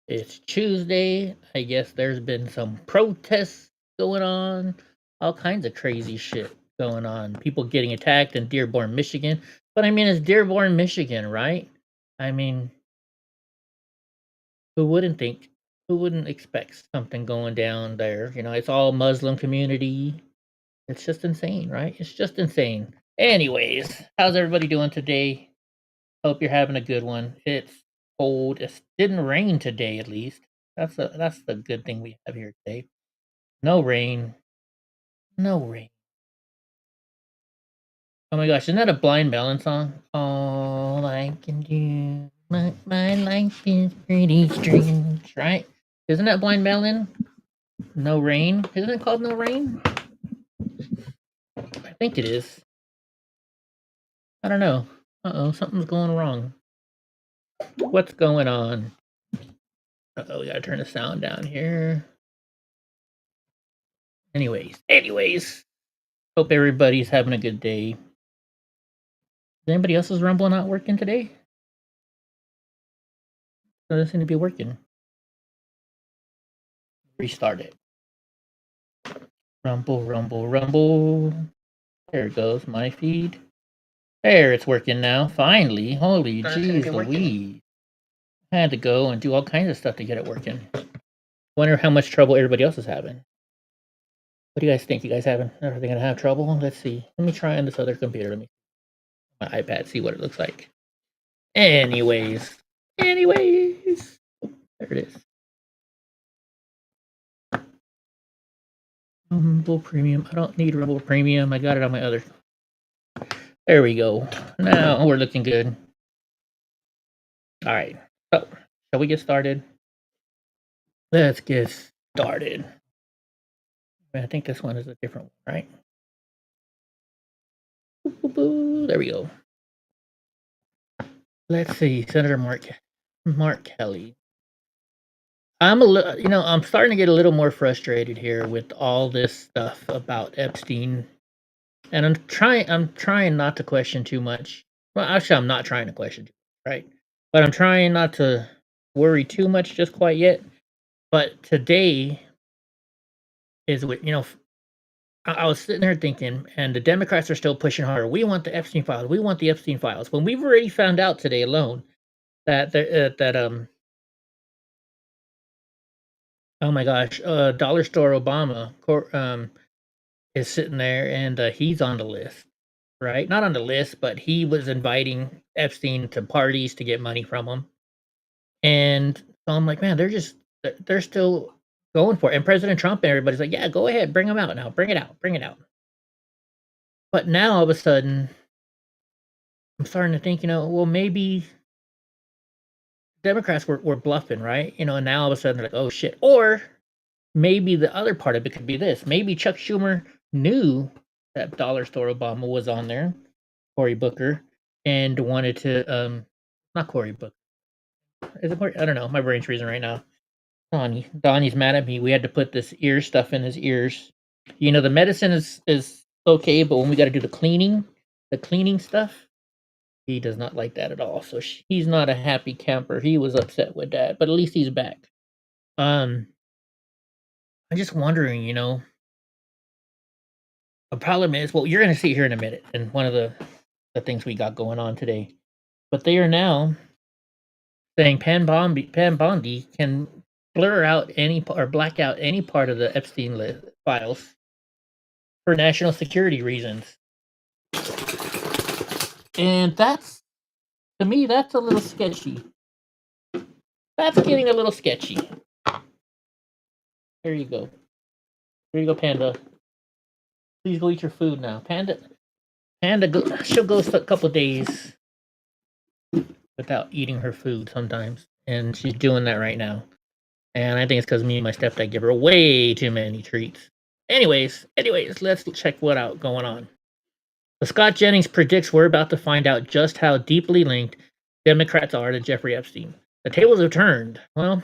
It's Tuesday. I guess there's been some protests going on, all kinds of crazy shit going on. People getting attacked in Dearborn, Michigan. But I mean, it's Dearborn, Michigan, right? I mean, who wouldn't think? Who wouldn't expect something going down there? It's all Muslim community. It's just insane, right? It's just insane. Anyways, how's everybody doing today? Hope you're having a good one. It's cold. It didn't rain today, at least. That's the good thing we have here today. No rain. No rain. Oh my gosh, isn't that a Blind Melon song? All I can do, my life is pretty strange, right? Isn't that Blind Melon? No rain. Isn't it called No Rain? I think it is. I don't know. Uh-oh, something's going wrong. What's going on? Uh-oh, we gotta turn the sound down here. Anyways. Hope everybody's having a good day. Is anybody else's Rumble not working today? It doesn't seem to be working. Restart it. Rumble. There it goes, my feed. There, it's working now. Finally. Holy jeez Louise. I had to go and do all kinds of stuff to get it working. Wonder how much trouble everybody else is having. What do you guys think? Are they gonna have trouble? Let's see. Let me try on this other computer. Let me my iPad, see what it looks like. Anyways. There it is. Rumble Premium. I don't need Rumble Premium. I got it on my other. There we go. Now we're looking good. All right. So, shall we get started? Let's get started. I think this one is a different one, right? There we go. Let's see, Senator Mark Kelly. I'm starting to get a little more frustrated here with all this stuff about Epstein, and I'm trying not to question too much. Well, actually, I'm not trying to question too much, right? But I'm trying not to worry too much just quite yet. But today is what I was sitting there thinking, and the Democrats are still pushing harder. We want the Epstein files. We want the Epstein files. When we've already found out today alone that oh my gosh, Dollar Store Obama is sitting there, and he's on the list, right? Not on the list, but he was inviting Epstein to parties to get money from him, and so I'm like, man, they're still going for it. And President Trump and everybody's like, yeah, go ahead, bring them out now, bring it out. But now all of a sudden, I'm starting to think, well, maybe Democrats were bluffing, right? And now all of a sudden they're like, oh shit. Or maybe the other part of it could be this. Maybe Chuck Schumer knew that Dollar Store Obama was on there, Cory Booker, and wanted to not Cory Booker. Is it Cory? I don't know. My brain's freezing right now. Donnie's mad at me. We had to put this ear stuff in his ears. The medicine is okay, but when we got to do the cleaning stuff, he does not like that at all. So he's not a happy camper. He was upset with that, but at least he's back. I'm just wondering, the problem is, well, you're going to see here in a minute, and one of the things we got going on today, but they are now saying Pam Bondi can blur out or black out any part of the Epstein files for national security reasons. And to me, that's a little sketchy. That's getting a little sketchy. There you go. Here you go, Panda. Please go eat your food now. Panda, she'll go a couple days without eating her food sometimes. And she's doing that right now. And I think it's because me and my stepdad give her way too many treats. Anyways, let's check what out going on. So Scott Jennings predicts we're about to find out just how deeply linked Democrats are to Jeffrey Epstein. The tables have turned. Well,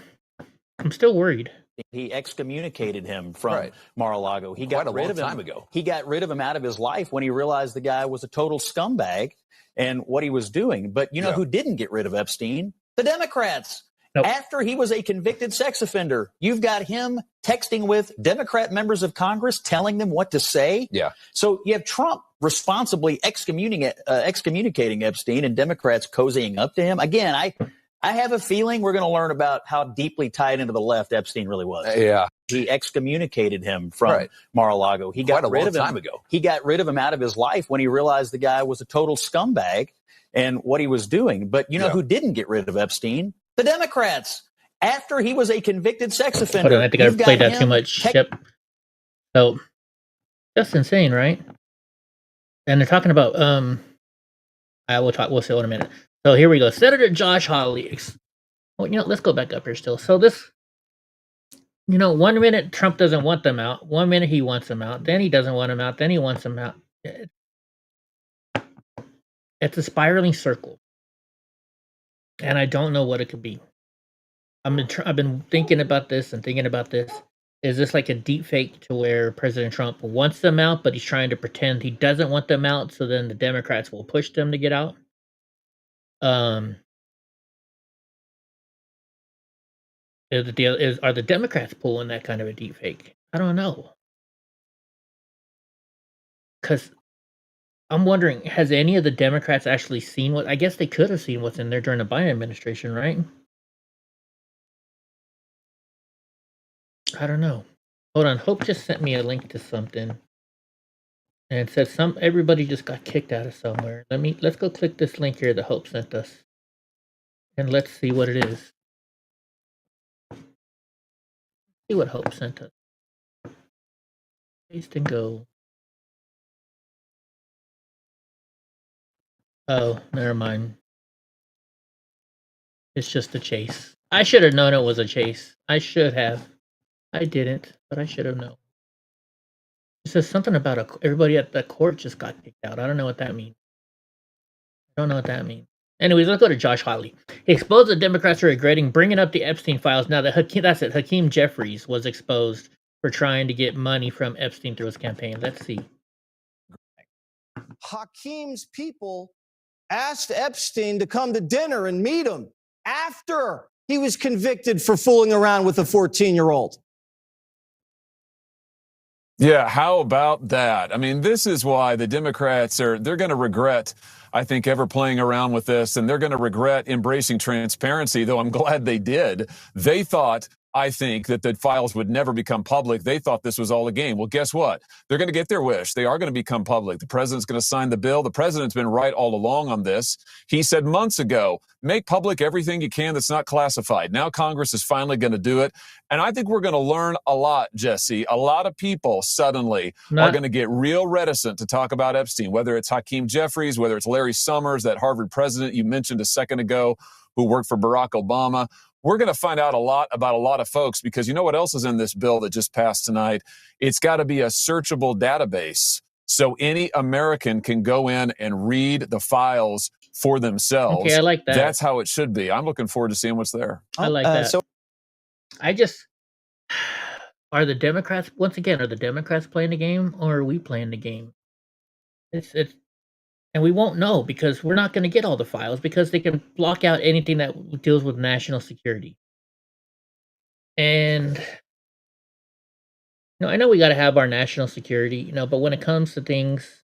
I'm still worried. He excommunicated him from Mar-a-Lago. He got rid of him ago. He got rid of him out of his life when he realized the guy was a total scumbag and what he was doing. But you know who didn't get rid of Epstein? The Democrats. Nope. After he was a convicted sex offender, you've got him texting with Democrat members of Congress, telling them what to say. Yeah. So you have Trump responsibly excommunicating Epstein and Democrats cozying up to him. Again, I have a feeling we're going to learn about how deeply tied into the left Epstein really was. Yeah. He excommunicated him from Mar-a-Lago. He got rid of him. Time ago. He got rid of him out of his life when he realized the guy was a total scumbag and what he was doing. But you know who didn't get rid of Epstein? The Democrats. After he was a convicted sex offender. Hold on, I think I've played that too much. Yep. So that's insane, right? And they're talking about we'll see in a minute. So here we go. Senator Josh Hawley. Well, let's go back up here still. So this, 1 minute Trump doesn't want them out. 1 minute he wants them out. Then he doesn't want them out. Then he wants them out. It's a spiraling circle. And I don't know what it could be. I've been thinking about this and thinking about this. Is this like a deep fake to where President Trump wants them out, but he's trying to pretend he doesn't want them out, so then the Democrats will push them to get out? Are the Democrats pulling that kind of a deep fake? I don't know. Because I'm wondering, has any of the Democrats actually seen what? I guess they could have seen what's in there during the Biden administration, right? I don't know. Hold on. Hope just sent me a link to something. And it says everybody just got kicked out of somewhere. Let's go click this link here that Hope sent us. And let's see what it is. See what Hope sent us. Paste and go. Oh, never mind. It's just a chase. I should have known it was a chase. I should have. I didn't, but I should have known. It says something about everybody at the court just got kicked out. I don't know what that means. Anyways, let's go to Josh Hawley. He exposed the Democrats are regretting bringing up the Epstein files now that Hakeem Jeffries was exposed for trying to get money from Epstein through his campaign. Let's see. Hakeem's people asked Epstein to come to dinner and meet him after he was convicted for fooling around with a 14-year-old. Yeah, how about that? I mean, this is why the Democrats they're going to regret, I think, ever playing around with this, and they're going to regret embracing transparency, though I'm glad they did. They thought, I think, that the files would never become public. They thought this was all a game. Well, guess what? They're going to get their wish. They are going to become public. The president's going to sign the bill. The president's been right all along on this. He said months ago, make public everything you can that's not classified. Now Congress is finally going to do it. And I think we're going to learn a lot, Jesse. A lot of people suddenly are going to get real reticent to talk about Epstein, whether it's Hakeem Jeffries, whether it's Larry Summers, that Harvard president you mentioned a second ago who worked for Barack Obama. We're going to find out a lot about a lot of folks because you know what else is in this bill that just passed tonight? It's got to be a searchable database so any American can go in and read the files for themselves. Okay, I like that. That's how it should be. I'm looking forward to seeing what's there. I like that. Are the Democrats, once again, are the Democrats playing the game or are we playing the game? And we won't know because we're not going to get all the files because they can block out anything that deals with national security. And I know we got to have our national security, but when it comes to things,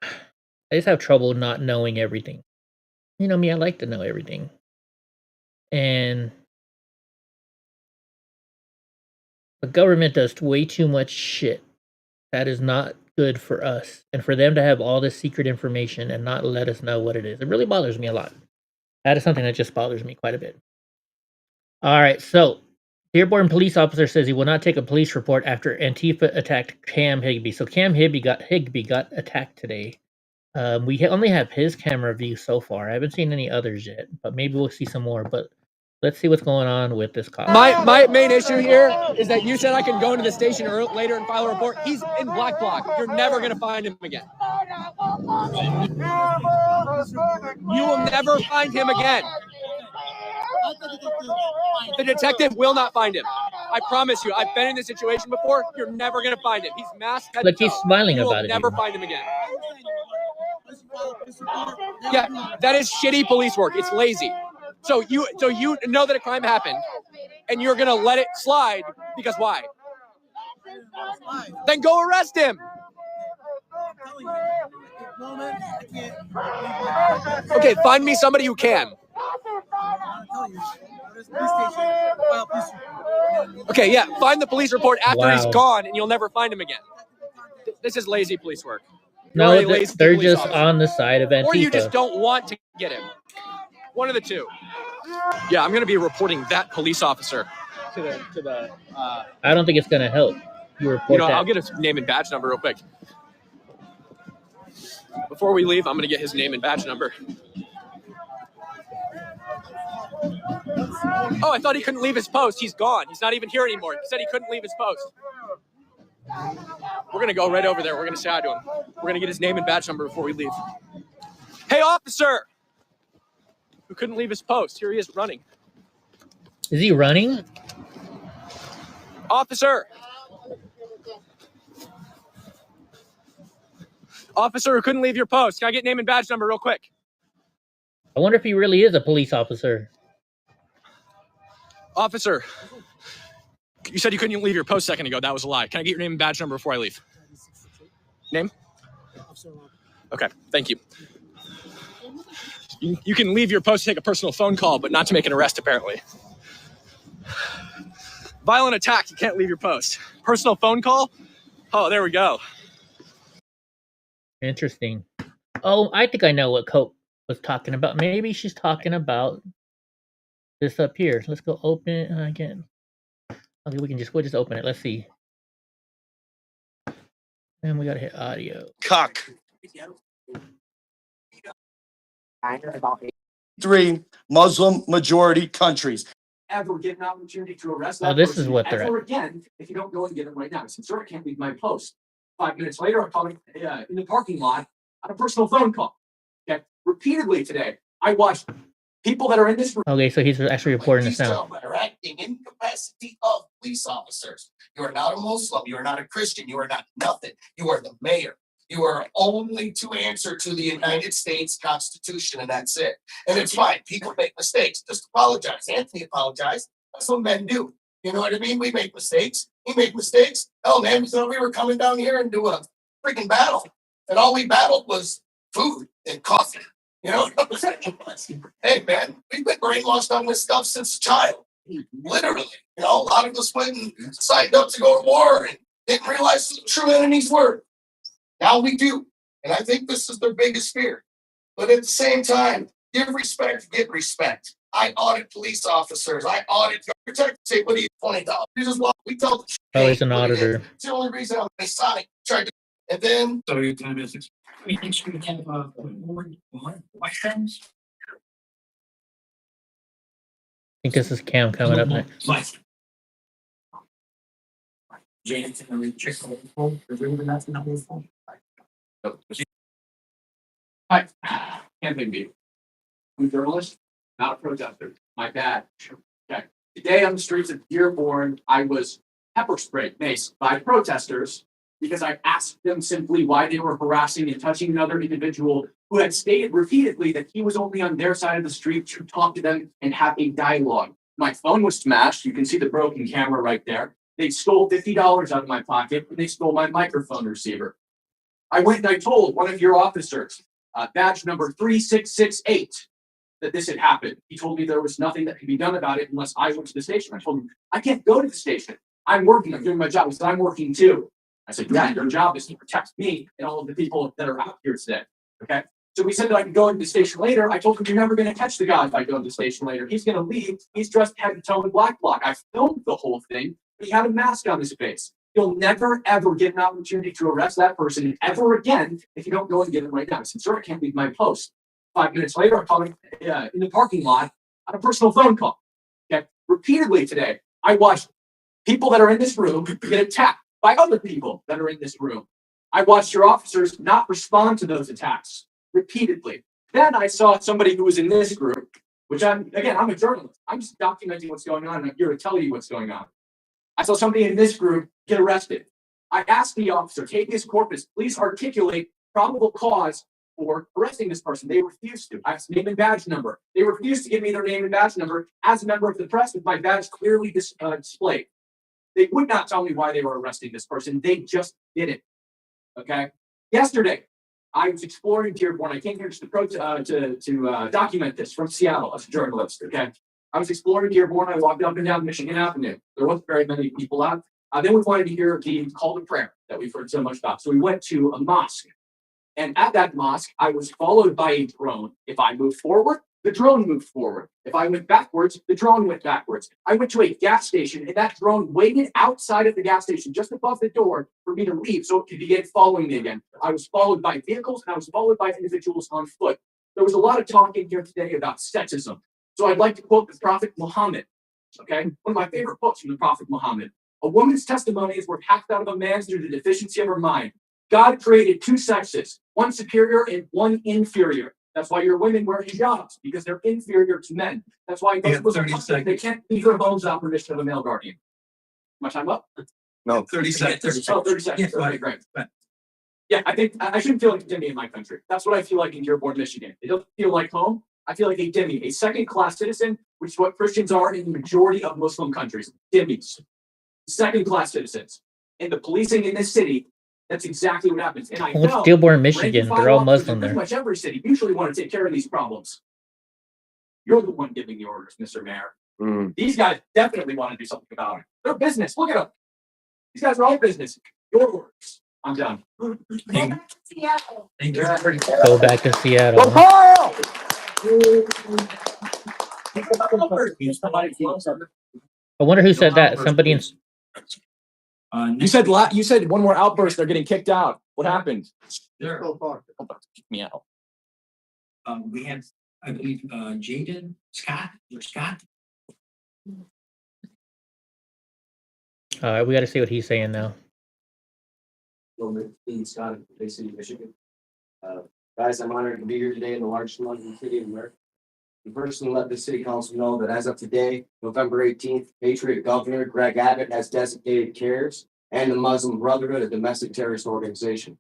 I just have trouble not knowing everything. You know me, I like to know everything. And the government does way too much shit that is not good for us, and for them to have all this secret information and not let us know what it is, it really bothers me a lot. That is something that just bothers me quite a bit. All right, so Dearborn police officer says he will not take a police report after Antifa attacked Cam Higbee. So Cam Higbee got attacked today. We only have his camera view so far. I haven't seen any others yet, but maybe we'll see some more. But let's see what's going on with this cop. My main issue here is that you said I can go into the station later and file a report. He's in black bloc. You're never going to find him again. You will never find him again. The detective will not find him. I promise you. I've been in this situation before. You're never going to find him. He's masked. Look, he's smiling about it. You will never find him again. Yeah, that is shitty police work. It's lazy. So you know that a crime happened, and you're gonna let it slide because why? Then go arrest him. Okay, find me somebody who can. Okay, yeah, find the police report after he's Wow. gone, and you'll never find him again. This is lazy police work. No, You're a lazy they're police just officer. on the side of Or you just Antifa. don't want to get him. One of the two. Yeah, I'm gonna be reporting that police officer to the. I don't think it's gonna help. You report that. I'll get his name and badge number real quick. Before we leave, I'm gonna get his name and badge number. Oh, I thought he couldn't leave his post. He's gone. He's not even here anymore. He said he couldn't leave his post. We're gonna go right over there. We're gonna say hi to him. We're gonna get his name and badge number before we leave. Hey, officer! Who couldn't leave his post. Here he is running. Is he running? Officer! Officer who couldn't leave your post. Can I get name and badge number real quick? I wonder if he really is a police officer. Officer, you said you couldn't leave your post a second ago. That was a lie. Can I get your name and badge number before I leave? Name? Okay, thank you. You can leave your post to take a personal phone call, but not to make an arrest, apparently. Violent attack, you can't leave your post. Personal phone call? Oh, there we go. Interesting. Oh, I think I know what Coke was talking about. Maybe she's talking about this up here. Let's go open it again. Okay, we'll just open it. Let's see. And we gotta hit audio. Cuck. 3 Muslim majority countries. Ever get an opportunity to arrest Oh, that this person is what they're ever at. again if you don't go and get him right now. I said, sir, I can't leave my post. 5 minutes later, I'm calling in the parking lot on a personal phone call. Okay, repeatedly today, I watched people that are in this room. Okay, so he's actually reporting this These now. gentlemen are acting in capacity of police officers. You are not a Muslim. You are not a Christian. You are not nothing. You are the mayor. You are only to answer to the United States Constitution, and that's it. And it's fine. People make mistakes. Just apologize. Anthony apologized. That's what men do. You know what I mean? We make mistakes. He made mistakes. Oh, man, we thought we were coming down here and do a freaking battle. And all we battled was food and coffee. You know what I'm saying? Hey, man, we've been brainwashed on this stuff since a child. Literally. You know, a lot of us went and signed up to go to war and didn't realize who the true enemies were. Now we do. And I think this is their biggest fear. But at the same time, give respect, get respect. I audit police officers. I audit protect. Say, what do you $20? You just walk. We tell the Oh, he's an what it is. auditor. It's the only reason I'm Masonic. Tried to, and then So you're gonna be we think we can have more questions. I think this is Cam coming up next. Janet, can we check the phone? Everyone has the number of phone. Hi, Anthony B. I'm a journalist, not a protester. My bad. Okay. Today on the streets of Dearborn, I was pepper sprayed, maced by protesters because I asked them simply why they were harassing and touching another individual who had stated repeatedly that he was only on their side of the street to talk to them and have a dialogue. My phone was smashed. You can see the broken camera right there. They stole $50 out of my pocket and they stole my microphone receiver. I went and I told one of your officers, badge number 3668, that this had happened. He told me there was nothing that could be done about it unless I went to the station. I told him, I can't go to the station. I'm working. I'm doing my job. He said, I'm working too. I said, yeah, your job is to protect me and all of the people that are out here today. Okay. So we said that I could go into the station later. I told him, you're never going to catch the guy if I go to the station later. He's going to leave. He's dressed head to toe in black bloc. I filmed the whole thing, but he had a mask on his face. You'll never, ever get an opportunity to arrest that person ever again if you don't go and get him right now. I said, sir, I can't leave my post. 5 minutes later, I'm calling in the parking lot on a personal phone call. Okay. Repeatedly today, I watched people that are in this room get attacked by other people that are in this room. I watched your officers not respond to those attacks repeatedly. Then I saw somebody who was in this group, which I'm a journalist. I'm just documenting what's going on, and I'm here to tell you what's going on. I saw somebody in this group get arrested. I asked the officer, habeas corpus, please articulate probable cause for arresting this person. They refused to. I asked name and badge number. They refused to give me their name and badge number as a member of the press with my badge clearly displayed. They would not tell me why they were arresting this person. They just did it. Okay. Yesterday, I was exploring Dearborn. I came here just to document this from Seattle as a journalist. Okay. I was exploring Dearborn. I walked up and down Michigan Avenue. There wasn't very many people out. Then we wanted to hear the call to prayer that we've heard so much about. So we went to a mosque. And at that mosque, I was followed by a drone. If I moved forward, the drone moved forward. If I went backwards, the drone went backwards. I went to a gas station, and that drone waited outside of the gas station, just above the door, for me to leave so it could begin following me again. I was followed by vehicles, and I was followed by individuals on foot. There was a lot of talking here today about sexism. So I'd like to quote the Prophet Muhammad, okay? One of my favorite quotes from the Prophet Muhammad. A woman's testimony is worth half that of a man's through the deficiency of her mind. God created two sexes, one superior and one inferior. That's why your women wear hijabs, because they're inferior to men. That's why they can't leave their homes without permission of a male guardian. My time up? No. 30 seconds. Oh, 30 seconds. Okay, great. Yeah, I think I shouldn't feel like a Demi in my country. That's what I feel like in Dearborn, Michigan. It doesn't feel like home. I feel like a Demi, a second-class citizen, which is what Christians are in the majority of Muslim countries. Demis. Second-class citizens. And the policing in this city, that's exactly what happens. And I Well, it's know Dearborn, rank Michigan. and file They're all officers in Muslim pretty there. much every city usually want to take care of these problems. You're the one giving the orders, Mr. Mayor. These guys definitely want to do something about it. They're business. Look at them. These guys are all business. Your orders. I'm done. Thank you. Go back to Seattle. Huh? I wonder who said that. Somebody in. You said one more outburst. They're getting kicked out. What happened? There, Kick me out. we had, I believe, Jaden Scott. All right, we got to see what he's saying now. Scott of Bay City, Michigan. Guys, I'm honored to be here today in the largest Muslim city in America. We personally let the city council know that as of today, November 18th, Patriot Governor Greg Abbott has designated CARES and the Muslim Brotherhood a domestic terrorist organization.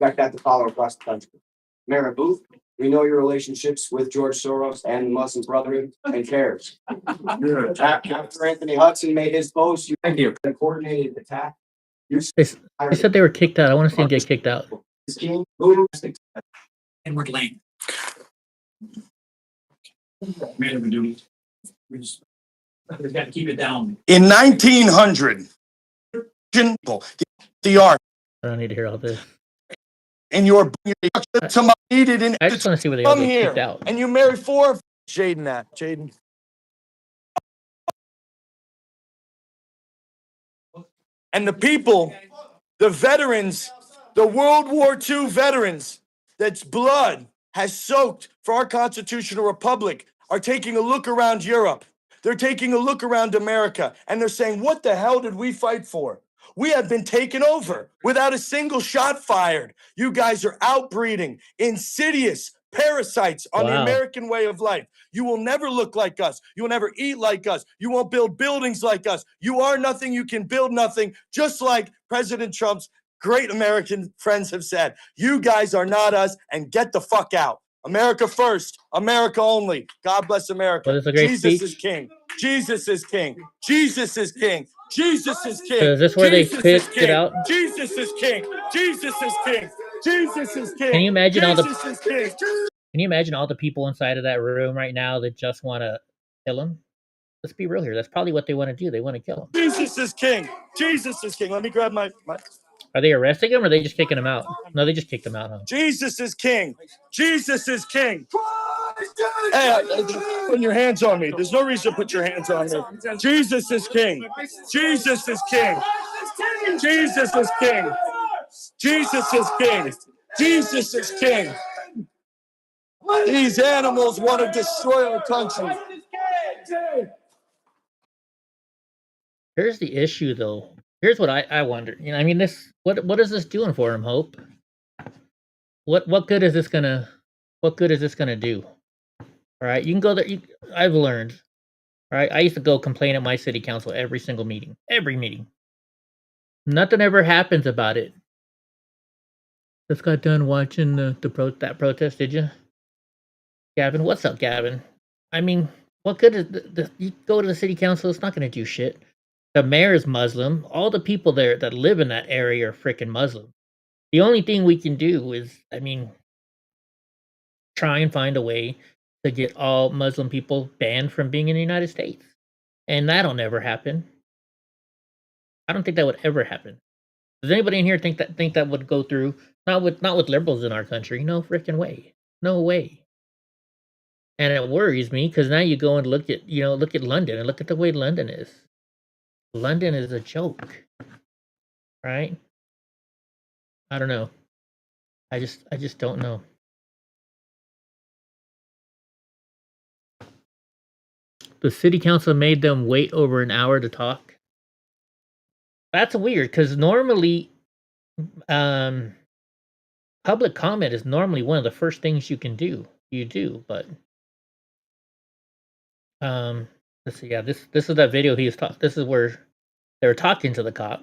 Expect that to follow across the country. Mayor Booth, we know your relationships with George Soros and the Muslim Brotherhood and CARES. After Anthony Hudson made his post, you coordinated attack. They said they were kicked out. I want to see him get kicked out. Edward Lane. Made him do. We just got to keep it down. In 1900, the art I don't need to hear all this. in your to needed in I just want to see where they all come get here kicked out. and you marry four of Jaden. And the people, the veterans, the World War II veterans, that's blood has soaked for our constitutional republic, are taking a look around Europe. They're taking a look around America, and they're saying, what the hell did we fight for? We have been taken over without a single shot fired. You guys are outbreeding, insidious parasites on the Wow. American way of life. You will never look like us. You will never eat like us. You won't build buildings like us. You are nothing. You can build nothing. Just like President Trump's great American friends have said, you guys are not us, and get the fuck out. America first, America only. God bless America. Well, that's a great Jesus speech. is king. Jesus is king. Jesus is king. Jesus is king. So is this where they Jesus is kicked it king. out? Jesus is king. Jesus is king. Jesus is king. Can you imagine all the- Jesus is king. Can you imagine all the people inside of that room right now that just want to kill him? Let's be real here. That's probably what they want to do. They want to kill him. Jesus is king. Jesus is king. Let me grab my. Are they arresting him or are they just kicking him out? No, they just kicked him out, huh? Jesus is king. Jesus is king. Hey, put your hands on me. There's no reason to put your hands on me. Jesus is king. Jesus is king. Jesus is king. Jesus is king. Jesus is king. These animals want to destroy our country. Here's the issue, though. Here's what I wonder. You know, I mean, this. What is this doing for him, Hope? What good is this gonna? What good is this gonna do? All right, you can go there. I've learned. All right, I used to go complain at my city council every single meeting. Every meeting. Nothing ever happens about it. Just got done watching that protest, did you? Gavin, what's up, Gavin? I mean, what good is you go to the city council? It's not going to do shit. The mayor is Muslim. All the people there that live in that area are freaking Muslim. The only thing we can do is, I mean, try and find a way to get all Muslim people banned from being in the United States, and that'll never happen. I don't think that would ever happen. Does anybody in here think that would go through? Not with liberals in our country. No freaking way. No way. And it worries me because now you go and look at London and look at the way London is. London is a joke, right? I don't know. I just don't know. The city council made them wait over an hour to talk. That's weird because normally, public comment is normally one of the first things you can do. You do, but let's see. Yeah, this is that video he was talking. This is where they were talking to the cop.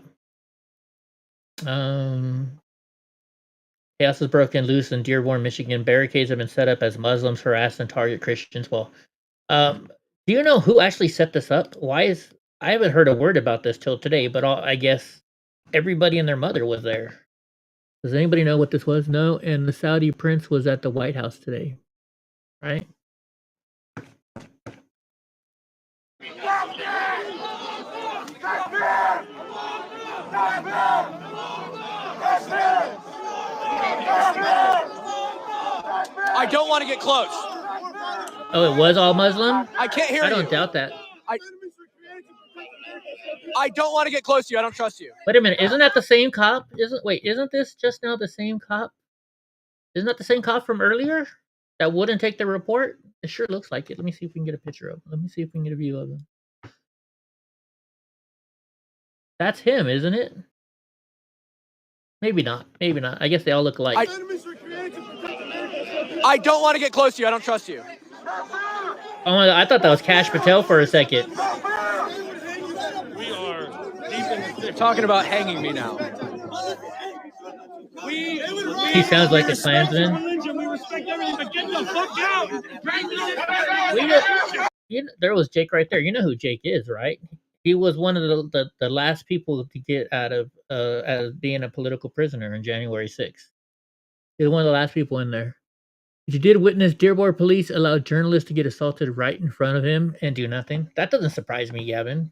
Chaos is broken loose in Dearborn, Michigan. Barricades have been set up as Muslims harass and target Christians. Well, do you know who actually set this up? I haven't heard a word about this till today, but I guess everybody and their mother was there. Does anybody know what this was? No, and the Saudi prince was at the White House today, right? I don't want to get close. Oh, it was all Muslim? I can't hear you. I don't doubt that. I don't want to get close to you. I don't trust you. Wait a minute, isn't that the same cop? Isn't this just now the same cop? Isn't that the same cop from earlier that wouldn't take the report? It sure looks like it. Let me see if we can get a picture of him. Let me see if we can get a view of him. That's him, isn't it? Maybe not. Maybe not. I guess they all look alike. I don't want to get close to you. I don't trust you. Oh my God, I thought that was Kash Patel for a second. They're talking about hanging me now. He sounds like a Klansman. We respect everything, but get the fuck out! There was Jake right there. You know who Jake is, right? He was one of the last people to get out of as being a political prisoner on January 6th. He was one of the last people in there. But you did witness Dearborn police allow journalists to get assaulted right in front of him and do nothing. That doesn't surprise me, Gavin.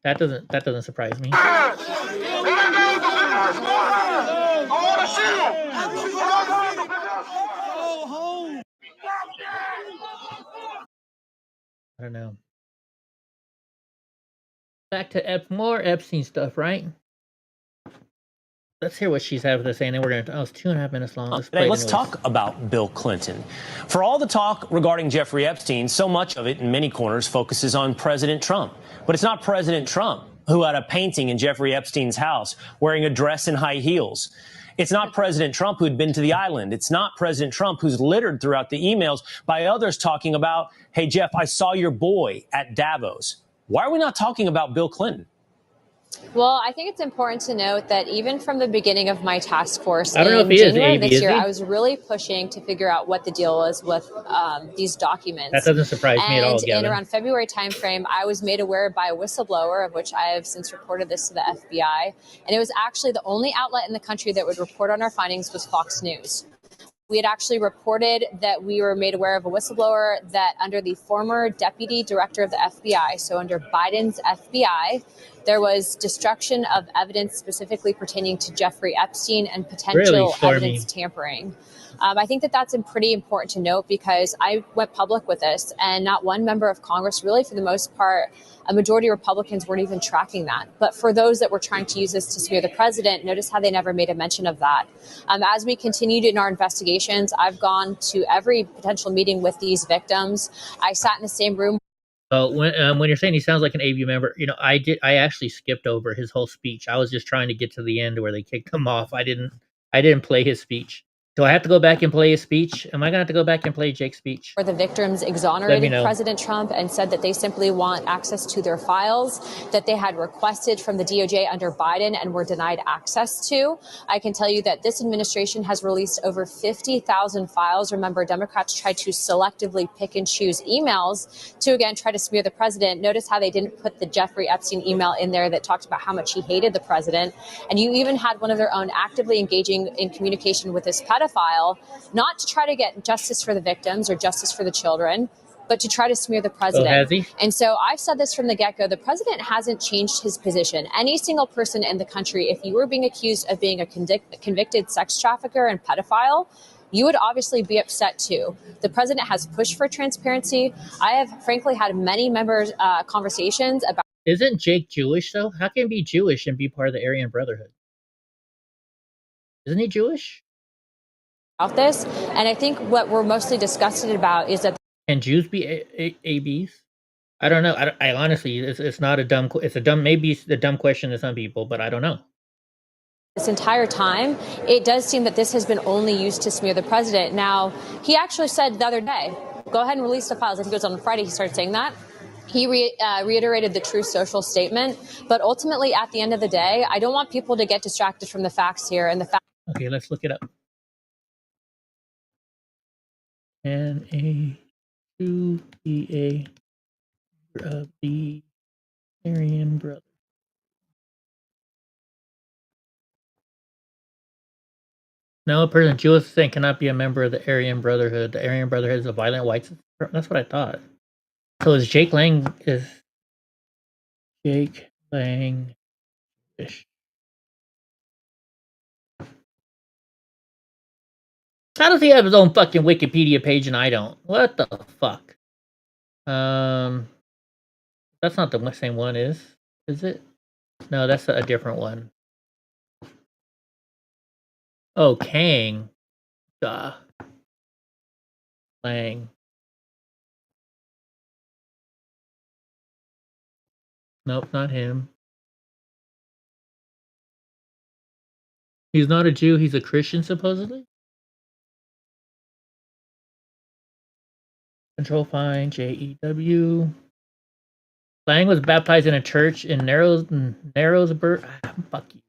That doesn't surprise me. I don't know. Back to more Epstein stuff, right? Let's hear what she's having to say, and then we're going to... Oh, it's 2.5 minutes long. Let's talk about Bill Clinton. For all the talk regarding Jeffrey Epstein, so much of it in many corners focuses on President Trump. But it's not President Trump who had a painting in Jeffrey Epstein's house wearing a dress and high heels. It's not President Trump who'd been to the island. It's not President Trump who's littered throughout the emails by others talking about, hey, Jeff, I saw your boy at Davos. Why are we not talking about Bill Clinton? Well, I think it's important to note that even from the beginning of my task force in January of this year, I was really pushing to figure out what the deal was with these documents. That doesn't surprise me at all, Gavin. And in around February timeframe, I was made aware by a whistleblower, of which I have since reported this to the FBI. And it was actually the only outlet in the country that would report on our findings was Fox News. We had actually reported that we were made aware of a whistleblower that under the former deputy director of the FBI, so under Biden's FBI, there was destruction of evidence specifically pertaining to Jeffrey Epstein and potential evidence tampering. I think that that's pretty important to note because I went public with this and not one member of Congress, really for the most part, a majority of Republicans weren't even tracking that. But for those that were trying to use this to smear the president, notice how they never made a mention of that. As we continued in our investigations, I've gone to every potential meeting with these victims. I sat in the same room. When you're saying he sounds like an ABU member, I actually skipped over his whole speech. I was just trying to get to the end where they kicked him off. I didn't play his speech Do I have to go back and play his speech? Am I gonna have to go back and play Jake's speech? Where the victims exonerated President Trump and said that they simply want access to their files that they had requested from the DOJ under Biden and were denied access to. I can tell you that this administration has released over 50,000 files. Remember, Democrats tried to selectively pick and choose emails to, again, try to smear the president. Notice how they didn't put the Jeffrey Epstein email in there that talked about how much he hated the president. And you even had one of their own actively engaging in communication with this pedophile, not to try to get justice for the victims or justice for the children, but to try to smear the president. has he? And so I've said this from the get-go, the president hasn't changed his position. Any single person in the country, if you were being accused of being a convicted sex trafficker and pedophile, you would obviously be upset too. The president has pushed for transparency. I have frankly had many members conversations about. Isn't Jake Jewish though? How can he be Jewish and be part of the Aryan Brotherhood? Isn't he Jewish? About this, and I think what we're mostly disgusted about is that Can Jews be ABs? I don't know. I honestly, it's not a dumb. It's a dumb. Maybe it's a dumb question to some people, but I don't know. this entire time, it does seem that this has been only used to smear the president. Now, he actually said the other day, "Go ahead and release the files." I think it was on Friday he started saying that. He reiterated the Truth Social statement, but ultimately, at the end of the day, I don't want people to get distracted from the facts here and the fact. Okay, let's look it up. N-A-2-B-A of the Aryan Brother. No, a person Jewish descent cannot be a member of the Aryan Brotherhood. The Aryan Brotherhood is a violent white. That's what I thought. So is Jake Lang Jewish? How does he have his own fucking Wikipedia page and I don't? What the fuck? That's not the same one, is it? No, that's a different one. Oh, Kang. Duh. Lang. Nope, not him. He's not a Jew, he's a Christian, supposedly? Control find Jew. Lang was baptized in a church in Narrowsburg. Fuck you.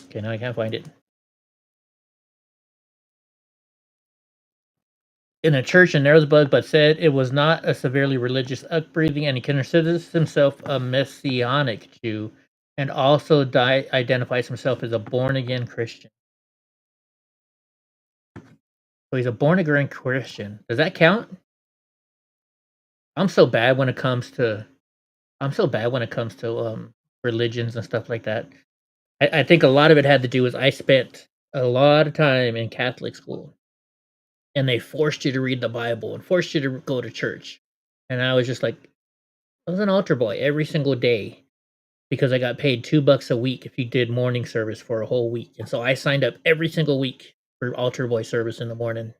Okay, now I can't find it. In a church in Narrowsburg, but said it was not a severely religious upbringing, and he considers himself a Messianic Jew, and also identifies himself as a born-again Christian. So he's a born-again Christian. Does that count? I'm so bad when it comes to religions and stuff like that. I think a lot of it had to do with I spent a lot of time in Catholic school, and they forced you to read the Bible and forced you to go to church. And I was just like, I was an altar boy every single day because I got paid $2 a week if you did morning service for a whole week. And so I signed up every single week for altar boy service in the morning.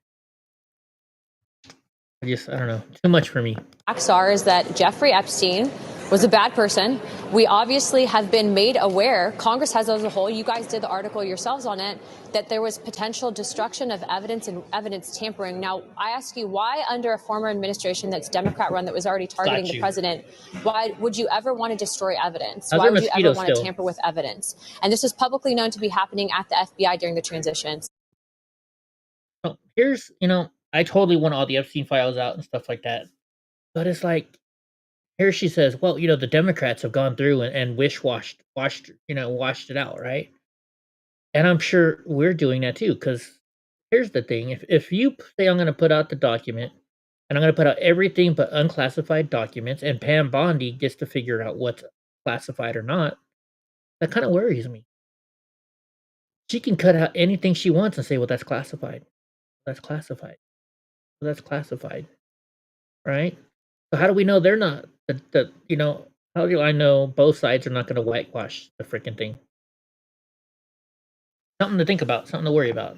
I don't know, too much for me. Facts are is that Jeffrey Epstein was a bad person. We obviously have been made aware, Congress has as a whole, you guys did the article yourselves on it, that there was potential destruction of evidence and evidence tampering. Now, I ask you, why under a former administration that's Democrat run that was already targeting the president, why would you ever want to destroy evidence? Why would you ever want to tamper with evidence? And this is publicly known to be happening at the FBI during the transitions. Oh, here's, I totally want all the Epstein files out and stuff like that. But it's like, here she says, well, the Democrats have gone through and washed it out, right? And I'm sure we're doing that too, because here's the thing. If you say I'm going to put out the document, and I'm going to put out everything but unclassified documents, and Pam Bondi gets to figure out what's classified or not, that kind of worries me. She can cut out anything she wants and say, well, that's classified. That's classified. That's classified. Right? So how do we know they're not? How do I know both sides are not going to whitewash the freaking thing? Something to think about, something to worry about.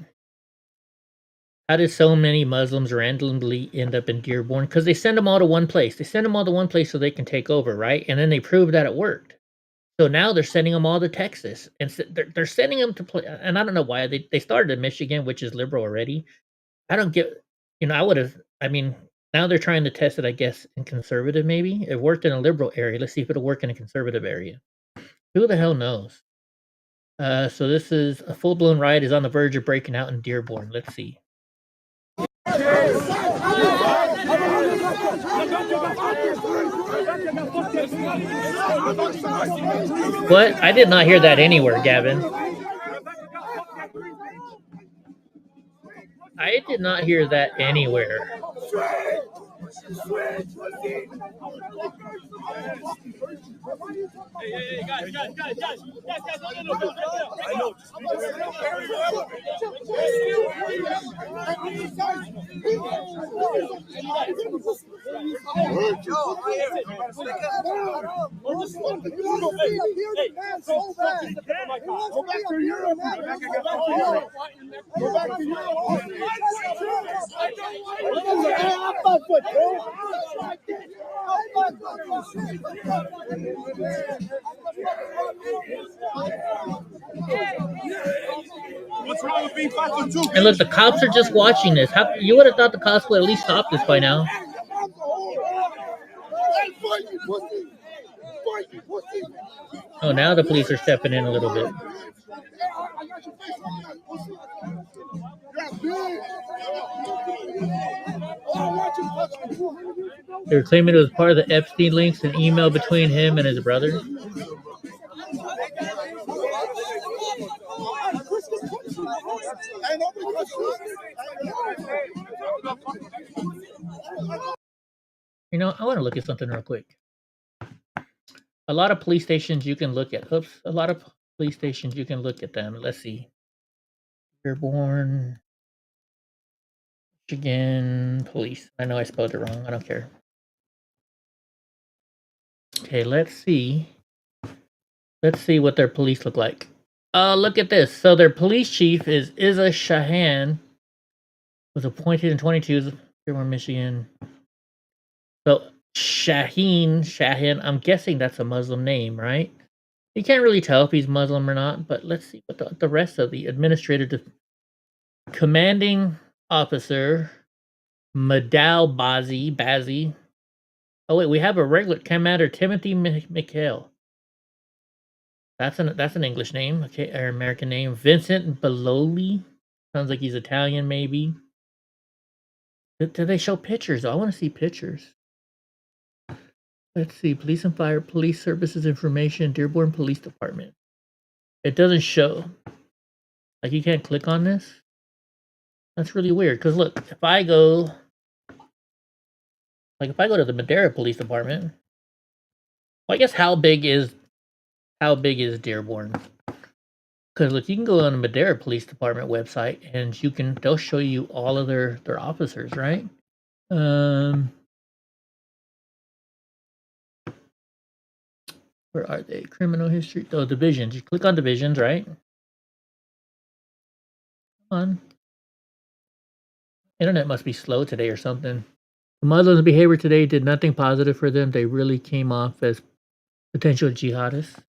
How did so many Muslims randomly end up in Dearborn? Because they send them all to one place. They send them all to one place so they can take over, right? And then they prove that it worked. So now they're sending them all to Texas, and they're sending them to play. And I don't know why they started in Michigan, which is liberal already. I don't get, I would have. I mean, now they're trying to test it, I guess, in conservative. Maybe it worked in a liberal area. Let's see if it'll work in a conservative area. Who the hell knows? So this is a full-blown riot is on the verge of breaking out in Dearborn. Let's see. What? I did not hear that anywhere, Gavin. I did not hear that anywhere. Hey, guys, a little bit. I know. What's wrong with being 5'2"? And look, the cops are just watching this. How you would have thought the cops would at least stop this by now? Oh, now the police are stepping in a little bit. They were claiming it was part of the Epstein links, an email between him and his brother. I want to look at something real quick. A lot of police stations you can look at. A lot of police stations you can look at them. Let's see. Dearborn, Michigan Police. I know I spelled it wrong. I don't care. Okay, let's see. Let's see what their police look like. Look at this. So their police chief is Isa Shahan. Was appointed in 22. Dearborn, Michigan. So Shahin, I'm guessing that's a Muslim name, right? You can't really tell if he's Muslim or not, but let's see what the rest of the administrative commanding officer, Madal Bazzi. Oh wait, we have a regular Commander Timothy Mikhail. That's an English name, okay, or American name. Vincent Belloli. Sounds like he's Italian, maybe. Do they show pictures? I want to see pictures. Let's see. Police and Fire, Police Services Information, Dearborn Police Department. It doesn't show. Like, you can't click on this. That's really weird. Because look, if I go to the Madera Police Department, well, I guess how big is Dearborn? Because look, you can go on the Madera Police Department website and they'll show you all of their officers, right? Where are they? Criminal history. Oh, divisions. You click on divisions, right? Come on. Internet must be slow today or something. The Muslims' behavior today did nothing positive for them. They really came off as potential jihadists.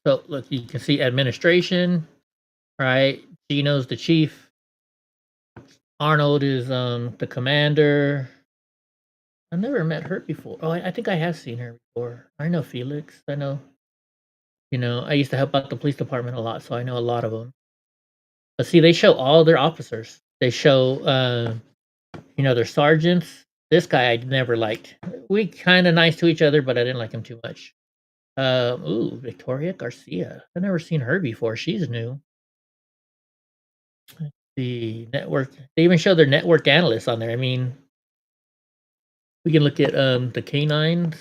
So look, you can see administration, right? Gino's the chief. Arnold is the commander. I've never met her before. Oh, I think I have seen her before. I know Felix. I know, I used to help out the police department a lot, so I know a lot of them. But see, they show all their officers. They show, their sergeants. This guy I never liked. We kind of nice to each other, but I didn't like him too much. Victoria Garcia. I've never seen her before. She's new. The network. They even show their network analysts on there. I mean, we can look at the canines.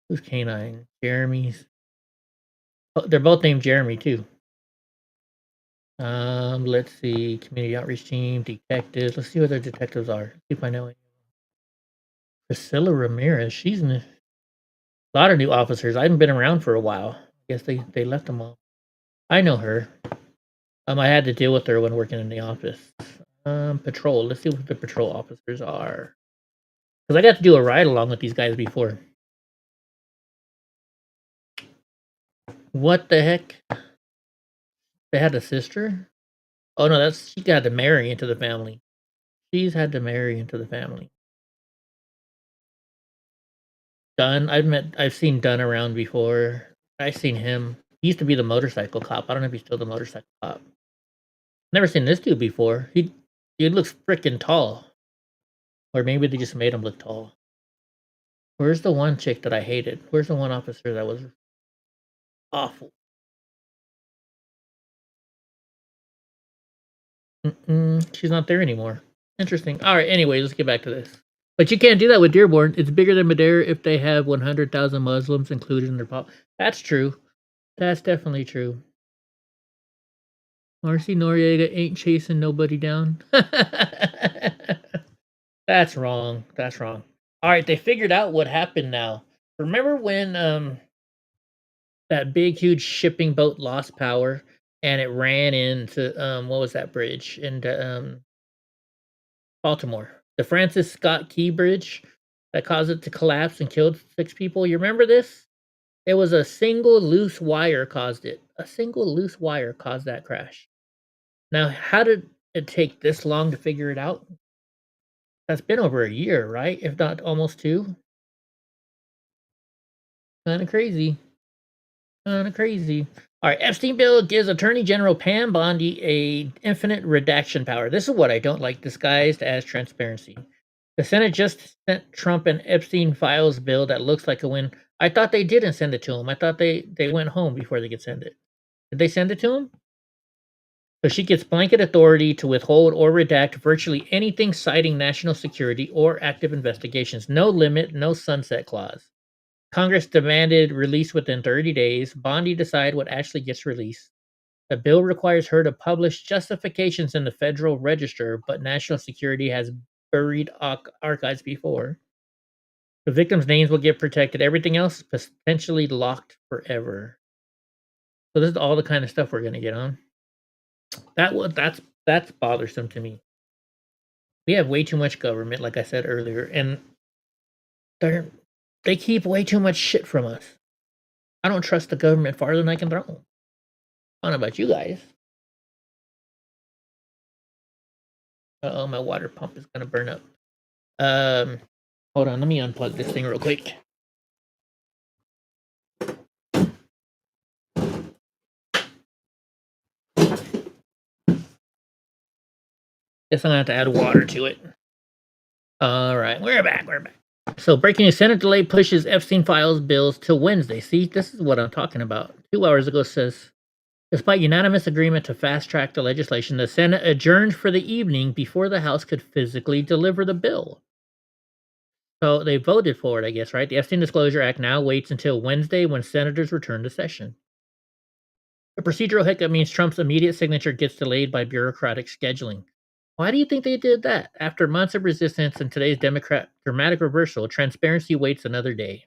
Who's canine? Jeremy's. Oh, they're both named Jeremy too. Let's see. Community outreach team, detectives. Let's see what their detectives are. See if I know any. Priscilla Ramirez. She's new. A lot of new officers. I haven't been around for a while. I guess they left them all. I know her. I had to deal with her when working in the office. Patrol. Let's see what the patrol officers are. Because I got to do a ride along with these guys before. What the heck? They had a sister? Oh no, she got to marry into the family. She's had to marry into the family. Dunn, I've seen Dunn around before. I've seen him. He used to be the motorcycle cop. I don't know if he's still the motorcycle cop. Never seen this dude before. He looks freaking tall. Or maybe they just made him look tall. Where's the one chick that I hated? Where's the one officer that was awful? She's not there anymore. Interesting. All right, anyway, let's get back to this. But you can't do that with Dearborn. It's bigger than Madera if they have 100,000 Muslims included in their pop. That's true. That's definitely true. Marcy Noriega ain't chasing nobody down. That's wrong. That's wrong. All right, they figured out what happened now. Remember when that big, huge shipping boat lost power and it ran into what was that bridge? Into Baltimore. The Francis Scott Key Bridge that caused it to collapse and killed 6 people. You remember this? It was a single loose wire caused it. A single loose wire caused that crash. Now, how did it take this long to figure it out? That's been over a year, right? If not almost 2. Kind of crazy. Kind of crazy. All right, Epstein bill gives Attorney General Pam Bondi a infinite redaction power. This is what I don't like, disguised as transparency. The Senate just sent Trump an Epstein files bill that looks like a win. I thought they didn't send it to him. I thought they went home before they could send it. Did they send it to him? So she gets blanket authority to withhold or redact virtually anything citing national security or active investigations. No limit, no sunset clause. Congress demanded release within 30 days. Bondi decide what actually gets released. The bill requires her to publish justifications in the Federal Register, but national security has buried archives before. The victims' names will get protected. Everything else potentially locked forever. So this is all the kind of stuff we're going to get on. That's bothersome to me. We have way too much government, like I said earlier, and they keep way too much shit from us. I don't trust the government farther than I can throw. I don't know about you guys. Uh-oh, my water pump is gonna burn up. Hold on, let me unplug this thing real quick. Guess I'm gonna have to add water to it. All right, we're back. So, breaking news: Senate delay pushes Epstein files bills till Wednesday. See, this is what I'm talking about. 2 hours ago says, despite unanimous agreement to fast-track the legislation, the Senate adjourned for the evening before the House could physically deliver the bill. So they voted for it, I guess, right? The Epstein Disclosure Act now waits until Wednesday when senators return to session. The procedural hiccup means Trump's immediate signature gets delayed by bureaucratic scheduling. Why do you think they did that? After months of resistance and today's Democrat dramatic reversal, transparency waits another day.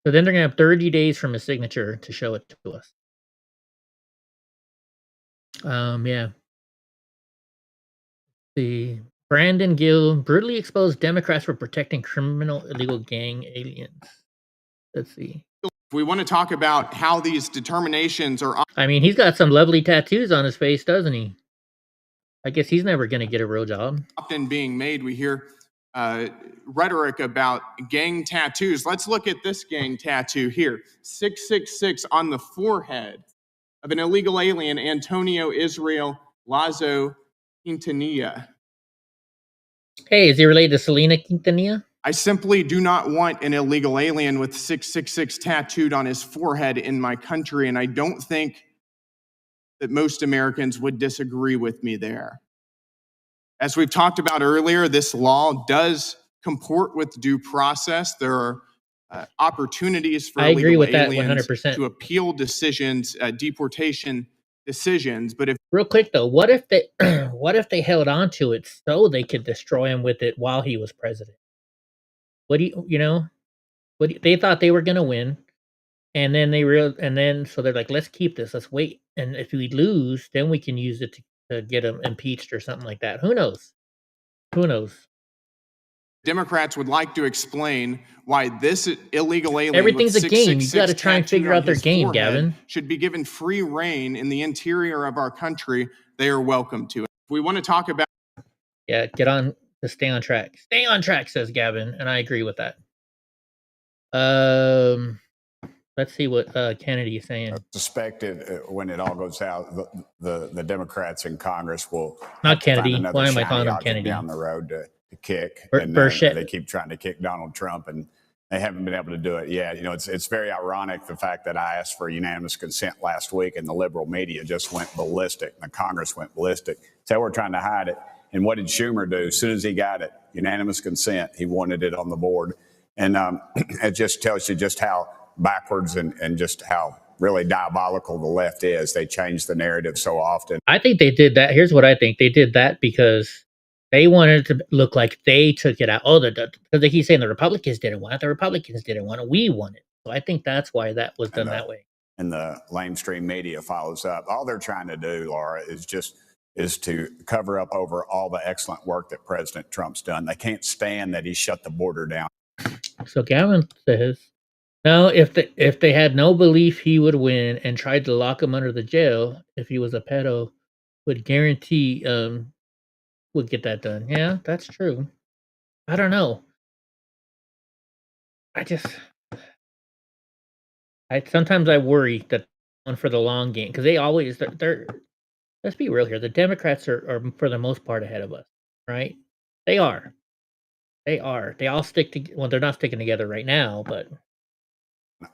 So then they're going to have 30 days from his signature to show it to us. Yeah. The Brandon Gill brutally exposed Democrats for protecting criminal illegal gang aliens. Let's see. We want to talk about how these determinations are. I mean, he's got some lovely tattoos on his face, doesn't he? I guess he's never going to get a real job. Often being made, we hear rhetoric about gang tattoos. Let's look at this gang tattoo here. 666 on the forehead of an illegal alien, Antonio Israel Lazo Quintanilla. Hey, is he related to Selena Quintanilla? I simply do not want an illegal alien with 666 tattooed on his forehead in my country, and I don't think that most Americans would disagree with me there. As we've talked about earlier, this law does comport with due process. There are opportunities for illegal aliens 100%. to appeal decisions, deportation decisions. But if real quick though, what if they held on to it so they could destroy him with it while he was president? They thought they were gonna win, and then so they're like, let's keep this, let's wait, and if we lose, then we can use it to get him impeached or something like that. Who knows? Democrats would like to explain why this illegal alien Everything's with a game. You 666 got to try and tattooed figure on out their his game, forehead Gavin. should be given free reign in the interior of our country. They are welcome to it. If we want to talk about Yeah, get on to stay on track. Stay on track, says Gavin, and I agree with that. Let's see what Kennedy is saying. Suspected when it all goes out, the Democrats in Congress will Not have to find Kennedy. another Why am I shiny calling him object Kennedy? down the road to kick. And Burchett. they keep trying to kick Donald Trump, and they haven't been able to do it yet. You know, it's very ironic the fact that I asked for unanimous consent last week, and the liberal media just went ballistic, and the Congress went ballistic. So we're trying to hide it. And what did Schumer do? As soon as he got it, unanimous consent, he wanted it on the board. And it just tells you just how backwards and just how really diabolical the left is. They change the narrative so often. I think they did that. Here's what I think. They did that because they wanted it to look like they took it out. Oh, because they keep saying the Republicans didn't want it. The Republicans didn't want it. We want it. So I think that's why that was done that way. And the lamestream media follows up. All they're trying to do, Laura, is to cover up over all the excellent work that President Trump's done. They can't stand that he shut the border down. So Gavin says, no, if they had no belief he would win and tried to lock him under the jail if he was a pedo, would guarantee would get that done. Yeah, that's true. I don't know. Sometimes I worry that one for the long game because they always they're let's be real here. The Democrats are for the most part ahead of us, right? They are. They all stick to. Well, they're not sticking together right now, but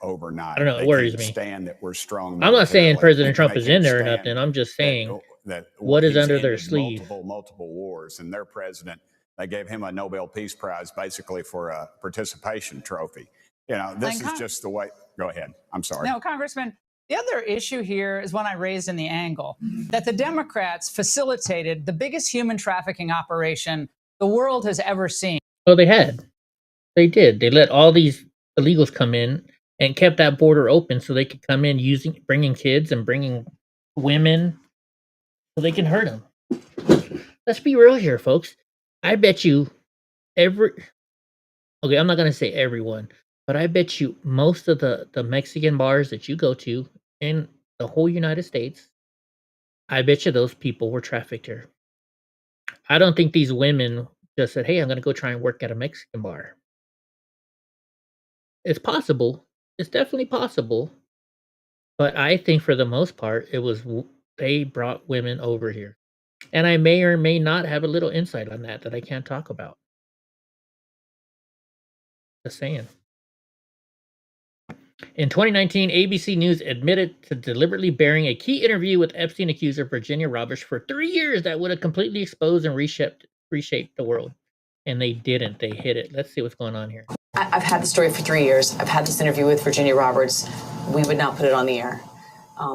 overnight. I don't know. It They worries can't me. stand that we're strong. I'm not saying militarily. President Trump They is in can't there or stand nothing. I'm just saying that what is he's under their ended sleeve. multiple wars, and their president, they gave him a Nobel Peace Prize basically for a participation trophy. You know, this is just the way. Go ahead. I'm sorry. No, Congressman, the other issue here is one I raised in the angle that the Democrats facilitated the biggest human trafficking operation the world has ever seen. Oh, they had. They did. They let all these illegals come in and kept that border open so they could come in bringing kids and bringing women so they can hurt them. Let's be real here, folks. I bet you I'm not going to say everyone, but I bet you most of the Mexican bars that you go to in the whole United States, I bet you those people were trafficked here. I don't think these women just said, hey, I'm going to go try and work at a Mexican bar. It's possible. It's definitely possible. But I think for the most part, it was they brought women over here. And I may or may not have a little insight on that I can't talk about. Just saying. In 2019, ABC News admitted to deliberately burying a key interview with Epstein accuser Virginia Roberts for 3 years that would have completely exposed and reshaped the world. And they didn't. They hid it. Let's see what's going on here. I've had the story for 3 years. I've had this interview with Virginia Roberts. We would not put it on the air.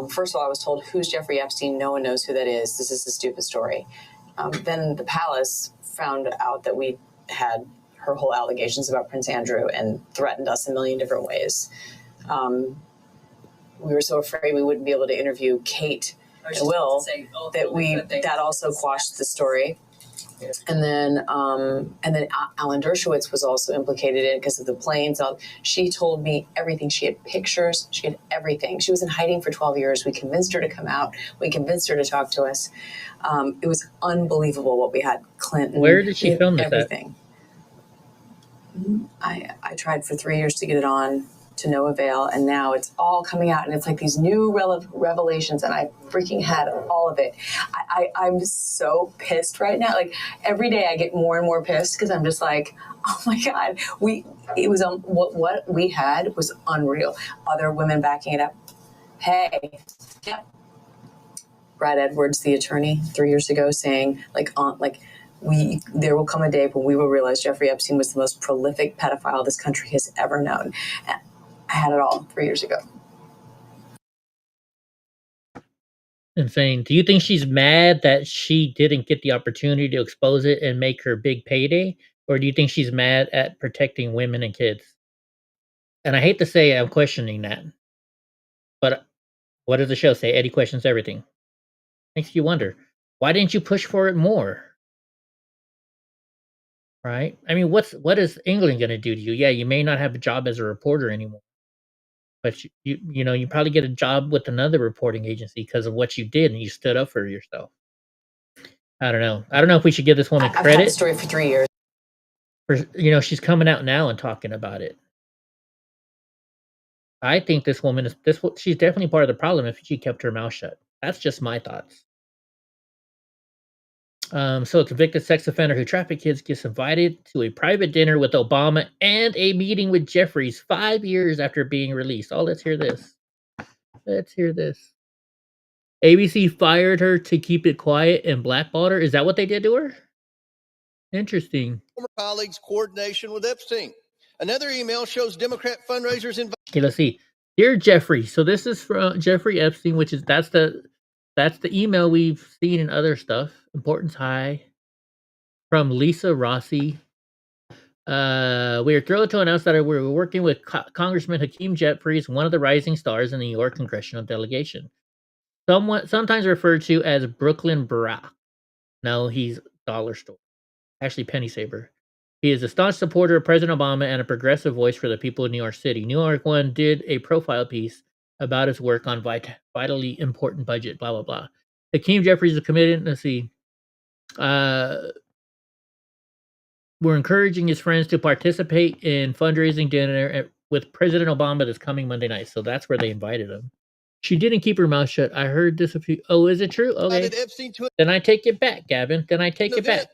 First of all, I was told, who's Jeffrey Epstein? No one knows who that is. This is a stupid story. Then the palace found out that we had her whole allegations about Prince Andrew and threatened us a million different ways. We were so afraid we wouldn't be able to interview Kate and Will that also quashed the story. And then Alan Dershowitz was also implicated in it because of the planes. She told me everything. She had pictures. She had everything. She was in hiding for 12 years. We convinced her to come out. We convinced her to talk to us. It was unbelievable what we had. Clinton. Where did she film this everything? I tried for 3 years to get it on, to no avail, and now it's all coming out, and it's like these new revelations, and I freaking had all of it. I'm so pissed right now. Like every day I get more and more pissed because I'm just like, oh my God, what we had was unreal. Other women backing it up. Hey, yep. Brad Edwards, the attorney, 3 years ago, saying there will come a day when we will realize Jeffrey Epstein was the most prolific pedophile this country has ever known. I had it all 3 years ago. Insane. Do you think she's mad that she didn't get the opportunity to expose it and make her big payday? Or do you think she's mad at protecting women and kids? And I hate to say I'm questioning that. But what does the show say? Eddie questions everything. Makes you wonder, why didn't you push for it more? right? I mean, what is England going to do to you? Yeah, you may not have a job as a reporter anymore, but you probably get a job with another reporting agency because of what you did and you stood up for yourself. I don't know. I don't know if we should give this woman I've had a credit story for 3 years. for she's coming out now and talking about it. I think this woman is she's definitely part of the problem if she kept her mouth shut. That's just my thoughts. So a convicted sex offender who trafficked kids gets invited to a private dinner with Obama and a meeting with Jeffries 5 years after being released. Oh, let's hear this. Let's hear this. ABC fired her to keep it quiet and blackballed her. Is that what they did to her? Interesting. Former colleagues' coordination with Epstein. Another email shows Democrat fundraisers in. Okay, let's see. Dear Jeffrey, so this is from Jeffrey Epstein, which is that's the email we've seen in other stuff. Importance high from Lisa Rossi. We are thrilled to announce that we're working with Congressman Hakeem Jeffries, one of the rising stars in the New York congressional delegation. Sometimes referred to as Brooklyn Barack. No, he's Dollar Store. Actually, Penny Saver. He is a staunch supporter of President Obama and a progressive voice for the people of New York City. New York One did a profile piece about his work on vitally important budget, blah, blah, blah. Hakeem Jeffries is committed. Let's see. We're encouraging his friends to participate in fundraising dinner with President Obama this coming Monday night. So that's where they invited him. She didn't keep her mouth shut. I heard this a few. Oh, is it true? Okay. Then I take it back, Gavin. Then I take it back.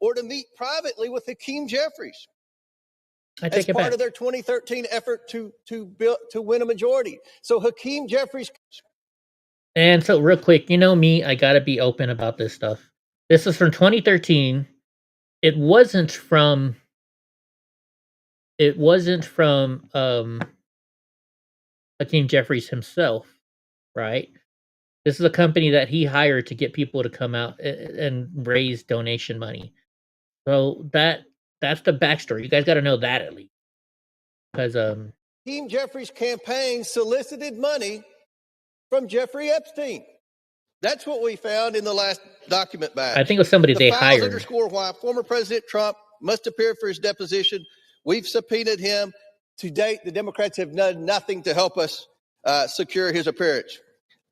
Or to meet privately with Hakeem Jeffries. I take as it part back. of their 2013 effort to win a majority. So Hakeem Jeffries. And so real quick, you know me, I gotta be open about this stuff. This is from 2013. It wasn't from Hakeem Jeffries himself, right? This is a company that he hired to get people to come out and raise donation money. So that's the backstory. You guys got to know that at least, because Hakeem Jeffries' campaign solicited money from Jeffrey Epstein. That's what we found in the last document batch. I think it was somebody they files hired. Underscore why former President Trump must appear for his deposition. We've subpoenaed him. To date, the Democrats have done nothing to help us secure his appearance.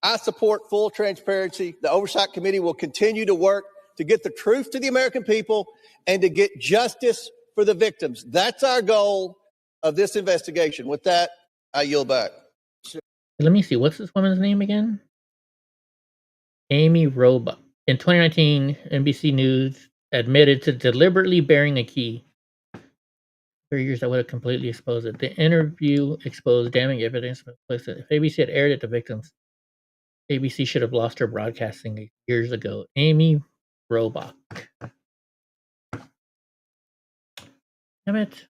I support full transparency. The Oversight Committee will continue to work to get the truth to the American people and to get justice for the victims. That's our goal of this investigation. With that, I yield back. Let me see. What's this woman's name again? Amy Robach. In 2019, NBC News admitted to deliberately burying a key. For years, that would have completely exposed it. The interview exposed damning evidence. If ABC had aired it to victims, ABC should have lost her broadcasting years ago. Amy Robach. Damn it.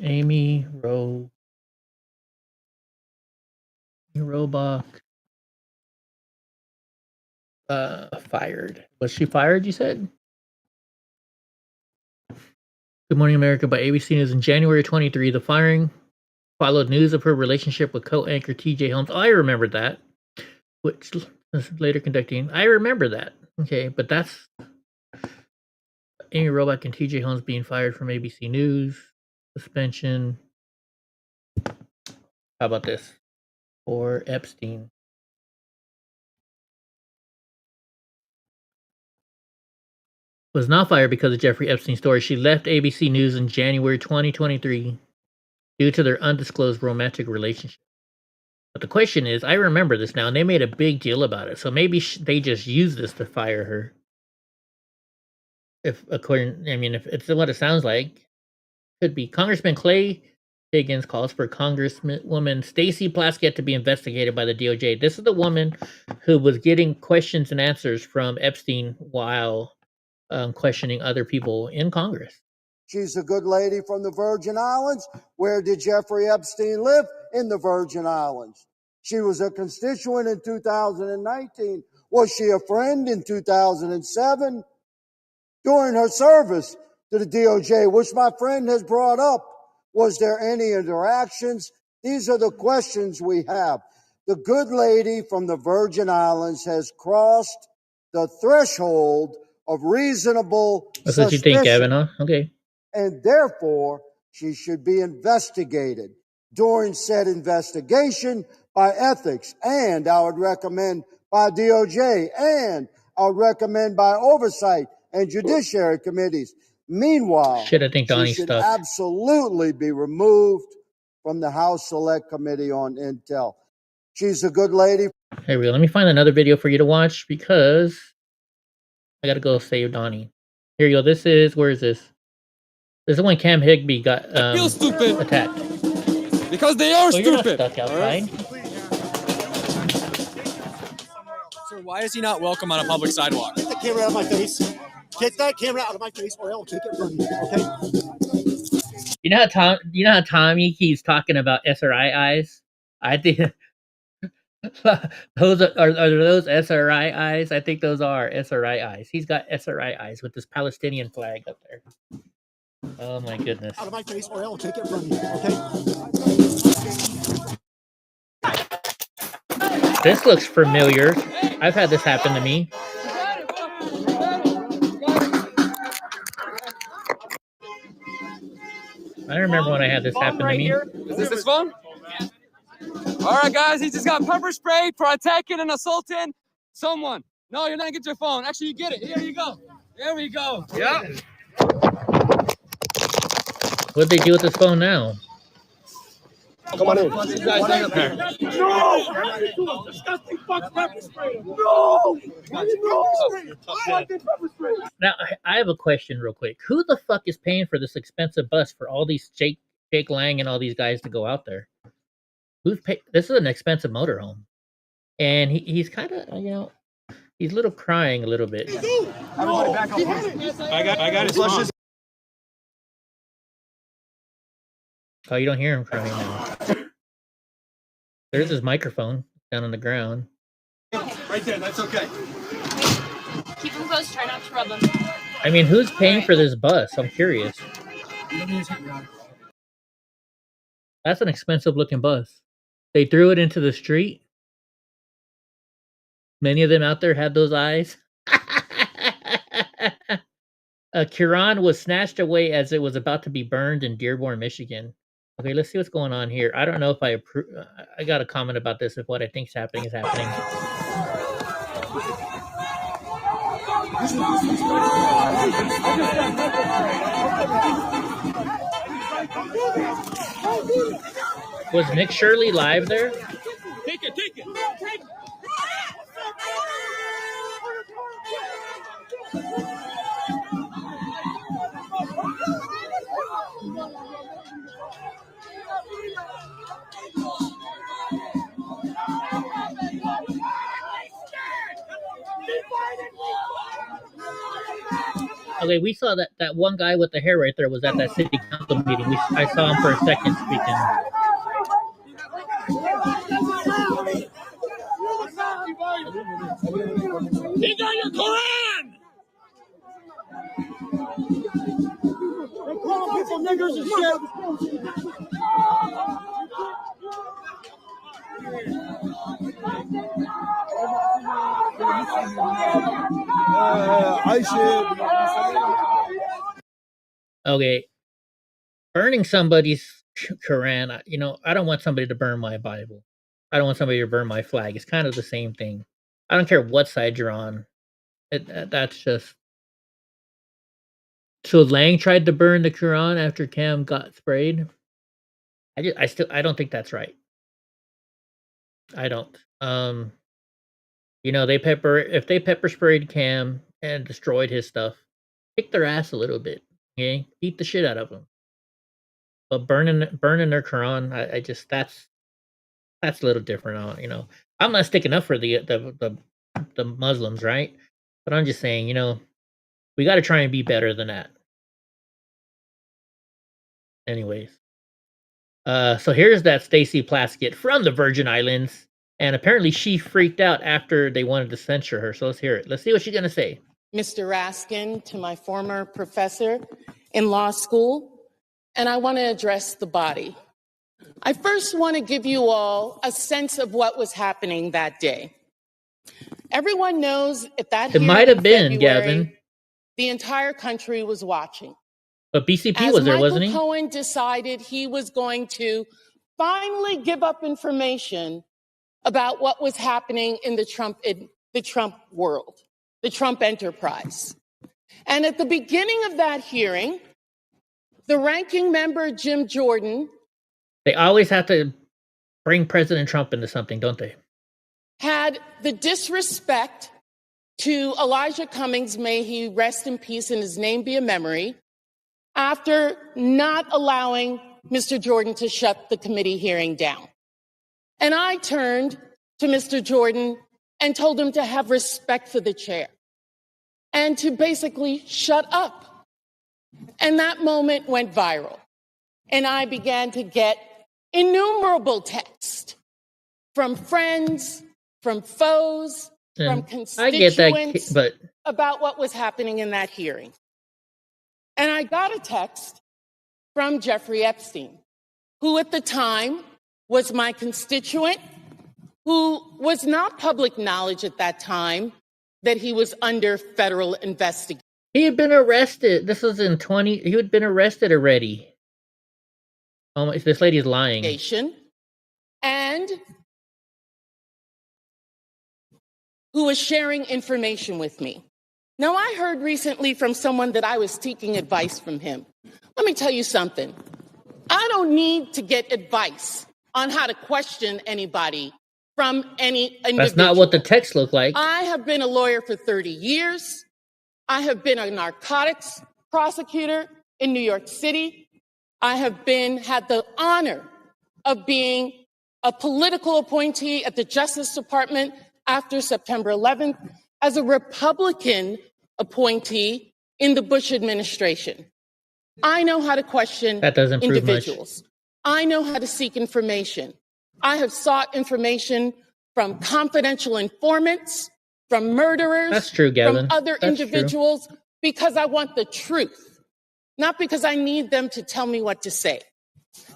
Amy Robach. Fired. Was she fired, you said? Good Morning America by ABC News in January 23. The firing followed news of her relationship with co-anchor TJ Holmes. Oh, I remember that. Which later conducting. I remember that. Okay, but that's Amy Robach and TJ Holmes being fired from ABC News. Suspension. How about this? For Epstein. Was not fired because of Jeffrey Epstein's story. She left ABC News in January 2023 due to their undisclosed romantic relationship. But the question is, I remember this now, and they made a big deal about it. So maybe they just used this to fire her. If it's what it sounds like, could be. Congressman Clay Higgins calls for Congresswoman Stacey Plaskett to be investigated by the DOJ. This is the woman who was getting questions and answers from Epstein while questioning other people in Congress. She's a good lady from the Virgin Islands. Where did Jeffrey Epstein live? In the Virgin Islands. She was a constituent in 2019. Was she a friend in 2007? During her service to the DOJ, which my friend has brought up, was there any interactions? These are the questions we have. The good lady from the Virgin Islands has crossed the threshold of reasonable That's what you think, suspicion, Evan, huh? Okay. and therefore she should be investigated. During said investigation by ethics, and I would recommend by DOJ, and I would recommend by oversight and judiciary committees. Meanwhile, Shit, I think she Donnie's should stuck. absolutely be removed from the House Select Committee on Intel. She's a good lady. Hey, real. Let me find another video for you to watch because I gotta go save Donnie. Here you go. This is, where is this? This is when Cam Higby got attacked. Because they are You're not stupid. stuck outside. Sir, why is he not welcome on a public sidewalk? Get the camera out of my face. Get that camera out of my face, or I'll take it from you. Okay. You know how Tommy keeps talking about SRI eyes? I think those are those SRI eyes. I think those are SRI eyes. He's got SRI eyes with this Palestinian flag up there. Oh my goodness. Out of my face, or I'll take it from you. Okay. This looks familiar. I've had this happen to me. I remember when I had this happen to me. Is this his phone? All right, guys, he just got pepper sprayed for attacking and assaulting someone. No, you're not gonna get your phone. Actually, you get it. Here you go. There we go. Yep. What'd they do with this phone now? Come on in. No! Disgusting fuck pepper spray! No! Now, I have a question real quick. Who the fuck is paying for this expensive bus for all these Jake Lang and all these guys to go out there? Who's pay? This is an expensive motorhome. And he's kind of, he's a little crying a little bit. Everybody back up. I got his phone. Oh, you don't hear him crying now. There's his microphone down on the ground. Right there, that's okay. Keep them close. Try not to rub them. I mean, who's paying for this bus? I'm curious. That's an expensive looking bus. They threw it into the street. Many of them out there had those eyes. Quran was snatched away as it was about to be burned in Dearborn, Michigan. Okay, let's see what's going on here. I don't know if I approve. I got a comment about this. If what I think is happening is happening. Was Nick Shirley live there? Take it, take it! Okay, we saw that one guy with the hair right there was at that city council meeting. I saw him for a second speaking. He got your Quran! They call people niggers and shit! Okay, burning somebody's Quran. I don't want somebody to burn my Bible. I don't want somebody to burn my flag. It's kind of the same thing. I don't care what side you're on. That's just. So Lang tried to burn the Quran after Cam got sprayed. I don't think that's right. I don't. If they pepper sprayed Cam and destroyed his stuff, kick their ass a little bit. Okay, beat the shit out of them. But burning their Quran, I just that's a little different. I'm not sticking up for the Muslims, right? But I'm just saying, we got to try and be better than that. Anyways, so here's that Stacey Plaskett from the Virgin Islands, and apparently she freaked out after they wanted to censure her. So let's hear it. Let's see what she's gonna say. Mr. Raskin, to my former professor in law school, and I want to address the body. I first want to give you all a sense of what was happening that day. Everyone knows at that It hearing might have in been, February, Gavin. the entire country was watching. But BCP As was there, Michael wasn't he? Cohen decided he was going to finally give up information about what was happening in the Trump world, the Trump enterprise. And at the beginning of that hearing, the ranking member, Jim Jordan, They always have to bring President Trump into something, don't they? had the disrespect to Elijah Cummings, may he rest in peace and his name be a memory, after not allowing Mr. Jordan to shut the committee hearing down. And I turned to Mr. Jordan and told him to have respect for the chair and to basically shut up. And that moment went viral. And I began to get innumerable texts from friends, from foes, from I get that, constituents but about what was happening in that hearing. And I got a text from Jeffrey Epstein, who at the time was my constituent, who was not public knowledge at that time that he was under federal investigation. he had been arrested. This was in 20. He had been arrested already. Oh my! This lady's lying. And who was sharing information with me. Now, I heard recently from someone that I was seeking advice from him. Let me tell you something. I don't need to get advice on how to question anybody from any individual. That's not what the text looked like. I have been a lawyer for 30 years. I have been a narcotics prosecutor in New York City. I have had the honor of being a political appointee at the Justice Department after September 11th as a Republican appointee in the Bush administration. I know how to question That doesn't prove much. individuals. I know how to seek information. I have sought information from confidential informants, from murderers, That's true, Gavin. from other That's true. individuals, because I want the truth, not because I need them to tell me what to say.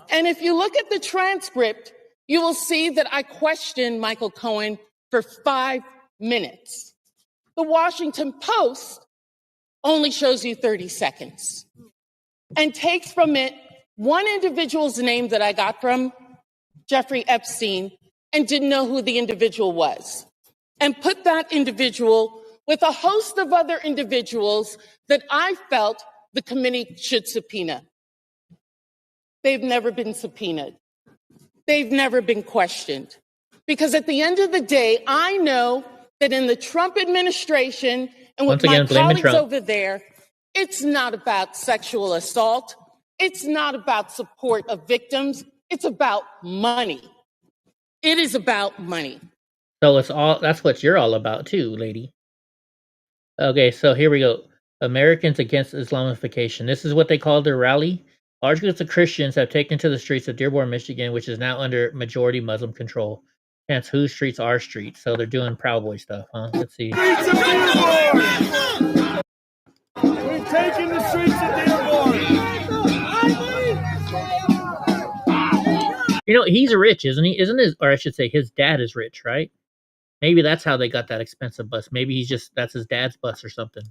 And if you look at the transcript, you will see that I questioned Michael Cohen for 5 minutes. The Washington Post only shows you 30 seconds and takes from it one individual's name that I got from Jeffrey Epstein and didn't know who the individual was, and put that individual with a host of other individuals that I felt the committee should subpoena. They've never been subpoenaed. They've never been questioned. Because at the end of the day, I know that in the Trump administration and with Once again, my blaming colleagues Trump. over there, it's not about sexual assault. It's not about support of victims. It's about money. It is about money. So it's all. That's what you're all about too, lady. Okay, so here we go. Americans Against Islamification. This is what they call their rally. Large groups of Christians have taken to the streets of Dearborn, Michigan, which is now under majority Muslim control. Hence, whose streets are streets? So they're doing Proud Boy stuff, huh? Let's see. We're taking the streets of Dearborn. You know, he's rich, isn't he? Isn't his, or I should say, his dad is rich, right? Maybe that's how they got that expensive bus. Maybe he's just, that's his dad's bus or something.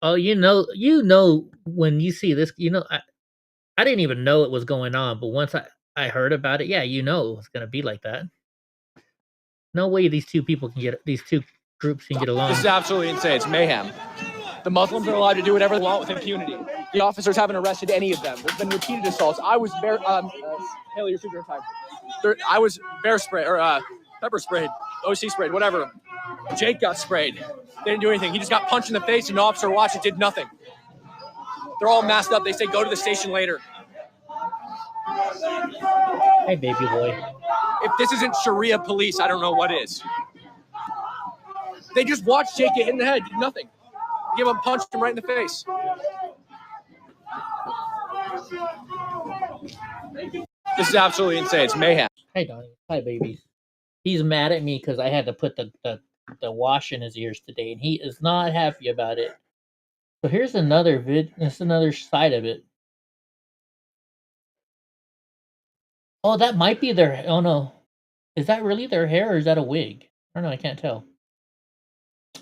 Oh, you know, when you see this, you know, I didn't even know it was going on, but once I heard about it, yeah, you know, it was going to be like that. No way these two groups can get along. This is absolutely insane. It's mayhem. The Muslims are allowed to do whatever they want with impunity. The officers haven't arrested any of them. There's been repeated assaults. I was Haley, you're super time. I was bear sprayed or pepper sprayed, OC sprayed, whatever. Jake got sprayed. They didn't do anything. He just got punched in the face, and an officer watched it, did nothing. They're all masked up. They say go to the station later. Hey, baby boy. If this isn't Sharia police, I don't know what is. They just watched Jake get hit in the head, did nothing. Give him, punched him right in the face. This is absolutely insane. It's mayhem. Hey, Donnie. Hi, babies. He's mad at me because I had to put the wash in his ears today, and he is not happy about it. So here's another That's another side of it. Oh, that might be their. Oh no, is that really their hair or is that a wig? I don't know. I can't tell.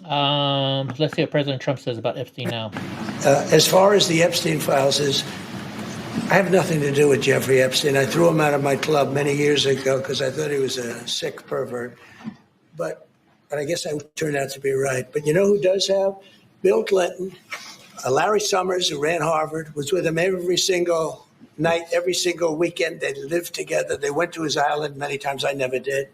Let's see what President Trump says about Epstein now. As far as the Epstein files is, I have nothing to do with Jeffrey Epstein. I threw him out of my club many years ago because I thought he was a sick pervert. But I guess I turned out to be right. But you know who does have? Bill Clinton, Larry Summers, who ran Harvard, was with him every single night, every single weekend. They lived together. They went to his island many times. I never did.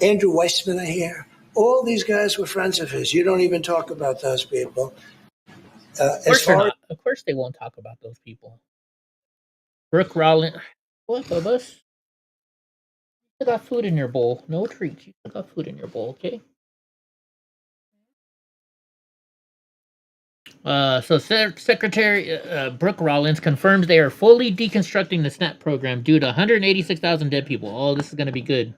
Andrew Weissman, I hear. All these guys were friends of his. You don't even talk about those people. Of course they won't talk about those people. Brooke Rollins. What, Bubba? You got food in your bowl. No treats. You got food in your bowl, okay? So Secretary Brooke Rollins confirms they are fully deconstructing the SNAP program due to 186,000 dead people. Oh, this is going to be good.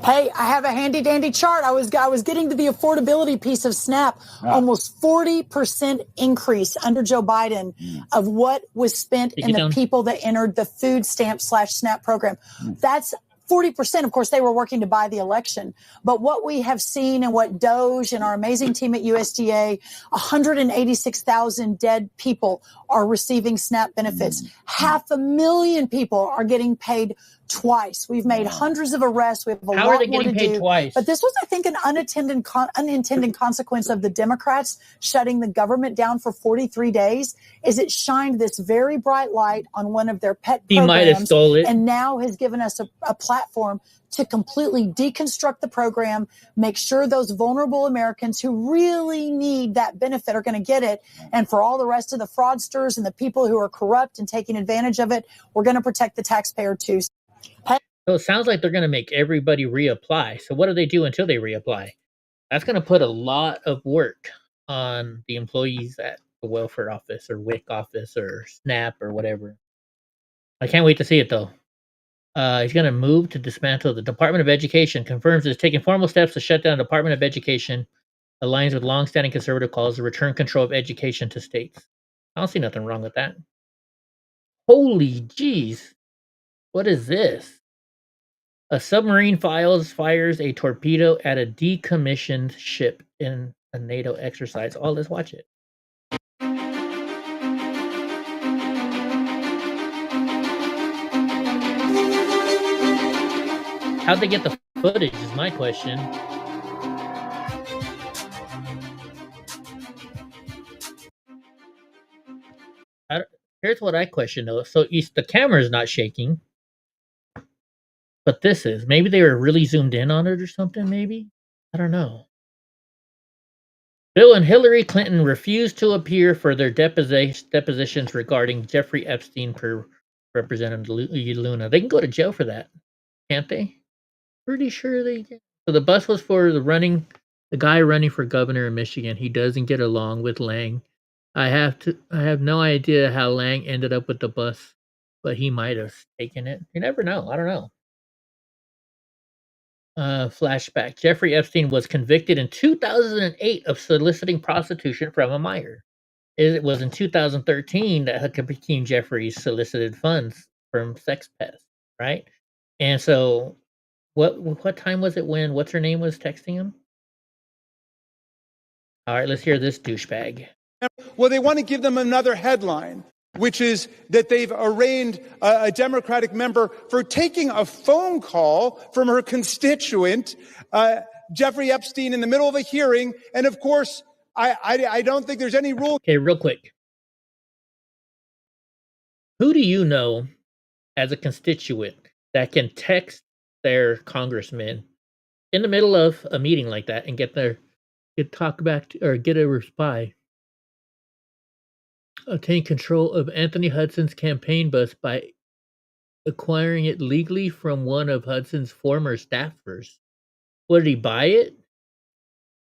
Hey, I have a handy dandy chart. I was getting to the affordability piece of SNAP. Almost 40% increase under Joe Biden of what was spent in the people that entered the food stamp / SNAP program. That's 40%. Of course, they were working to buy the election. But what we have seen and what Doge and our amazing team at USDA, 186,000 dead people are receiving SNAP benefits. 500,000 people are getting paid twice. We've made hundreds of arrests. We have a How are lot they more to getting paid do. twice? But this was, I think, an unintended consequence of the Democrats shutting the government down for 43 days. Is it shined this very bright light on one of their pet He programs, might have stole it. and now has given us a platform to completely deconstruct the program, make sure those vulnerable Americans who really need that benefit are going to get it. And for all the rest of the fraudsters and the people who are corrupt and taking advantage of it, we're going to protect the taxpayer too. So it sounds like they're going to make everybody reapply. So what do they do until they reapply? That's going to put a lot of work on the employees at the welfare office or WIC office or SNAP or whatever. I can't wait to see it though. He's going to move to dismantle the Department of Education, confirms it's taking formal steps to shut down the Department of Education, aligns with longstanding conservative calls to return control of education to states. I don't see nothing wrong with that. Holy jeez. What is this? A submarine fires a torpedo at a decommissioned ship in a NATO exercise. Oh, let's watch it. How'd they get the footage is my question. Here's what I question though. So the camera's not shaking. But this is. Maybe they were really zoomed in on it or something, maybe? I don't know. Bill and Hillary Clinton refused to appear for their depositions regarding Jeffrey Epstein per Representative Luna. They can go to jail for that, can't they? Pretty sure they can. So the bus was for the guy running for governor in Michigan. He doesn't get along with Lang. I have no idea how Lang ended up with the bus, but he might have taken it. You never know. I don't know. Flashback. Jeffrey Epstein was convicted in 2008 of soliciting prostitution from a minor. It was in 2013 that Hakeem Jeffries solicited funds from sex pests, right? And so, what time was it when what's her name was texting him? All right, let's hear this douchebag. Well, they want to give them another headline, which is that they've arraigned a Democratic member for taking a phone call from her constituent, Jeffrey Epstein, in the middle of a hearing. And of course, I don't think there's any rule. Okay, real quick. Who do you know as a constituent that can text their congressman in the middle of a meeting like that and get talk back to, or get a reply? Obtain control of Anthony Hudson's campaign bus by acquiring it legally from one of Hudson's former staffers. What, did he buy it?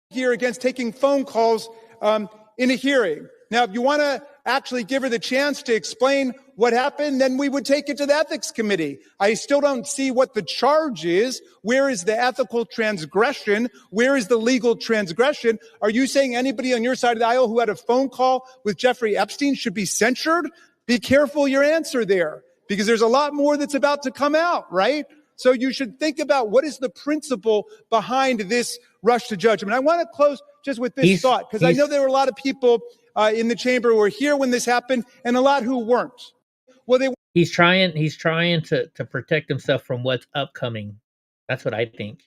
Here against taking phone calls in a hearing. Now, if you want to actually give her the chance to explain what happened, then we would take it to the ethics committee. I still don't see what the charge is. Where is the ethical transgression? Where is the legal transgression? Are you saying anybody on your side of the aisle who had a phone call with Jeffrey Epstein should be censured? Be careful your answer there, because there's a lot more that's about to come out, right? So you should think about what is the principle behind this rush to judgment. I want to close just with this thought, because I know there were a lot of people in the chamber who were here when this happened, and a lot who weren't. Well, he's trying to protect himself from what's upcoming. That's what I think.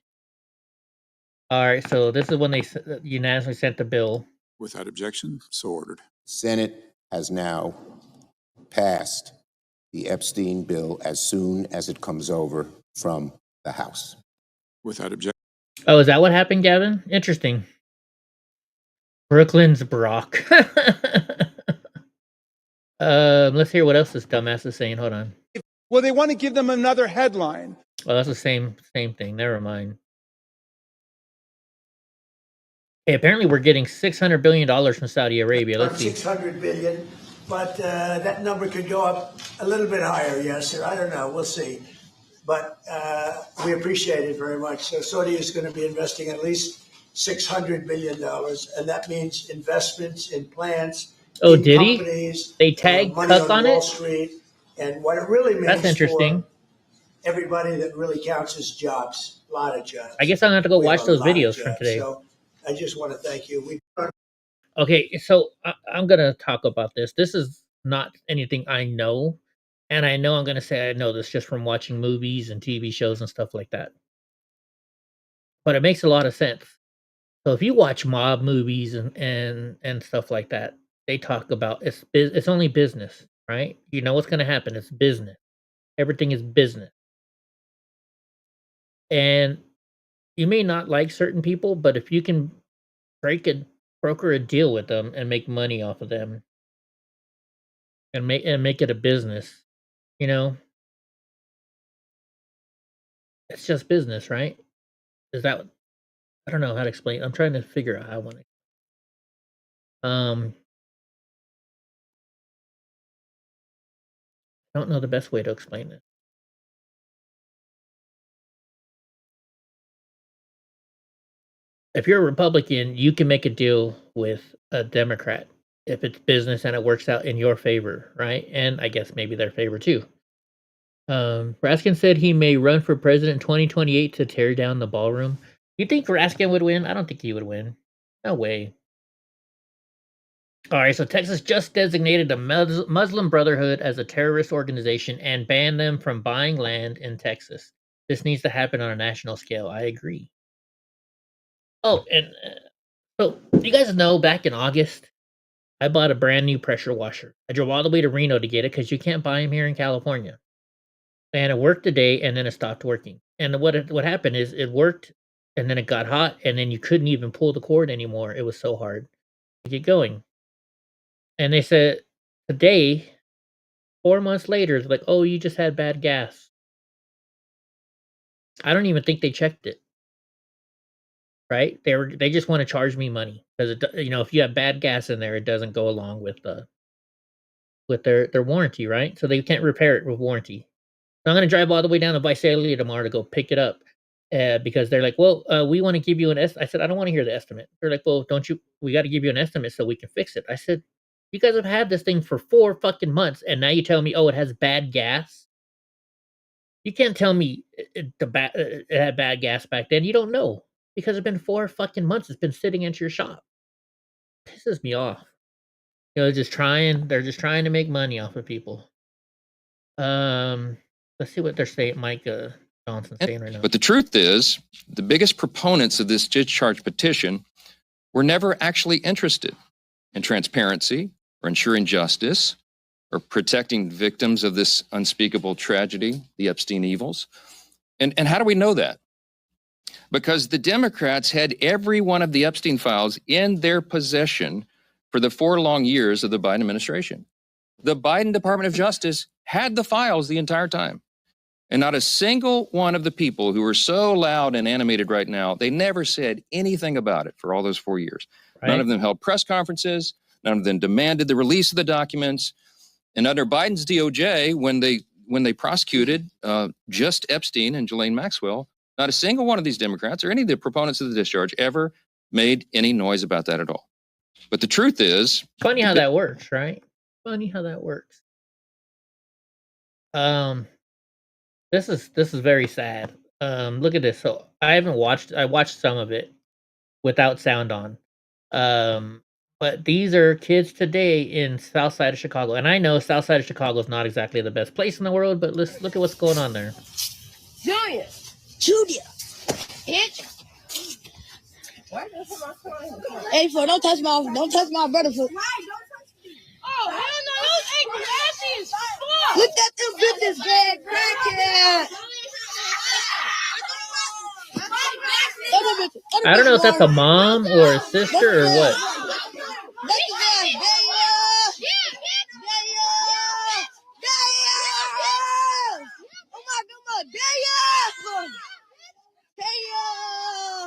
All right, so this is when they unanimously sent the bill. Without objection, so ordered. Senate has now passed the Epstein bill as soon as it comes over from the House. Without objection. Oh, is that what happened, Gavin? Interesting. Brooklyn's Brock. Let's hear what else this dumbass is saying. Hold on. Well, they want to give them another headline. Oh, that's the same thing. Never mind. Hey, apparently we're getting $600 billion from Saudi Arabia. Let's see. $600 billion, but that number could go up a little bit higher. Yes, or I don't know. We'll see. But we appreciate it very much. So Saudi is going to be investing at least $600 billion, and that means investments in plants. Oh, in did he? companies, They tagged money Tuck on Wall it? Street, and what it really means That's interesting. for everybody that really counts is jobs, a lot of jobs. I guess I'm going to have to go We watch have a those lot of videos from jobs. today. So I just want to thank you. Okay, so I'm going to talk about this. This is not anything I know. And I know I'm going to say I know this just from watching movies and TV shows and stuff like that. But it makes a lot of sense. So if you watch mob movies and stuff like that, they talk about it's only business, right? You know what's going to happen. It's business. Everything is business. And you may not like certain people, but if you can broker a deal with them and make money off of them and make it a business, you know, it's just business, right? Is that, I don't know how to explain. I'm trying to figure out how I want to. I don't know the best way to explain this. If you're a Republican, you can make a deal with a Democrat if it's business and it works out in your favor, right? And I guess maybe their favor too. Raskin said he may run for president in 2028 to tear down the ballroom. You think Raskin would win? I don't think he would win. No way. All right, so Texas just designated the Muslim Brotherhood as a terrorist organization and banned them from buying land in Texas. This needs to happen on a national scale. I agree. Oh, and so you guys know back in August, I bought a brand new pressure washer. I drove all the way to Reno to get it because you can't buy them here in California. And it worked a day, and then it stopped working. And what happened is it worked, and then it got hot, and then you couldn't even pull the cord anymore. It was so hard to get going. And they said today, 4 months later, it's like, oh, you just had bad gas. I don't even think they checked it. Right? They just want to charge me money because if you have bad gas in there, it doesn't go along with their warranty, right? So they can't repair it with warranty. So I'm going to drive all the way down to Visalia tomorrow to go pick it up because they're like, well, we want to give you an estimate. I said, I don't want to hear the estimate. They're like, well, we got to give you an estimate so we can fix it. I said, you guys have had this thing for 4 fucking months and now you tell me, oh, it has bad gas. You can't tell me it had bad gas back then. You don't know because it's been 4 fucking months. It's been sitting at your shop. It pisses me off. They're just trying to make money off of people. Let's see what they're saying. Mike Johnson's saying right now. But the truth is, the biggest proponents of this discharge petition were never actually interested in transparency or ensuring justice or protecting victims of this unspeakable tragedy, the Epstein evils. And how do we know that? Because the Democrats had every one of the Epstein files in their possession for the 4 long years of the Biden administration. The Biden Department of Justice had the files the entire time. And not a single one of the people who are so loud and animated right now, they never said anything about it for all those 4 years. Right. None of them held press conferences. None of them demanded the release of the documents. And under Biden's DOJ, when they prosecuted just Epstein and Ghislaine Maxwell, not a single one of these Democrats or any of the proponents of the discharge ever made any noise about that at all. But the truth is, funny how that works, right? Funny how that works. This is very sad. Look at this. So I watched some of it without sound on. But these are kids today in South Side of Chicago. And I know South Side of Chicago is not exactly the best place in the world, but let's look at what's going on there. Junior, bitch. Hey, fool, don't touch my brother, fool. Oh, hell no, those ankles ashy as fuck. Look at them bitches, bad crackhead. I don't know if that's a mom or a sister or what.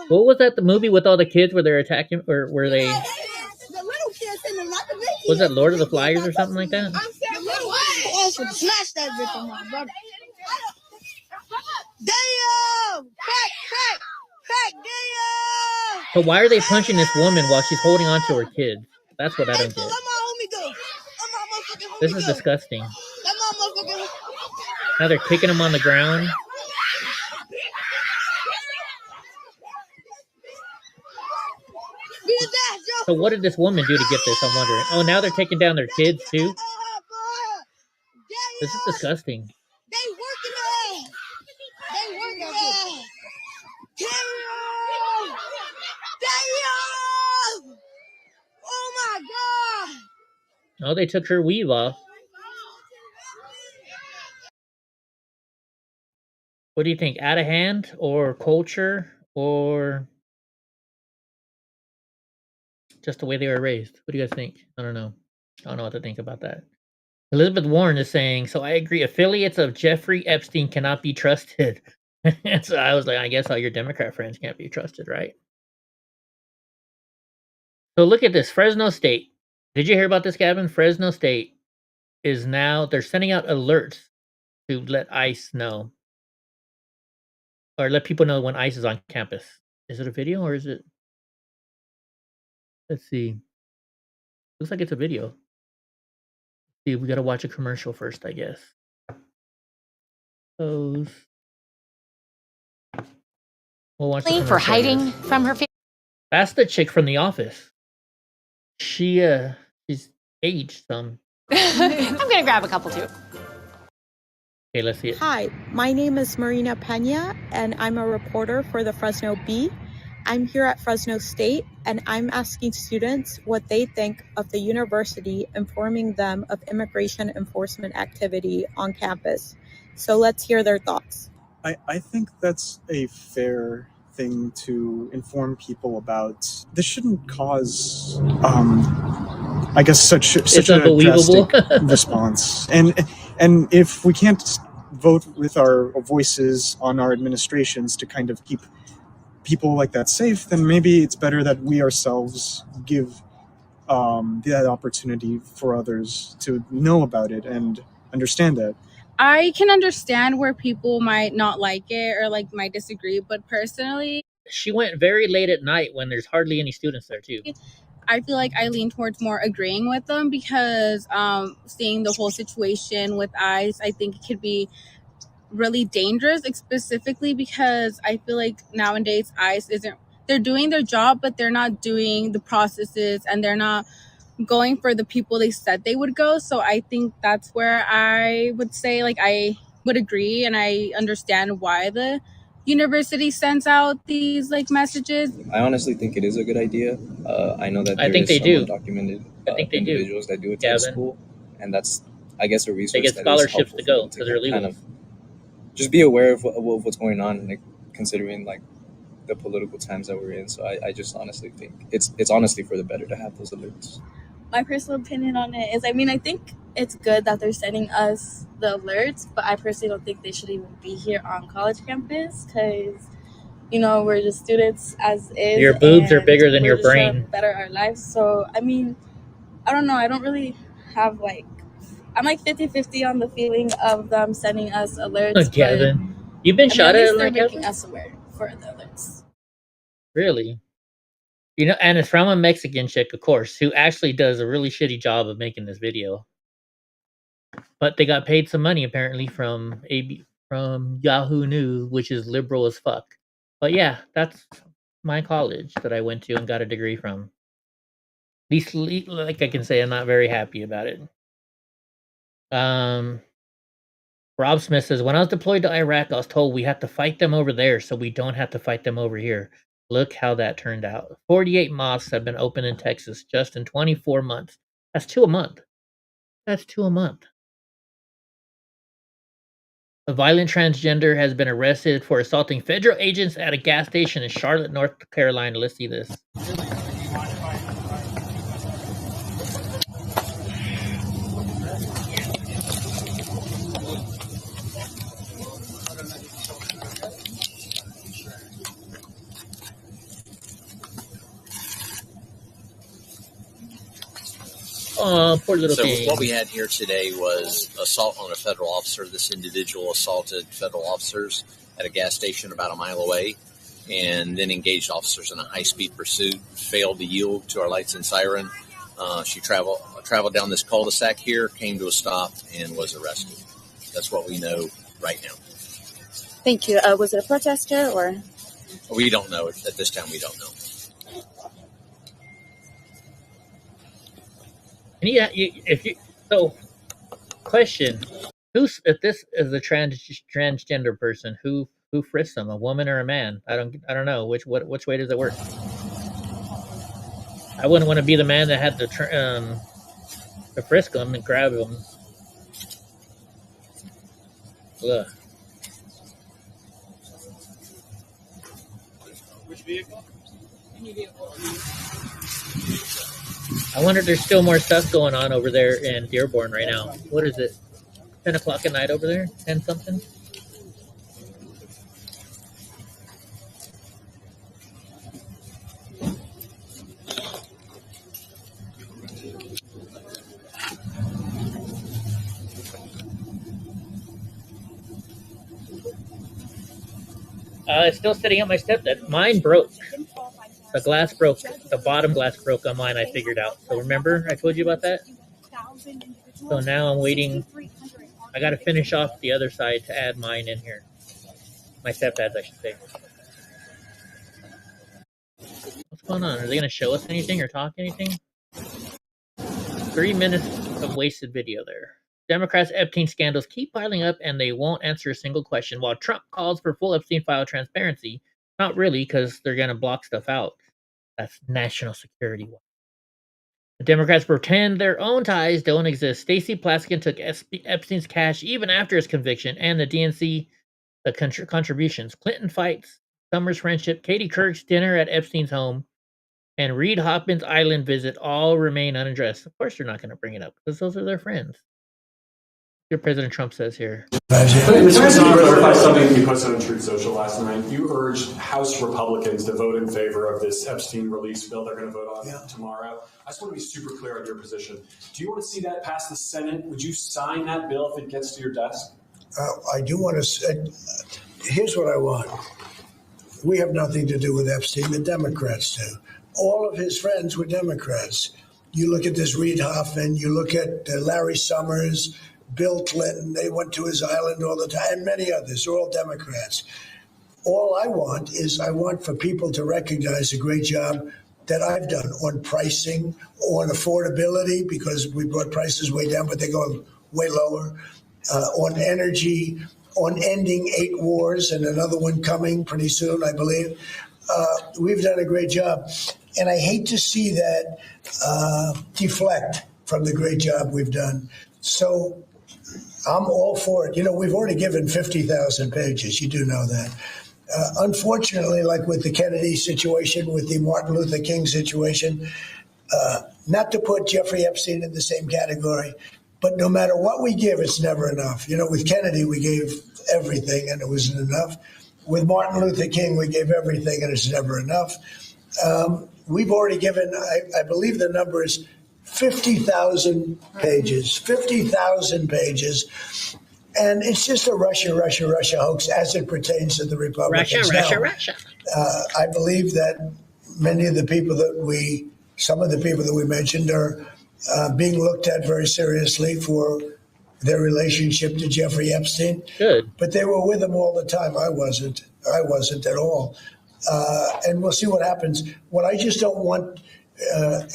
What was that, the movie with all the kids where they're attacking, or were they... Was that Lord of the Flies or something like that? Smash that bitch on my brother. Damn! Crack, damn! So why are they punching this woman while she's holding on to her kids? That's what I don't get. This is disgusting. Now they're kicking him on the ground. So what did this woman do to get this, I'm wondering? Oh, now they're taking down their kids too? This is disgusting. They working. Damn! Oh my God! Oh, they took her weave off. What do you think? Out of hand or culture or just the way they were raised? What do you guys think? I don't know. I don't know what to think about that. Elizabeth Warren is saying, so I agree. Affiliates of Jeffrey Epstein cannot be trusted. So I was like, I guess all your Democrat friends can't be trusted, right? So look at this. Fresno State. Did you hear about this, Gavin? Fresno State is now, they're sending out alerts to let ICE know. Or let people know when ICE is on campus. Is it a video or is it? Let's see. Looks like it's a video. See, we gotta watch a commercial first, I guess. We'll watch the for commercial, I hiding guess. from her family. That's the chick from The Office. She's aged some. I'm gonna grab a couple too. Okay, let's see it. Hi, my name is Marina Pena, and I'm a reporter for the Fresno Bee. I'm here at Fresno State, and I'm asking students what they think of the university informing them of immigration enforcement activity on campus. So let's hear their thoughts. I think that's a fair thing to inform people about. This shouldn't cause, I guess, such a drastic response. And if we can't vote with our voices on our administrations to kind of keep people like that safe, then maybe it's better that we ourselves give that opportunity for others to know about it and understand that. I can understand where people might not like it or like might disagree, but personally, She went very late at night when there's hardly any students there too. I feel like I lean towards more agreeing with them because seeing the whole situation with ICE, I think it could be really dangerous, specifically because I feel like nowadays ICE they're doing their job, but they're not doing the processes and they're not going for the people they said they would go. So I think that's where I would say, like, I would agree and I understand why the university sends out these like messages. I honestly think it is a good idea. I know that I there think is they some do. undocumented I think they do. individuals that do attend Gavin. school, and that's, I guess, a resource. They get that is scholarships helpful to for go them because they're legal. kind of just be aware of what's going on, like considering like the political times that we're in. So I just honestly think it's honestly for the better to have those alerts. My personal opinion on it is, I mean, I think it's good that they're sending us the alerts, but I personally don't think they should even be here on college campus because, you know, we're just students as is. Your boobs are and bigger than we're your just trying brain. to better our lives. So, I mean, I don't know. I don't really have like, I'm like 50-50 on the feeling of them sending us alerts. Oh, Kevin, you've been shot at at, least they're like, making Kevin? us aware for the alerts. Really? You know, and it's from a Mexican chick, of course, who actually does a really shitty job of making this video. But they got paid some money apparently from Yahoo News, which is liberal as fuck. But yeah, that's my college that I went to and got a degree from. At least, like I can say, I'm not very happy about it. Rob Smith says, when I was deployed to Iraq, I was told we have to fight them over there so we don't have to fight them over here. Look how that turned out. 48 mosques have been opened in Texas just in 24 months. That's 2 a month. That's 2 a month. A violent transgender has been arrested for assaulting federal agents at a gas station in Charlotte, North Carolina. Let's see this. Oh, poor little thing. What we had here today was assault on a federal officer. This individual assaulted federal officers at a gas station about a mile away and then engaged officers in a high-speed pursuit, failed to yield to our lights and siren. She traveled down this cul-de-sac here, came to a stop, and was arrested. That's what we know right now. Thank you. Was it a protester or? We don't know. At this time, we don't know. And yeah, so question: if this is a transgender person, who frisks them, a woman or a man? I don't know which way does it work. I wouldn't want to be the man that had to frisk them and grab them. Ugh. Which vehicle? Any vehicle. I wonder if there's still more stuff going on over there in Dearborn right now. What is it? 10 o'clock at night over there? 10 something? It's still sitting at my stepdad. Mine broke. The glass broke. The bottom glass broke on mine, I figured out. So remember I told you about that? So now I'm waiting. I got to finish off the other side to add mine in here. My stepdad's, I should say. What's going on? Are they going to show us anything or talk anything? 3 minutes of wasted video there. Democrats' Epstein scandals keep piling up and they won't answer a single question, while Trump calls for full Epstein file transparency. Not really, because they're going to block stuff out. That's national security. The Democrats pretend their own ties don't exist. Stacey Plaskett took Epstein's cash even after his conviction, and the DNC, the contributions. Clinton fights, Summers' friendship, Katie Couric's dinner at Epstein's home, and Reed Hoffman's island visit all remain unaddressed. Of course they're not going to bring it up, because those are their friends. Your President Trump says here. Mr. President, to clarify something you posted on Truth Social last night. You urged House Republicans to vote in favor of this Epstein release bill they're going to vote on tomorrow. I just want to be super clear on your position. Do you want to see that pass the Senate? Would you sign that bill if it gets to your desk? I do want to. Here's what I want. We have nothing to do with Epstein. The Democrats do. All of his friends were Democrats. You look at this Reed Hoffman. You look at Larry Summers, Bill Clinton, they went to his island all the time, and many others. They're all Democrats. All I want for people to recognize the great job that I've done on pricing, on affordability, because we brought prices way down, but they're going way lower, on energy, on ending 8 wars and another one coming pretty soon, I believe. We've done a great job. And I hate to see that deflect from the great job we've done. So I'm all for it. You know, we've already given 50,000 pages. You do know that. Unfortunately, like with the Kennedy situation, with the Martin Luther King situation, not to put Jeffrey Epstein in the same category, but no matter what we give, it's never enough. You know, with Kennedy, we gave everything and it wasn't enough. With Martin Luther King, we gave everything and it's never enough. We've already given, I believe the number is 50,000 pages, 50,000 pages. And it's just a Russia hoax as it pertains to the Republicans. Russia. I believe that many of the people some of the people that we mentioned are being looked at very seriously for their relationship to Jeffrey Epstein. Good. But they were with him all the time. I wasn't at all. And we'll see what happens. What I just don't want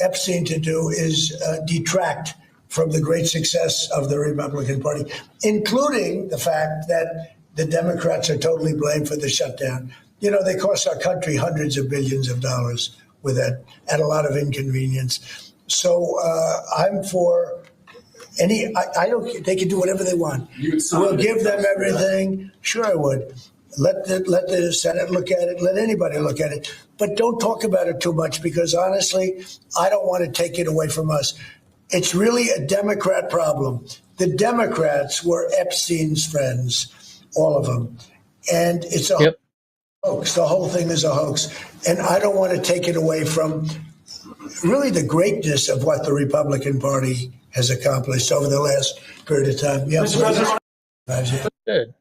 Epstein to do is detract from the great success of the Republican Party, including the fact that the Democrats are totally blamed for the shutdown. You know, they cost our country hundreds of billions of dollars with that, at a lot of inconvenience. So I'm for I don't. They can do whatever they want. We'll give them everything. Sure, I would. Let the Senate look at it. Let anybody look at it. But don't talk about it too much because honestly, I don't want to take it away from us. It's really a Democrat problem. The Democrats were Epstein's friends, all of them. And it's a hoax. The whole thing is a hoax. And I don't want to take it away from really the greatness of what the Republican Party has accomplished over the last period of time. Yeah, good.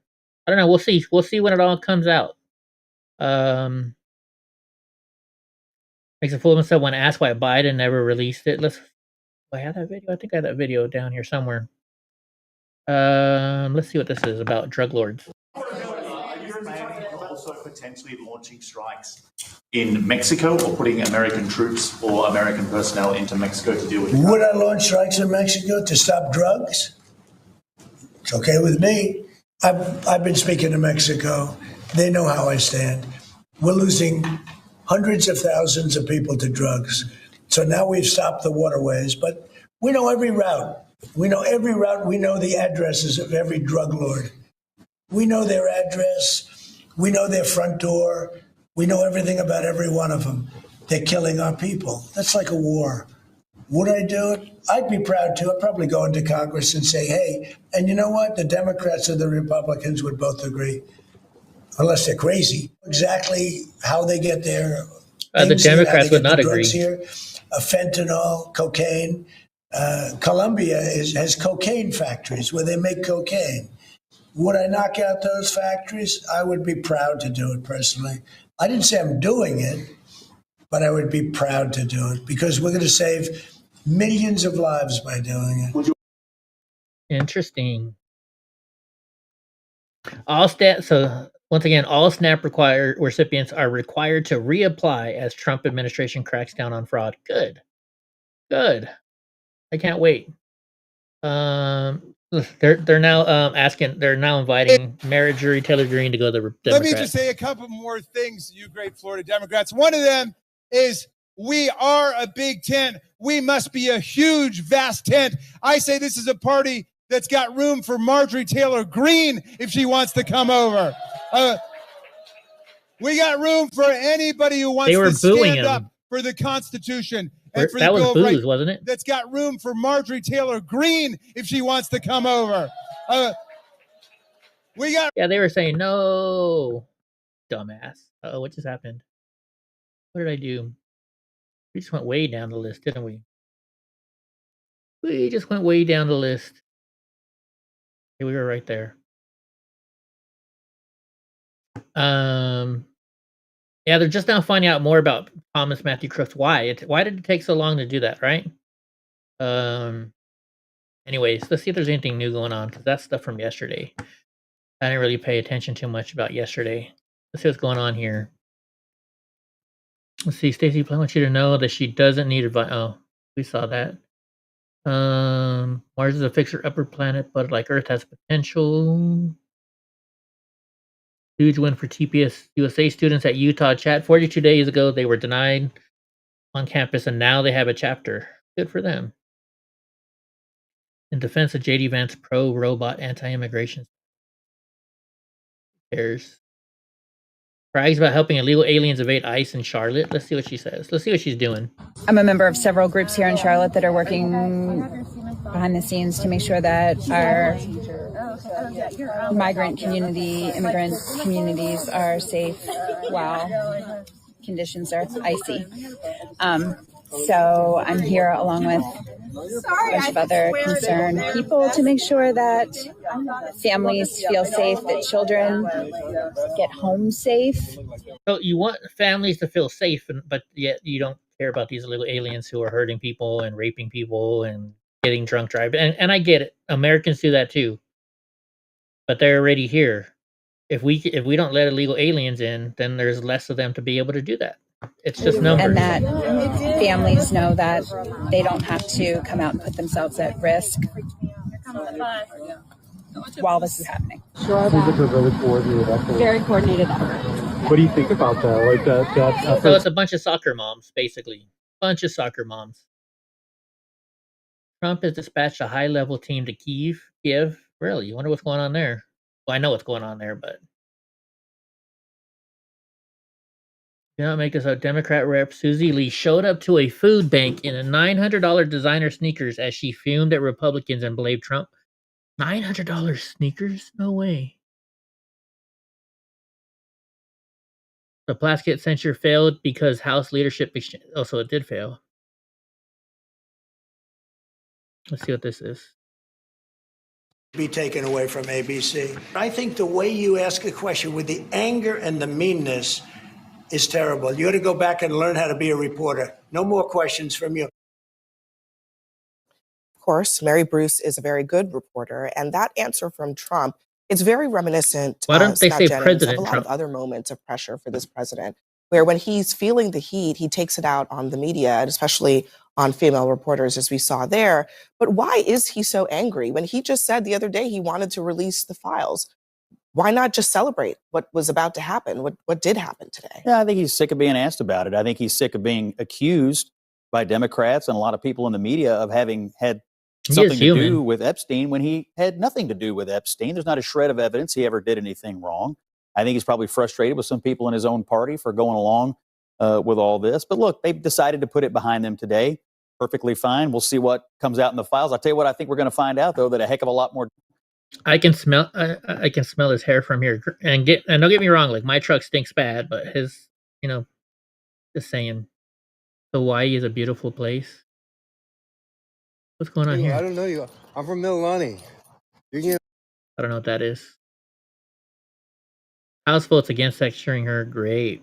I don't know. We'll see. We'll see when it all comes out. Makes a fool of himself when asked why Biden never released it. I have that video. I think I have that video down here somewhere. Let's see what this is about drug lords. Also potentially launching strikes in Mexico or putting American troops or American personnel into Mexico to deal with. Would I launch strikes in Mexico to stop drugs? It's okay with me. I've been speaking to Mexico. They know how I stand. We're losing hundreds of thousands of people to drugs. So now we've stopped the waterways, but we know every route. We know every route. We know the addresses of every drug lord. We know their address. We know their front door. We know everything about every one of them. They're killing our people. That's like a war. Would I do it? I'd be proud to. I'd probably go into Congress and say, hey, and you know what? The Democrats and the Republicans would both agree, unless they're crazy. Exactly how they get there. The Democrats would not agree. Here, fentanyl, cocaine. Colombia has cocaine factories where they make cocaine. Would I knock out those factories? I would be proud to do it personally. I didn't say I'm doing it, but I would be proud to do it because we're going to save millions of lives by doing it. Interesting. So once again, all SNAP recipients are required to reapply as Trump administration cracks down on fraud. Good. I can't wait. They're now asking. They're now inviting Marjorie Taylor Greene to go to the Democrats. Let me just say a couple more things, you great Florida Democrats. One of them is we are a big tent. We must be a huge, vast tent. I say this is a party that's got room for Marjorie Taylor Greene if she wants to come over. We got room for anybody who wants to stand up for the Constitution. And for that the was booze, wasn't it? That's got room for Marjorie Taylor Greene if she wants to come over. Yeah, they were saying no, dumbass. What just happened? What did I do? We just went way down the list, didn't we? We just went way down the list. Okay, we were right there. Yeah, they're just now finding out more about Thomas Matthew Crooks. Why did it take so long to do that, right? Anyways, let's see if there's anything new going on, because that's stuff from yesterday. I didn't really pay attention too much about yesterday. Let's see what's going on here. Let's see, Stacey, I want you to know that she doesn't need advice. Oh, we saw that. Mars is a fixer-upper planet, but like Earth has potential. Huge win for TPS USA students at Utah Chat. 42 days ago, they were denied on campus, and now they have a chapter. Good for them. In defense of JD Vance pro-robot anti-immigration. Cares. Brags about helping illegal aliens evade ICE in Charlotte. Let's see what she says. Let's see what she's doing. I'm a member of several groups here in Charlotte that are working behind the scenes to make sure that our migrant community, immigrant communities are safe while conditions are icy. So I'm here along with bunch of other concerned people to make sure that families feel safe, that children get home safe. So you want families to feel safe, but yet you don't care about these illegal aliens who are hurting people and raping people and getting drunk driving. And I get it. Americans do that too. But they're already here. If we don't let illegal aliens in, then there's less of them to be able to do that. It's just numbers. And that families know that they don't have to come out and put themselves at risk while this is happening. Very coordinated effort. What do you think about that? Like that So it's a bunch of soccer moms, basically. Bunch of soccer moms. Trump has dispatched a high-level team to Kiev. Really? You wonder what's going on there? Well, I know what's going on there, but do not make this a Democrat rep. Susie Lee showed up to a food bank in a $900 designer sneakers as she fumed at Republicans and blamed Trump. $900 sneakers? No way. The Plaskett censure failed because House leadership. So it did fail. Let's see what this is. Be taken away from ABC. I think the way you ask a question with the anger and the meanness is terrible. You ought to go back and learn how to be a reporter. No more questions from you. Of course, Mary Bruce is a very good reporter, and that answer from Trump is very reminiscent. Why don't they say President of a lot Trump? of other moments of pressure for this president, where when he's feeling the heat, he takes it out on the media, and especially on female reporters, as we saw there. But why is he so angry when he just said the other day he wanted to release the files? Why not just celebrate what was about to happen? What did happen today? Yeah, I think he's sick of being asked about it. I think he's sick of being accused by Democrats and a lot of people in the media of having had something to do with Epstein when he had nothing to do with Epstein. There's not a shred of evidence he ever did anything wrong. I think he's probably frustrated with some people in his own party for going along with all this. But look, they've decided to put it behind them today. Perfectly fine. We'll see what comes out in the files. I'll tell you what I think we're going to find out, though, that a heck of a lot more. I can smell his hair from here. And don't get me wrong, like my truck stinks bad, but his, just saying, Hawaii is a beautiful place. What's going on here? I don't know you. I'm from Mililani. I don't know what that is. House votes against censuring her. Great.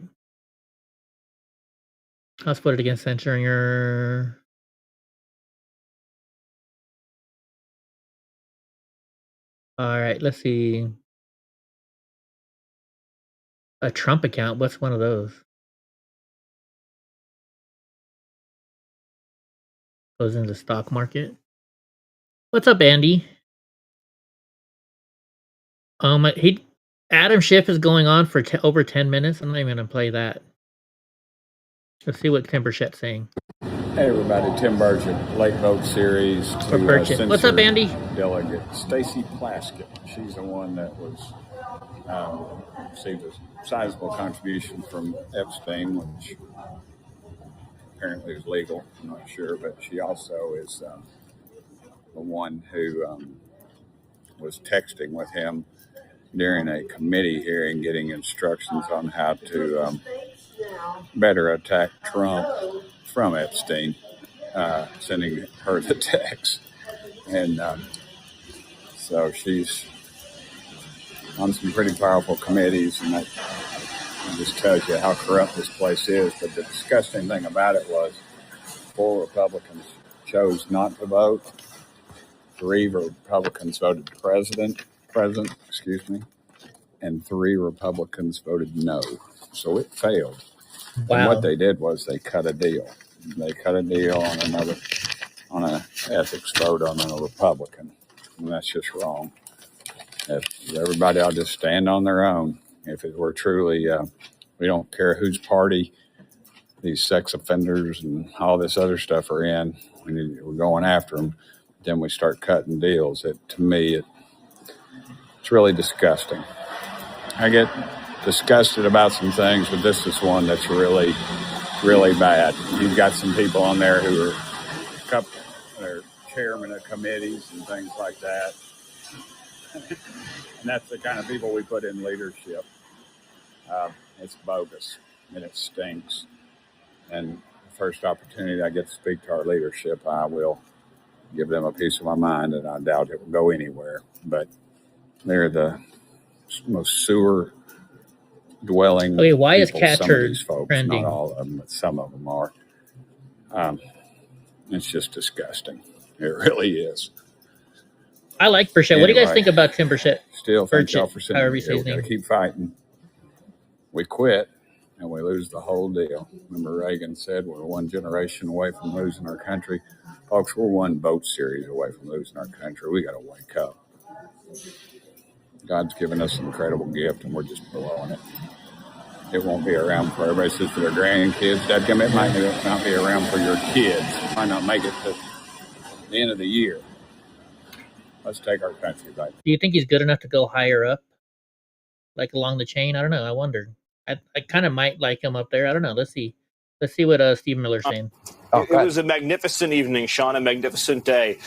House voted against censuring her. All right, let's see. A Trump account. What's one of those? Goes into the stock market. What's up, Andy? Adam Schiff is going on for over 10 minutes. I'm not even gonna play that. Let's see what Tim Burchett's saying. Hey everybody, Tim Burchett, Late Vote Series to What's up, Andy? Delegate Stacey Plaskett. She's the one that was received a sizable contribution from Epstein, which apparently is legal. I'm not sure, but she also is the one who was texting with him during a committee hearing, getting instructions on how to better attack Trump from Epstein, sending her the text. And so she's on some pretty powerful committees, and that just tells you how corrupt this place is. But the disgusting thing about it was 4 Republicans chose not to vote. 3 Republicans voted present, and 3 Republicans voted no. So it failed. Wow. And what they did was they cut a deal. They cut a deal on an ethics vote on a Republican. And that's just wrong. If everybody ought to just stand on their own. If it were truly, we don't care whose party these sex offenders and all this other stuff are in. We're going after them. Then we start cutting deals. To me, it's really disgusting. I get disgusted about some things, but this is one that's really, really bad. You've got some people on there who are chairmen of committees and things like that. And that's the kind of people we put in leadership. It's bogus and it stinks. And the first opportunity I get to speak to our leadership, I will give them a piece of my mind, and I doubt it will go anywhere. But they're the most sewer dwelling. Okay, why is people, some of Catcher these folks, trending? not all of them, but some of them are. It's just disgusting. It really is. I like Burchett. What do you guys think about Tim Burchett? Still, thank y'all Burchett, for sitting however here. you say his We got to name. keep fighting. We quit, and we lose the whole deal. Remember Reagan said we're one generation away from losing our country. Folks, we're one vote series away from losing our country. We got to wake up. God's given us an incredible gift, and we're just blowing it. It won't be around for everybody says for their grandkids. Dadgum, it might not be around for your kids. Might not make it to the end of the year. Let's take our country back. Do you think he's good enough to go higher up, like along the chain? I don't know. I wonder. I kind of might like him up there. I don't know. Let's see. Let's see what Steve Miller's saying. It was a magnificent evening, Sean, a magnificent day.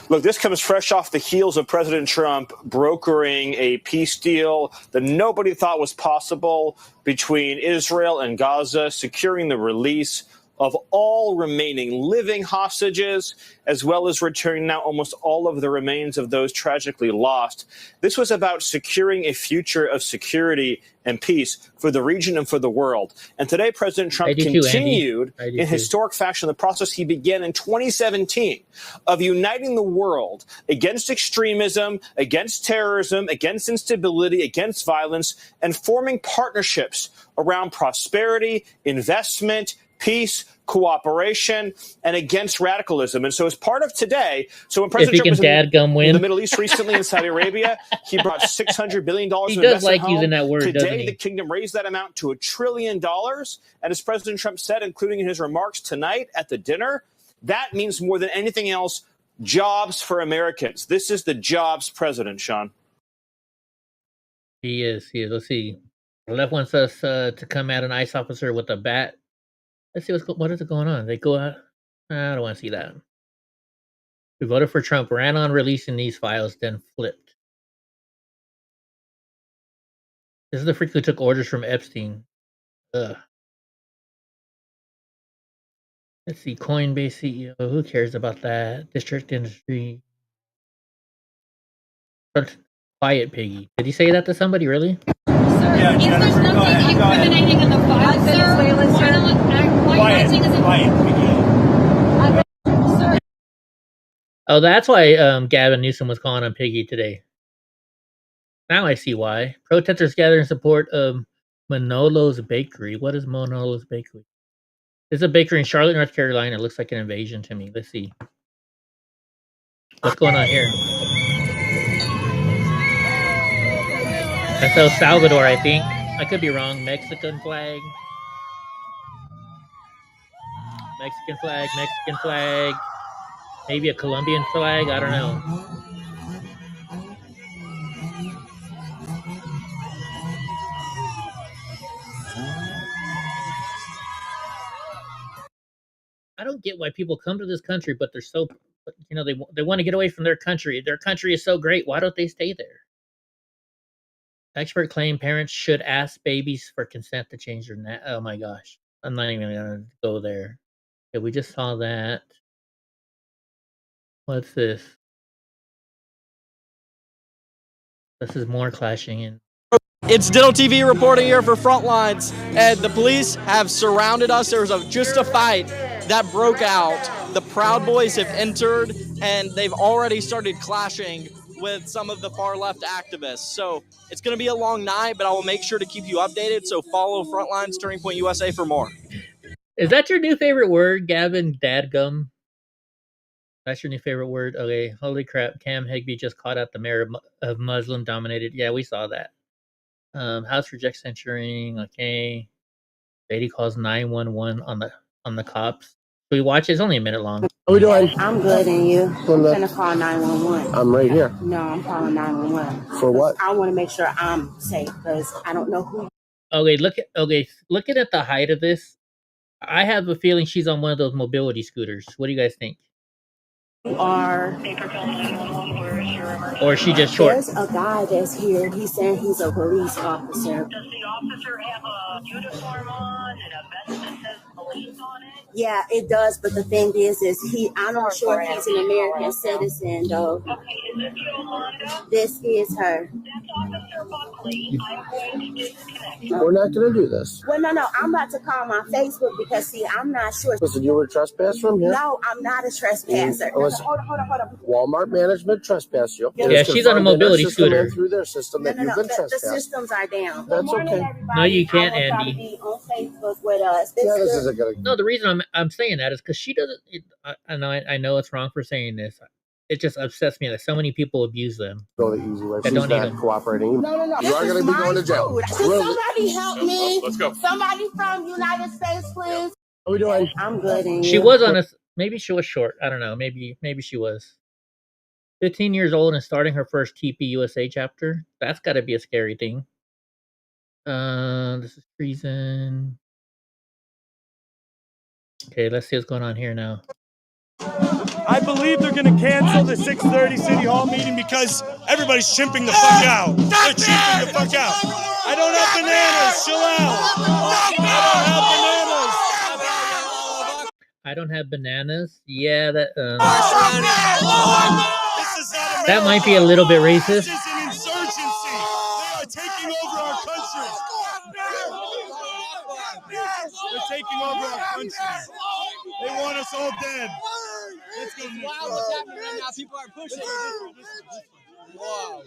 Look, this comes fresh off the heels of President Trump brokering a peace deal that nobody thought was possible between Israel and Gaza, securing the release of all remaining living hostages, as well as returning now almost all of the remains of those tragically lost. This was about securing a future of security and peace for the region and for the world. And today, President Trump continued in historic fashion the process he began in 2017 of uniting the world against extremism, against terrorism, against instability, against violence, and forming partnerships around prosperity, investment, peace, cooperation, and against radicalism. And so as part of today, so when President Trump was in the Middle East recently in Saudi Arabia, he brought $600 billion He of does investment like home. using that word, doesn't Today, he? the kingdom raised that amount to $1 trillion. And as President Trump said, including in his remarks tonight at the dinner, that means more than anything else, jobs for Americans. This is the jobs president, Sean. He is. Let's see. The left wants us to come at an ICE officer with a bat. Let's see what is going on. They go out. I don't want to see that. We voted for Trump, ran on releasing these files, then flipped. This is the freak who took orders from Epstein. Ugh. Let's see. Coinbase CEO. Who cares about that? District Industry. Quiet Piggy. Did he say that to somebody, really? Yeah, If there's nothing incriminating in the file, sir, why not Oh, that's why Gavin Newsom was calling him Piggy today. Now I see why. Protesters gather in support of Manolo's Bakery. What is Manolo's Bakery? There's a bakery in Charlotte, North Carolina. It looks like an invasion to me. Let's see. What's going on here? That's El Salvador, I think. I could be wrong. Mexican flag. Mexican flag, Mexican flag. Maybe a Colombian flag. I don't know. I don't get why people come to this country, but they're so, they want to get away from their country. Their country is so great. Why don't they stay there? Expert claim parents should ask babies for consent to change their oh my gosh. I'm not even going to go there. Okay, we just saw that. What's this? This is more clashing in. It's Ditto TV reporting here for Frontlines, and the police have surrounded us. There was just a fight that broke out. The Proud Boys have entered, and they've already started clashing with some of the far left activists. So it's going to be a long night, but I will make sure to keep you updated. So follow Frontlines, Turning Point USA for more. Is that your new favorite word, Gavin? Dadgum? That's your new favorite word? Okay, holy crap. Cam Higby just caught out the mayor of Muslim dominated. Yeah, we saw that. House rejects censuring. Okay. Lady calls 911 on the cops. Should we watch it? It's only a minute long. How we doing? I'm good, and you? I'm gonna call 911. I'm right here. No, I'm calling 911. For what? I want to make sure I'm safe because I don't know who. Okay, looking at the height of this, I have a feeling she's on one of those mobility scooters. What do you guys think? You are. Or is she just short? There's a guy that's here. He's saying he's a police officer. Does the officer have a uniform on and a vest that says Yeah, it does. But the thing is I'm not sure if he's an American citizen, though. This is her. We're not going to do this. Well, no, I'm about to call my Facebook because, see, I'm not sure. Listen, you were a trespasser from here? No, I'm not a trespasser. Listen, hold on. Walmart management trespassed you. Yeah, she's on a mobility scooter. Through their system that you've been the trespassed. systems are down. That's okay. No, you can't, I want y'all to Andy. be on Facebook with us. Yeah, this isn't going to. No, the reason I'm saying that is because she doesn't. I know it's wrong for saying this. It just upsets me that so many people abuse them. Go the easy way. That She's don't not need them. cooperating. No. You are going to be going to jail. Can somebody help me? Let's go. Somebody from United States, please. How are we doing? I'm good. And She you? was on a. Maybe she was short. I don't know. Maybe she was. 15 years old and starting her first TP USA chapter. That's got to be a scary thing. This is treason. Okay, let's see what's going on here now. I believe they're going to cancel the 6:30 City Hall meeting because everybody's chimping the fuck out. They're chimping the fuck out. I don't have bananas. Chill out. I don't have bananas. Yeah, that that might be a little bit racist. This is an insurgency. They are taking over our country. They're taking over our country. They want us all dead. Let's go. Wow, what's happening right now? People are pushing. Wow.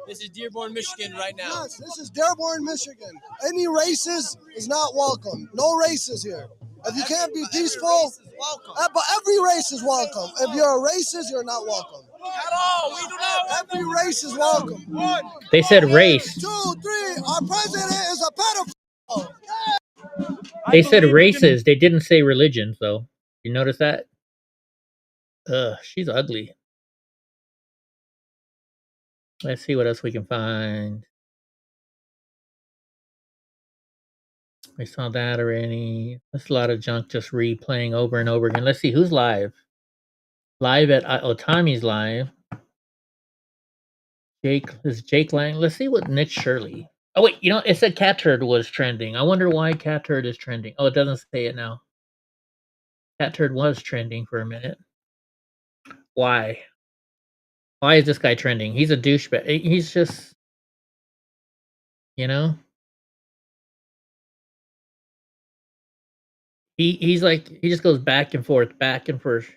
This is Dearborn, Michigan right now. Yes, this is Dearborn, Michigan. Any races is not welcome. No races here. If you can't be peaceful, but every race is welcome. If you're a racist, you're not welcome. At all, we do not. Every race is welcome. They said race. 2, 3. Our president is a pedophile. They said races. They didn't say religions, though. You notice that? Ugh, she's ugly. Let's see what else we can find. We saw that already. That's a lot of junk just replaying over and over again. Let's see who's live. Live at Otami's live. Jake Lang. Let's see what Nick Shirley. Oh wait, you know it said Cat Turd was trending. I wonder why Cat Turd is trending. Oh, it doesn't say it now. Cat Turd was trending for a minute. Why? Why is this guy trending? He's a douchebag. He's just, you know. He's like he just goes back and forth, back and forth.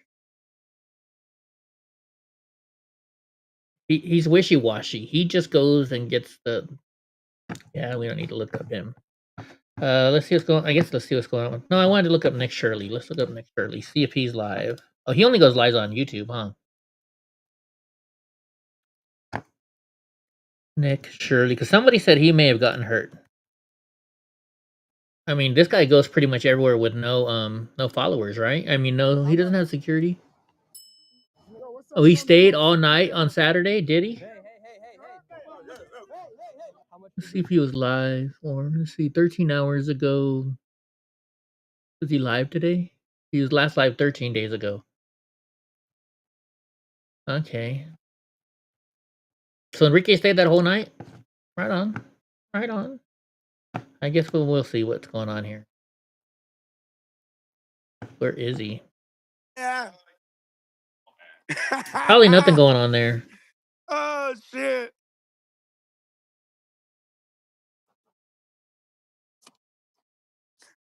He's wishy-washy. He just goes and gets the. Yeah, we don't need to look up him. Let's see what's going. I guess let's see what's going on. No, I wanted to look up Nick Shirley. Let's look up Nick Shirley. See if he's live. Oh, he only goes live on YouTube, huh? Nick Shirley, because somebody said he may have gotten hurt. I mean, this guy goes pretty much everywhere with no followers, right? I mean, no, he doesn't have security. Oh, he stayed all night on Saturday, did he? Let's see if he was live. Or let's see, 13 hours ago. Was he live today? He was last live 13 days ago. Okay. So Enrique stayed that whole night? Right on. Right on. I guess we'll see what's going on here. Where is he? Yeah. Probably nothing going on there. Oh, shit.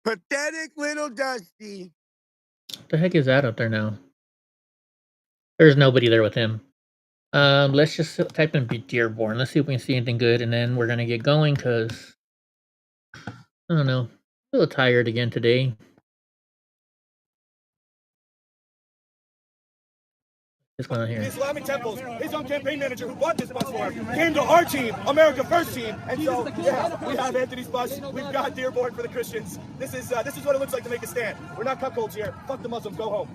Pathetic little Dusty. What the heck is that up there now? There's nobody there with him. Let's just type in Dearborn. Let's see if we can see anything good, and then we're gonna get going because I don't know. A little tired again today. What's going on The here? Islamic temples, his own campaign manager who bought this bus for him, came to our team, America First team, and so yeah, we have Anthony's bus. We've got Dearborn for the Christians. This is what it looks like to make a stand. We're not cuckolds here. Fuck the Muslims. Go home.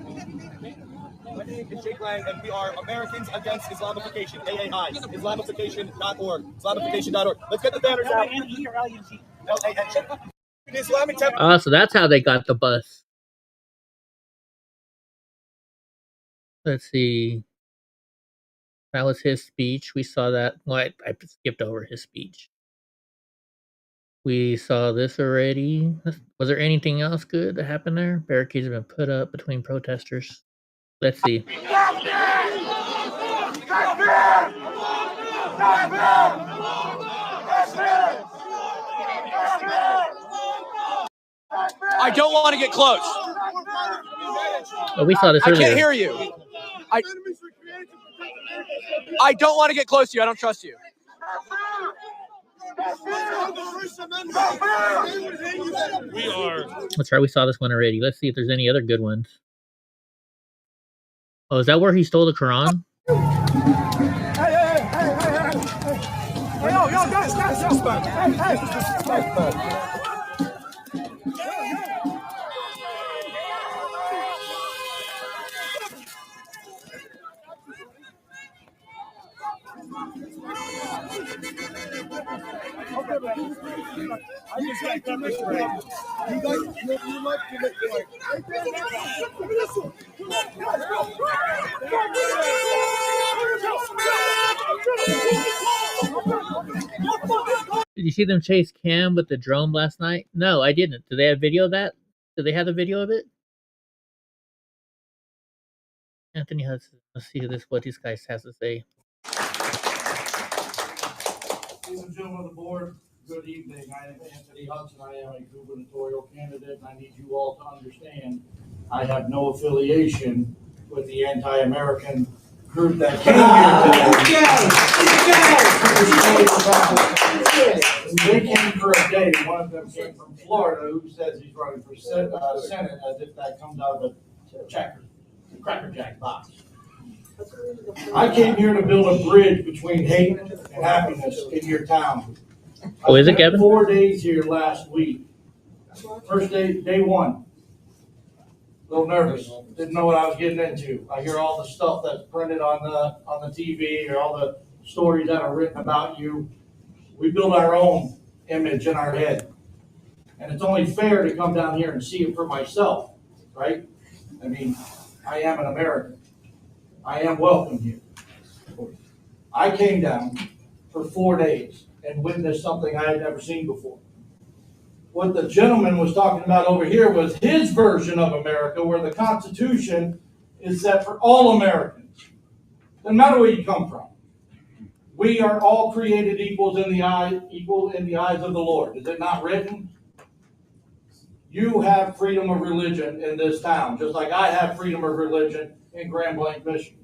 My name is Jake Lang, and we are Americans Against Islamification. AAI. Islamification.org. Islamification.org. Let's get the banners out. The Islamic temple. Oh, so that's how they got the bus. Let's see. That was his speech. We saw that. Well, I skipped over his speech. We saw this already. Was there anything else good that happened there? Barricades have been put up between protesters. Let's see. I don't want to get close. Oh, we saw this I earlier. can't hear you. I don't want to get close to you. I don't trust you. That's right. We saw this one already. Let's see if there's any other good ones. Oh, is that where he stole the Quran? Hey, yo, guys, I just got pepper spray. You like to look like. Did you see them chase Cam with the drone last night? No, I didn't. Do they have video of that? Do they have the video of it? Anthony has. Let's see what this guy has to say. Ladies and gentlemen of the board, good evening. I am Anthony Hudson. I am a gubernatorial candidate, and I need you all to understand I have no affiliation with the anti-American group that came here today. They came for a day. One of them came from Florida, who says he's running for Senate, as if that comes out of a Cracker Jack box. I came here to build a bridge between hate and happiness in your town. Oh, is it, Kevin? 4 days here last week. First day one. A little nervous. Didn't know what I was getting into. I hear all the stuff that's printed on the TV or all the stories that are written about you. We build our own image in our head. And it's only fair to come down here and see it for myself, right? I mean, I am an American. I am welcome here. I came down for 4 days and witnessed something I had never seen before. What the gentleman was talking about over here was his version of America, where the Constitution is set for all Americans. Doesn't matter where you come from. We are all created equal in the eyes of the Lord. Is it not written? You have freedom of religion in this town, just like I have freedom of religion in Grand Blanc, Michigan.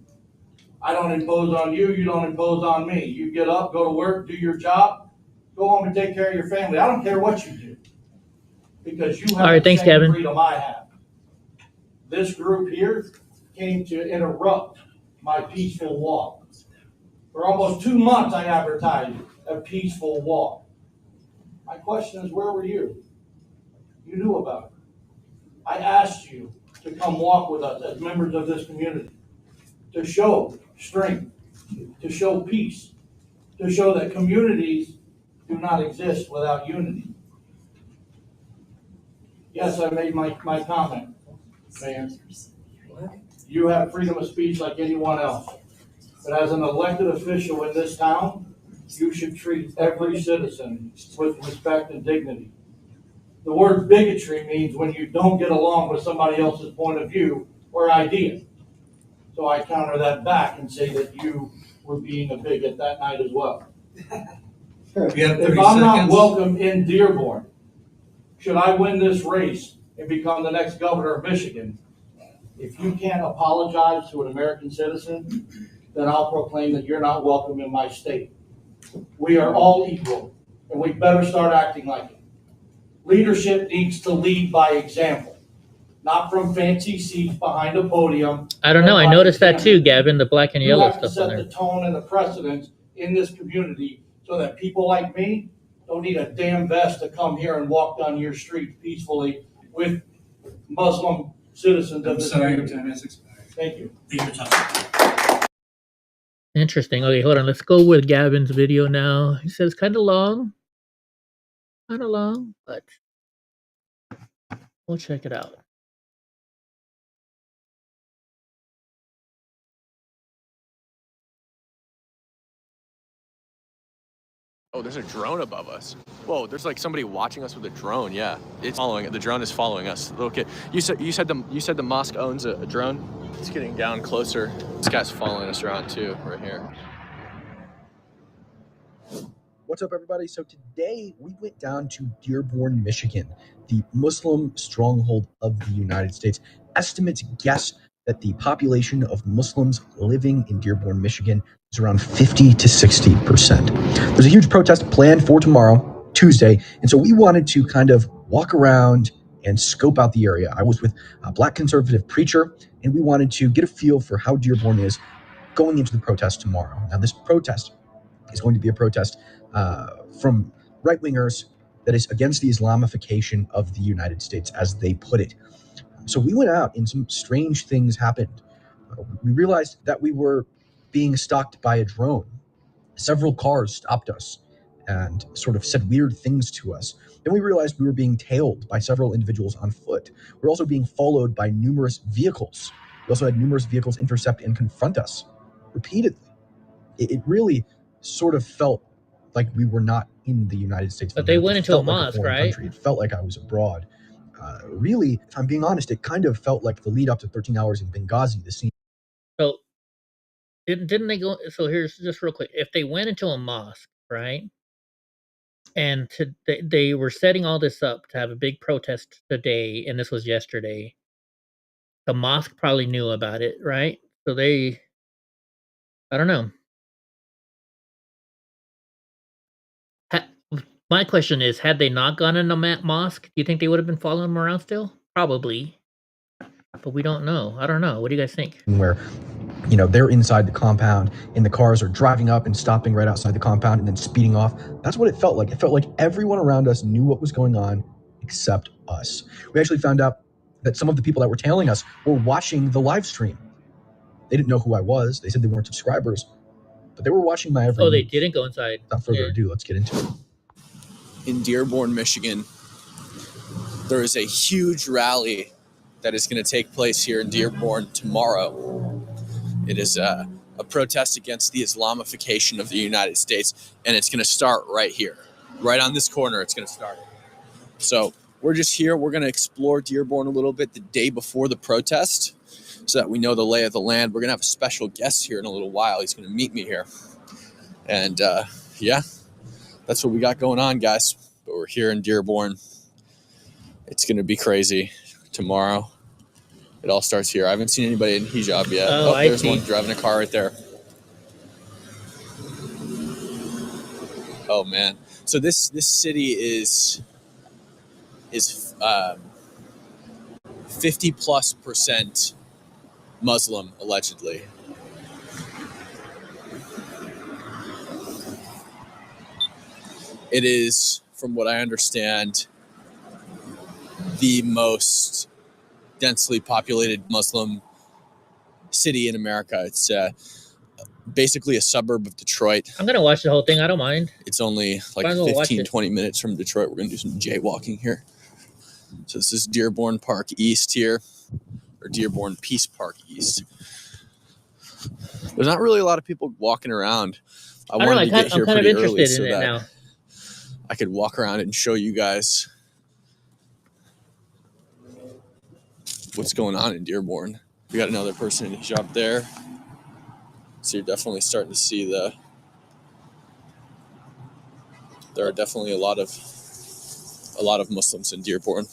I don't impose on you. You don't impose on me. You get up, go to work, do your job, go home and take care of your family. I don't care what you do, because you have the same freedom I have. This group here came to interrupt my peaceful walk. For almost 2 months, I advertised a peaceful walk. My question is, where were you? You knew about it. I asked you to come walk with us as members of this community, to show strength, to show peace, to show that communities do not exist without unity. Yes, I made my comment, man. You have freedom of speech like anyone else. But as an elected official in this town, you should treat every citizen with respect and dignity. The word bigotry means when you don't get along with somebody else's point of view or idea. So I counter that back and say that you were being a bigot that night as well. If I'm not welcome in Dearborn, should I win this race and become the next governor of Michigan, if you can't apologize to an American citizen, then I'll proclaim that you're not welcome in my state. We are all equal, and we better start acting like it. Leadership needs to lead by example, not from fancy seats behind a podium. I don't know. I noticed that too, Gavin, the black and yellow You have to stuff on set there. the tone and the precedence in this community so that people like me don't need a damn vest to come here and walk down your street peacefully with Muslim citizens of this community. Thank you. Interesting. Okay, hold on. Let's go with Gavin's video now. He says kind of long. Kind of long, but we'll check it out. Oh, there's a drone above us. Whoa, there's like somebody watching us with a drone. Yeah, it's following. The drone is following us. Little kid. You said the mosque owns a drone. It's getting down closer. This guy's following us around too, right here. What's up, everybody? So today we went down to Dearborn, Michigan, the Muslim stronghold of the United States. Estimates guess that the population of Muslims living in Dearborn, Michigan is around 50 to 60%. There's a huge protest planned for tomorrow, Tuesday, and so we wanted to kind of walk around and scope out the area. I was with a Black conservative preacher, and we wanted to get a feel for how Dearborn is going into the protest tomorrow. Now, this protest is going to be a protest from right-wingers that is against the Islamification of the United States, as they put it. So we went out and some strange things happened. We realized that we were being stalked by a drone. Several cars stopped us and sort of said weird things to us. Then we realized we were being tailed by several individuals on foot. We're also being followed by numerous vehicles. We also had numerous vehicles intercept and confront us repeatedly. It really sort of felt like we were not in the United States. But they went into a mosque, right? It felt like I was abroad. Really, if I'm being honest, it kind of felt like the lead up to 13 hours in Benghazi, the scene. So didn't they go? So here's just real quick. If they went into a mosque, right, and they were setting all this up to have a big protest today, and this was yesterday, the mosque probably knew about it, right? So I don't know. My question is, had they not gone in a mosque, do you think they would have been following them around still? Probably. But we don't know. I don't know. What do you guys think? Where, they're inside the compound and the cars are driving up and stopping right outside the compound and then speeding off. That's what it felt like. It felt like everyone around us knew what was going on except us. We actually found out that some of the people that were tailing us were watching the live stream. They didn't know who I was. They said they weren't subscribers, but they were watching my every move. They didn't go inside. Without further ado, let's get into it. In Dearborn, Michigan, there is a huge rally that is going to take place here in Dearborn tomorrow. It is a protest against the Islamification of the United States, and it's going to start right here. Right on this corner, it's going to start. So we're just here. We're going to explore Dearborn a little bit the day before the protest so that we know the lay of the land. We're going to have a special guest here in a little while. He's going to meet me here. And, that's what we got going on, guys. But we're here in Dearborn. It's going to be crazy tomorrow. It all starts here. I haven't seen anybody in hijab yet. Oh, there's one driving a car right there. Oh, man. So this city is 50+% Muslim, allegedly. It is, from what I understand, the most densely populated Muslim city in America. It's basically a suburb of Detroit. I'm going to watch the whole thing. I don't mind. It's only like 15, 20 minutes from Detroit. We're going to do some jaywalking here. So this is Dearborn Park East here, or Dearborn Peace Park East. There's not really a lot of people walking around. I wanted to get here pretty early so that I could walk around and show you guys what's going on in Dearborn. We got another person in hijab there. So you're definitely starting to see there are definitely a lot of Muslims in Dearborn.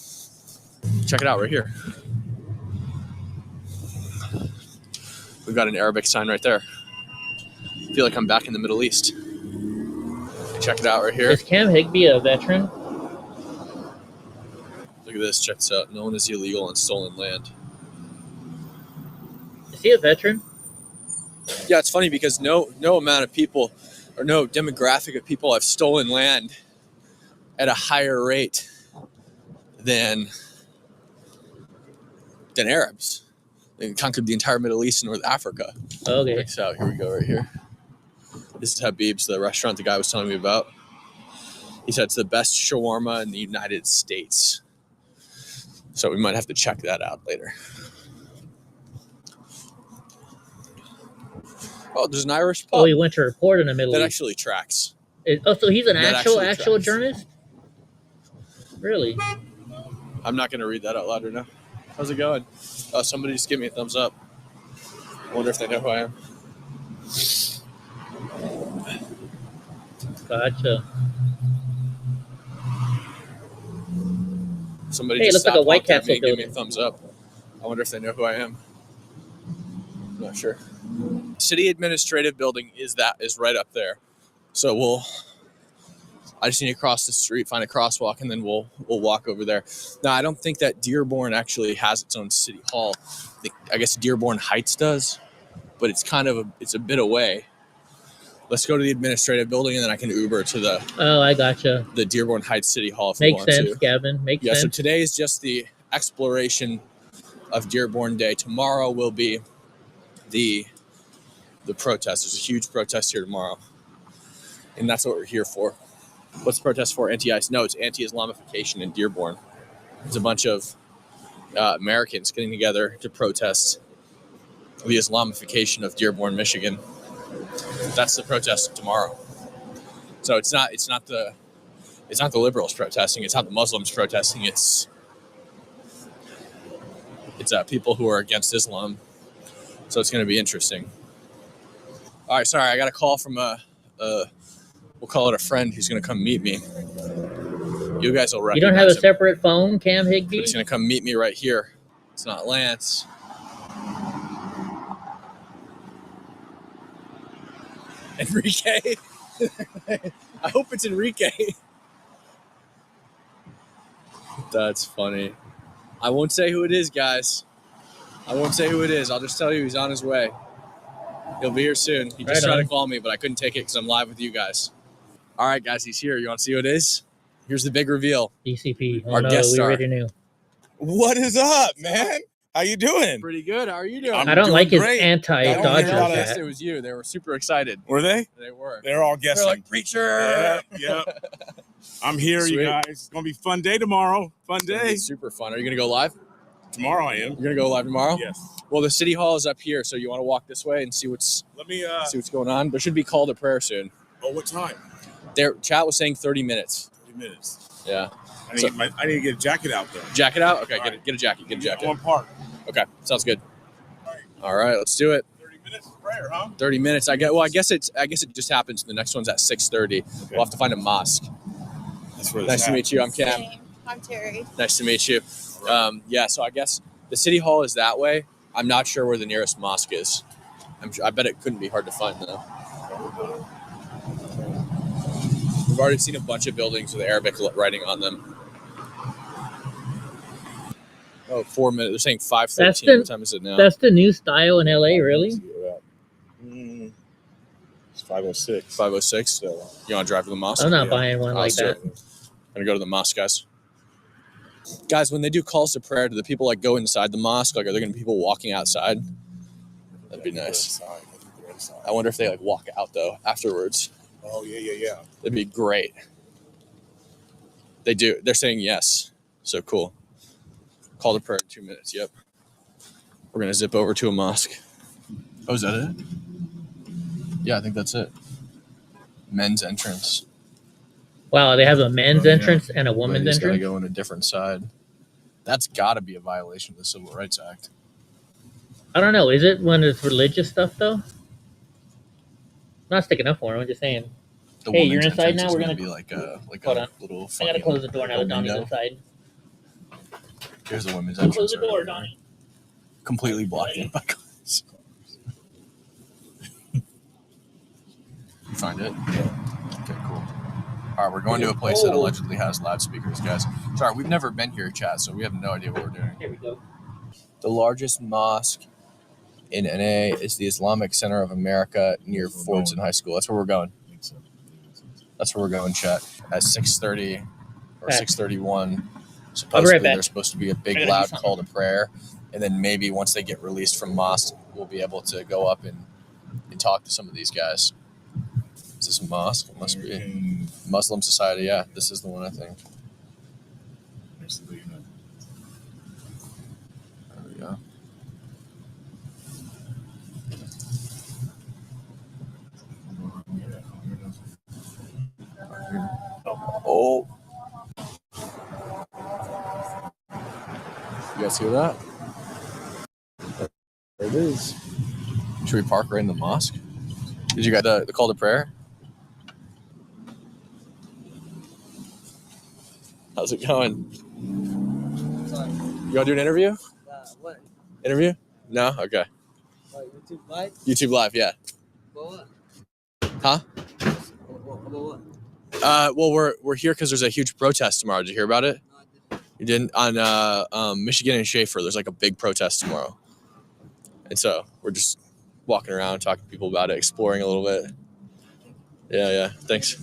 Check it out right here. We've got an Arabic sign right there. I feel like I'm back in the Middle East. Check it out right here. Is Cam Higby a veteran? Look at this. Check this out. No one is illegal on stolen land. Is he a veteran? Yeah, it's funny because no amount of people or no demographic of people have stolen land at a higher rate than Arabs. They conquered the entire Middle East and North Africa. Okay. Check this out. Here we go right here. This is Habib's, the restaurant the guy was telling me about. He said it's the best shawarma in the United States. So we might have to check that out later. Oh, there's an Irish pub. Oh, he went to report in the Middle East. That actually tracks. So he's an That actual actually tracks. journalist? Really? I'm not going to read that out loud right now. How's it going? Oh, somebody just give me a thumbs up. I wonder if they know who I am. Gotcha. Somebody Hey, it just looks like a stopped, White honked at Castle me, gave me a building. thumbs up. I wonder if they know who I am. I'm not sure. City administrative building is right up there. So I just need to cross the street, find a crosswalk, and then we'll walk over there. Now, I don't think that Dearborn actually has its own city hall. I guess Dearborn Heights does, but it's a bit away. Let's go to the administrative building, and then I can Uber to I gotcha. the Dearborn Heights City Hall if we Makes want sense, to. Gavin. Makes Yeah, sense. so today is just the exploration of Dearborn Day. Tomorrow will be the protest. There's a huge protest here tomorrow, and that's what we're here for. What's the protest for? Anti-ICE? No, it's anti-Islamification in Dearborn. It's a bunch of Americans getting together to protest the Islamification of Dearborn, Michigan. That's the protest tomorrow. So it's not the liberals protesting. It's not the Muslims protesting. It's people who are against Islam. So it's going to be interesting. All right, sorry, I got a call from we'll call it a friend who's going to come meet me. You guys will recognize You don't have a him. separate phone, Cam But Higby? he's going to come meet me right here. It's not Lance. Enrique? I hope it's Enrique. That's funny. I won't say who it is, guys. I won't say who it is. I'll just tell you he's on his way. He'll be here soon. He just Right tried on. to call me, but I couldn't take it because I'm live with you guys. All right, guys, he's here. You want to see who it is? Here's the big reveal. DCP. Oh, Our no, guest we star. already knew. What is up, man? How you doing? Pretty good. How are you doing? I don't like his anti-Dodgers I hat. it was you. They were super excited. Were they? They were. They're all guessing. They're like, preacher. Yeah. I'm here, Sweet. you guys. It's gonna be a fun day tomorrow. Fun day. Super fun. Are you gonna go live? Tomorrow I am. You're gonna go live tomorrow? Yes. Well, the city hall is up here, so you want to walk this way and see what's see what's going on. There should be call to prayer soon. Oh, what time? Their chat was saying 30 minutes. 30 minutes. Yeah. I need to get a jacket out though. Jacket out? Okay, get a jacket. Get a jacket. One part. Okay, sounds good. All right, let's do it. 30 minutes of prayer, huh? 30 minutes. I guess it just happens. The next one's at 6:30. We'll have to find a mosque. That's where Nice to meet you. I'm Cam. I'm Terry. Nice to meet you. Yeah, so I guess the city hall is that way. I'm not sure where the nearest mosque is. I bet it couldn't be hard to find though. We've already seen a bunch of buildings with Arabic writing on them. Oh, 4 minutes. They're saying 5:13. What time is it now? That's the new style in LA, really? It's 5:06. 5:06. So you want to drive to the mosque? I'm not buying one like Let's do that. it. Gonna go to the mosque, guys. Guys, when they do calls to prayer, do the people like go inside the mosque? Like, are there gonna be people walking outside? That'd be nice. I wonder if they like walk out though afterwards. Oh yeah. That'd be great. They do. They're saying yes. So cool. Call to prayer in 2 minutes. Yep. We're gonna zip over to a mosque. Oh, is that it? Yeah, I think that's it. Men's entrance. Wow, they have a men's Oh, yeah. entrance and a But woman's you just gotta entrance? go in a different side. That's got to be a violation of the Civil Rights Act. I don't know. Is it when it's religious stuff, though? I'm not sticking up for him. I'm just saying. The Hey, you're woman's inside entrance now? is We're gonna gonna be like a Hold on. little. I gotta fucking close the door now that Donnie's window. inside. Here's the women's entrance. Close the door, right Donnie. here. Completely blocked in by cars. You find it? Yeah. Okay, cool. All right, we're going to a place that allegedly has loudspeakers, guys. Sorry, we've never been here, chat, so we have no idea what we're doing. Here we go. The largest mosque in NA is the Islamic Center of America near Fordson High School. That's where we're going. That's where we're going, chat. At 6:30 or Okay. 6:31. I'll Supposedly be right back. there's supposed to be a big I gotta do loud something. call to prayer. And then maybe once they get released from mosque, we'll be able to go up and talk to some of these guys. Is this a mosque? It must be. Muslim Society, yeah. This is the one, I think. There we go. guys hear that? There it is. Should we park right in the mosque? Did you get the call to prayer? How's it going? You want to do an interview? What? Interview? No? Okay. YouTube Live? YouTube Live, yeah. About Huh? what? Well, we're here because there's a huge protest tomorrow. Did you hear about it? You didn't? On Michigan and Schaefer, there's like a big protest tomorrow. And so we're just walking around, talking to people about it, exploring a little bit. Yeah. Thanks.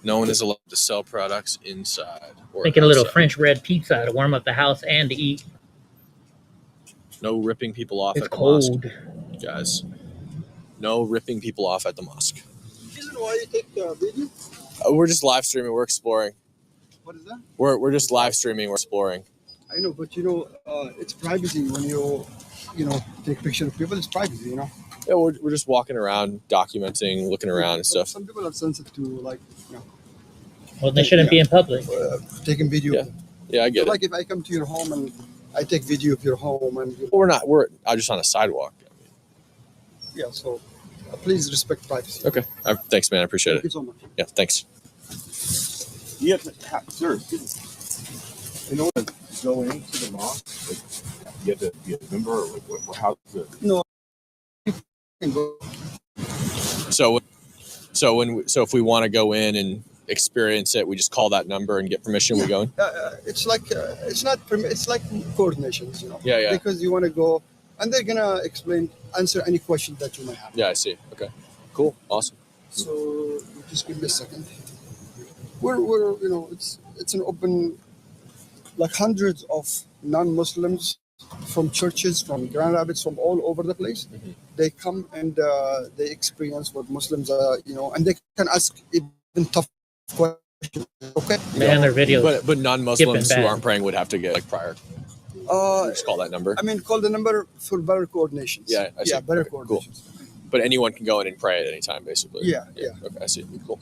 No one is allowed to sell products inside. Or Making a little outside. French bread pizza to warm up the house and to eat. No ripping people off It's at the cold. mosque, guys. No ripping people off at the mosque. Reason why you take the video? We're just live streaming. We're exploring. What is that? We're just live streaming. We're exploring. I know, but it's privacy when you take picture of people. It's privacy, Yeah, we're just walking around, documenting, looking around and stuff. Some people are sensitive to Well, they shouldn't be in public. taking video. Yeah, I get it. Like if I come to your home and I take video of your home and We're not. We're just on a sidewalk. so please respect privacy. Okay. Thanks, man. I appreciate Thank you it. so much. Yeah. Thanks. You have to, sir, in order to go into the mosque, you have to be a member, or how does it? No. You can go. So if we want to go in and experience it, we just call that number and get permission. We go in. It's like it's not it's like coordinations, Yeah. Because you want to go, and they're gonna answer any question that you might have. Yeah, I see. Okay. Cool. Awesome. So just give me a second. We're it's an open, like hundreds of non-Muslims from churches, from Grand Rapids, from all over the place. Mm-hmm. They come and they experience what Muslims are, and they can ask even tough questions. Okay. Man, their videos. But non-Muslims skipping who bad. aren't praying would have to get prior. Just call that number. I mean, call the number for better coordinations. Yeah, I see. better Okay, coordinations. Cool. But anyone can go in and pray at any time, basically. Yeah. Okay, I see. Cool.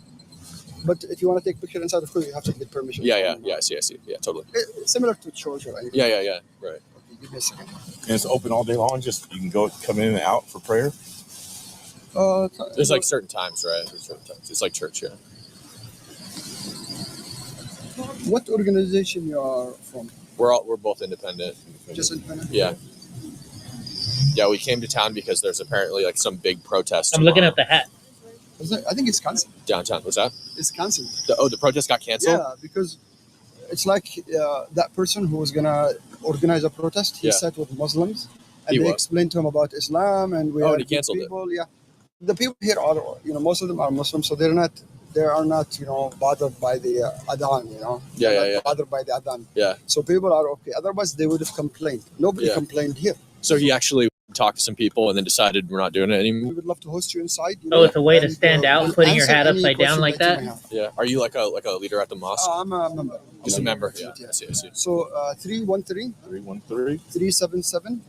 But if you want to take picture inside the school, you have to get permission. Yeah. I see. Yeah, totally. Similar to church or anything. Yeah. Right. Okay, give me a second. And it's open all day long. Just you can come in and out for prayer. There's like certain times, right? There's certain times. It's like church, yeah. What organization you are from? We're both independent. Just independent? Yeah. Yeah, we came to town because there's apparently like some big protest. I'm looking at the hat. I think it's canceled. Downtown. What's that? It's canceled. The protest got canceled? Yeah, because it's like that person who was gonna organize a protest. He sat with Muslims and they explained to him about Islam and we are and he canceled people. Yeah, the people here are most of them are Muslims, so they are not bothered by the adhan. Yeah. Bothered by the adhan. Yeah. So people are okay. Otherwise, they would have complained. Nobody complained here. So he actually talked to some people and then decided we're not doing it anymore. We would love to host you inside. It's a way to stand out, putting your hat upside down like that. Yeah. Are you like a leader at the mosque? I'm a member. Just a member. Yeah. I see. So 313 377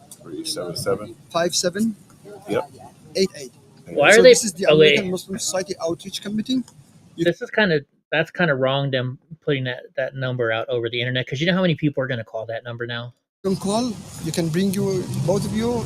57 88. Why are So they? This is the American Muslim Society Outreach Committee. That's kind of wrong. Them putting that number out over the internet, because you know how many people are going to call that number now. You can call. You can bring both of you,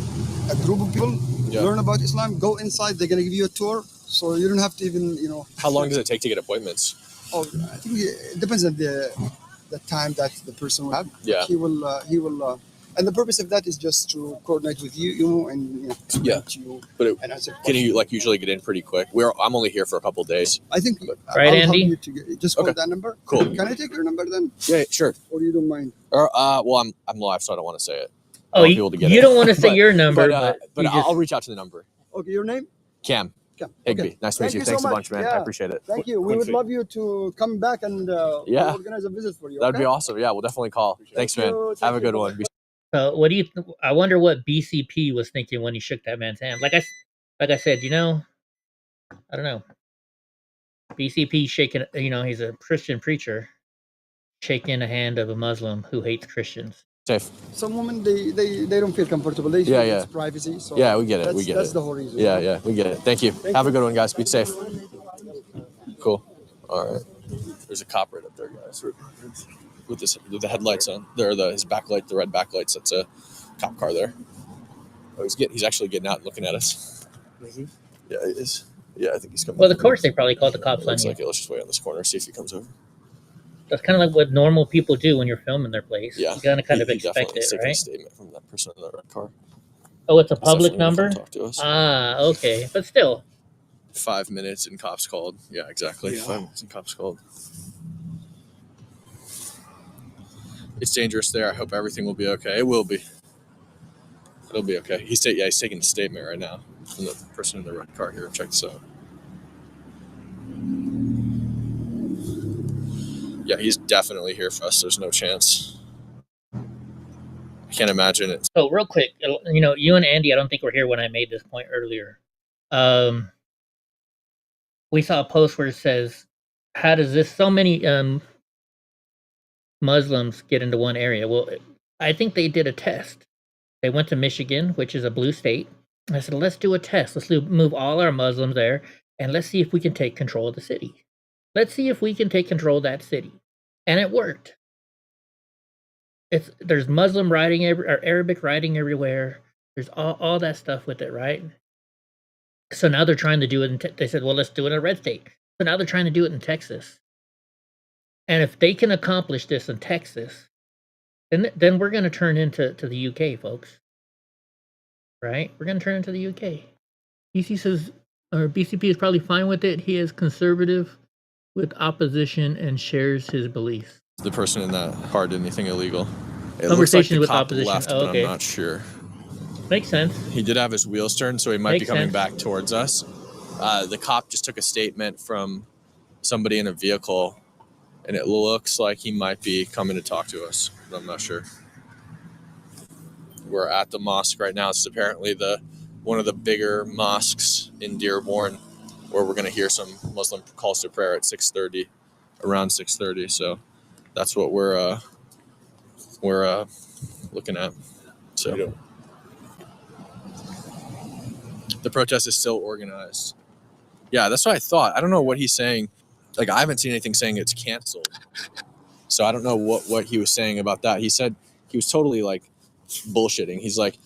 a group of people, learn about Islam. Go inside. They're gonna give you a tour, so you don't have to even How long does it take to get appointments? Oh, I think it depends on the time that the person will have. Yeah. He will. And the purpose of that is just to coordinate with you and you. But and answer can you usually get in pretty quick? I'm only here for a couple of days. I think right, I'll Andy? help you to just call that number. Cool. Can I take your number then? Yeah, sure. Or you don't mind? Well, I'm live, so I don't want to say it. Oh, you don't want to say your number, but I'll reach out to the number. Okay, your name? Cam. Cam. Higby. Okay. Nice to meet Thank you. you Thanks so a bunch, much. man. I Yeah. appreciate it. Thank you. We would love you to come back and Yeah. organize a visit for you. That'd be okay? awesome. Yeah, we'll definitely call. Thanks, man. you. Have a Thank good you. one. So what do you? I wonder what BCP was thinking when he shook that man's hand. Like I said, I don't know. BCP shaking. He's a Christian preacher, shaking the hand of a Muslim who hates Christians. Safe. Some women they don't feel comfortable. They feel it's privacy. So Yeah, we get it. We get that's it. the whole reason. Yeah, we get it. Thank you. Have a good one, guys. Be safe. Cool. All right. There's a cop right up there, guys. with the headlights on. There, his backlight, the red backlights. That's a cop car there. Oh, he's actually getting out and looking at us. Mm-hmm. Yeah, he is. Yeah, I think he's coming. Well, of course they probably called the cops on Looks you. like it. Let's just wait on this corner, see if he comes over. That's kind of like what normal people do when you're filming their place. Yeah, You gotta kind of he expect definitely it, taken a right? statement from that person in the red car. Oh, it's a He's public definitely gonna come number? talk to us. Ah, okay. But still. 5 minutes and cops called. Yeah, exactly. Yeah. 5 minutes and cops called. It's dangerous there. I hope everything will be okay. It will be. It'll be okay. He's taking a statement right now from the person in the red car here. Check this out. Yeah, he's definitely here for us. There's no chance. I can't imagine it. So real quick, you and Andy, I don't think were here when I made this point earlier. We saw a post where it says, how does this, so many Muslims get into one area? Well, I think they did a test. They went to Michigan, which is a blue state. I said, let's do a test. Let's move all our Muslims there, and let's see if we can take control of the city. Let's see if we can take control of that city. And it worked. There's Muslim writing or Arabic writing everywhere. There's all that stuff with it, right? So now they're trying to do it. They said, well, let's do it in a red state. So now they're trying to do it in Texas. And if they can accomplish this in Texas, then we're going to turn into the UK, folks. Right? We're going to turn into the UK. BC says, or BCP is probably fine with it. He is conservative with opposition and shares his beliefs. The person in that car did anything illegal. It Conversations with looks like the cop opposition. left, Oh, but okay. I'm not sure. Makes sense. He did have his wheels turned, so he might Makes be coming sense. back towards us. The cop just took a statement from somebody in a vehicle, and it looks like he might be coming to talk to us, but I'm not sure. We're at the mosque right now. It's apparently one of the bigger mosques in Dearborn, where we're going to hear some Muslim calls to prayer at 6:30, around 6:30. So that's what we're looking at. So the protest is still organized. Yeah, that's what I thought. I don't know what he's saying. Like, I haven't seen anything saying it's canceled. So I don't know what he was saying about that. He said he was totally like bullshitting. He's like,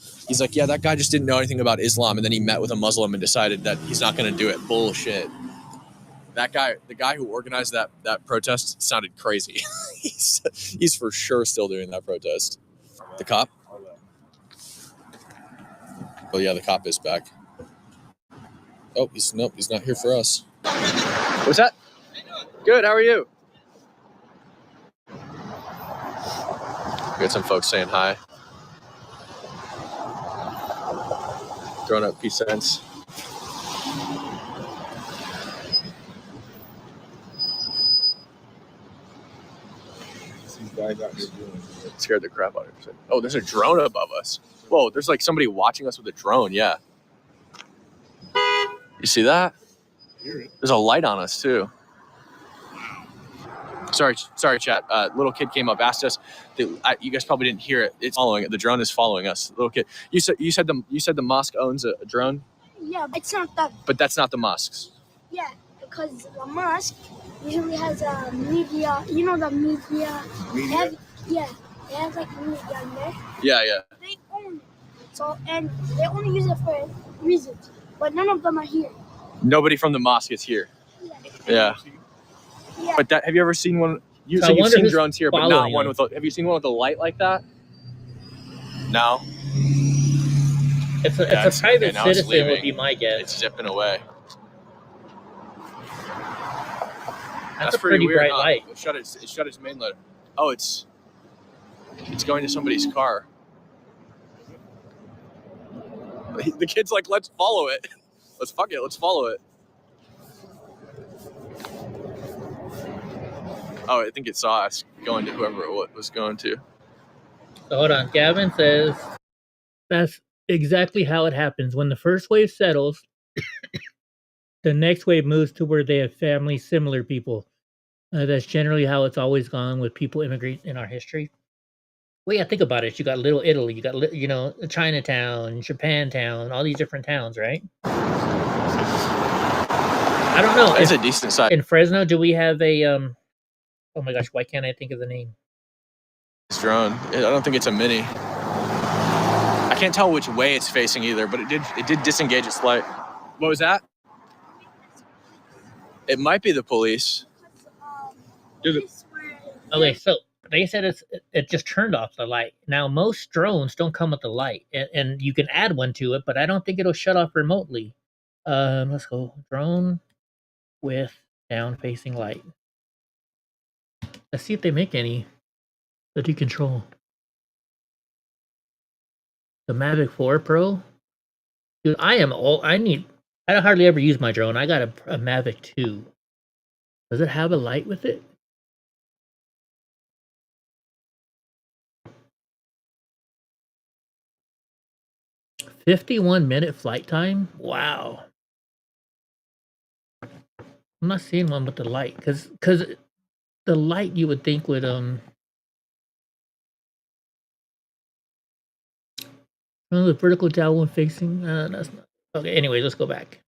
yeah, that guy just didn't know anything about Islam, and then he met with a Muslim and decided that he's not going to do it. Bullshit. That guy, the guy who organized that protest, sounded crazy. he's for sure still doing that protest. The cop? Oh yeah, the cop is back. Oh, he's not here for us. What's that? Good, how are you? We got some folks saying hi. Throwing up peace signs. Scared the crap out of us. Oh, there's a drone above us. Whoa, there's like somebody watching us with a drone. Yeah. You see that? There's a light on us too. Sorry, chat. Little kid came up, asked us. You guys probably didn't hear it. It's following it. The drone is following us. Little kid. You said the mosque owns a drone. Yeah, but it's not that. But that's not the mosque's. Yeah, because the mosque usually has a media. You know the media. Media? They have like media in there. Yeah. They own it. So and they only use it for reasons, but none of them are here. Nobody from the mosque is here. Yeah. Yeah. But have you ever seen one? You've seen drones here, but not one with. Have you seen one with a light like that? No. It's a private citizen would be my guess. It's zipping away. That's a pretty bright huh? light. It shut its main light. Oh, it's going to somebody's car. The kid's like, let's follow it. Let's follow it. Oh, I think it saw us going to whoever it was going to. So hold on. Gavin says that's exactly how it happens. When the first wave settles, the next wave moves to where they have families, similar people. That's generally how it's always gone with people immigrate in our history. Well, yeah, think about it. You got Little Italy, you got Chinatown, Japantown, all these different towns, right? I don't know. It's a decent size. In Fresno, do we have a? Oh my gosh, why can't I think of the name? This drone. I don't think it's a mini. I can't tell which way it's facing either, but it did disengage its light. What was that? It might be the police. Okay, so they said it just turned off the light. Now most drones don't come with the light, and you can add one to it, but I don't think it'll shut off remotely. Let's go drone with down-facing light. Let's see if they make any that you control. The Mavic 4 Pro, dude. I hardly ever use my drone. I got a Mavic 2. Does it have a light with it? "51-minute flight time." Wow. I'm not seeing one with the light, because the light you would think would the vertical downward facing. That's not okay. Anyway, let's go back.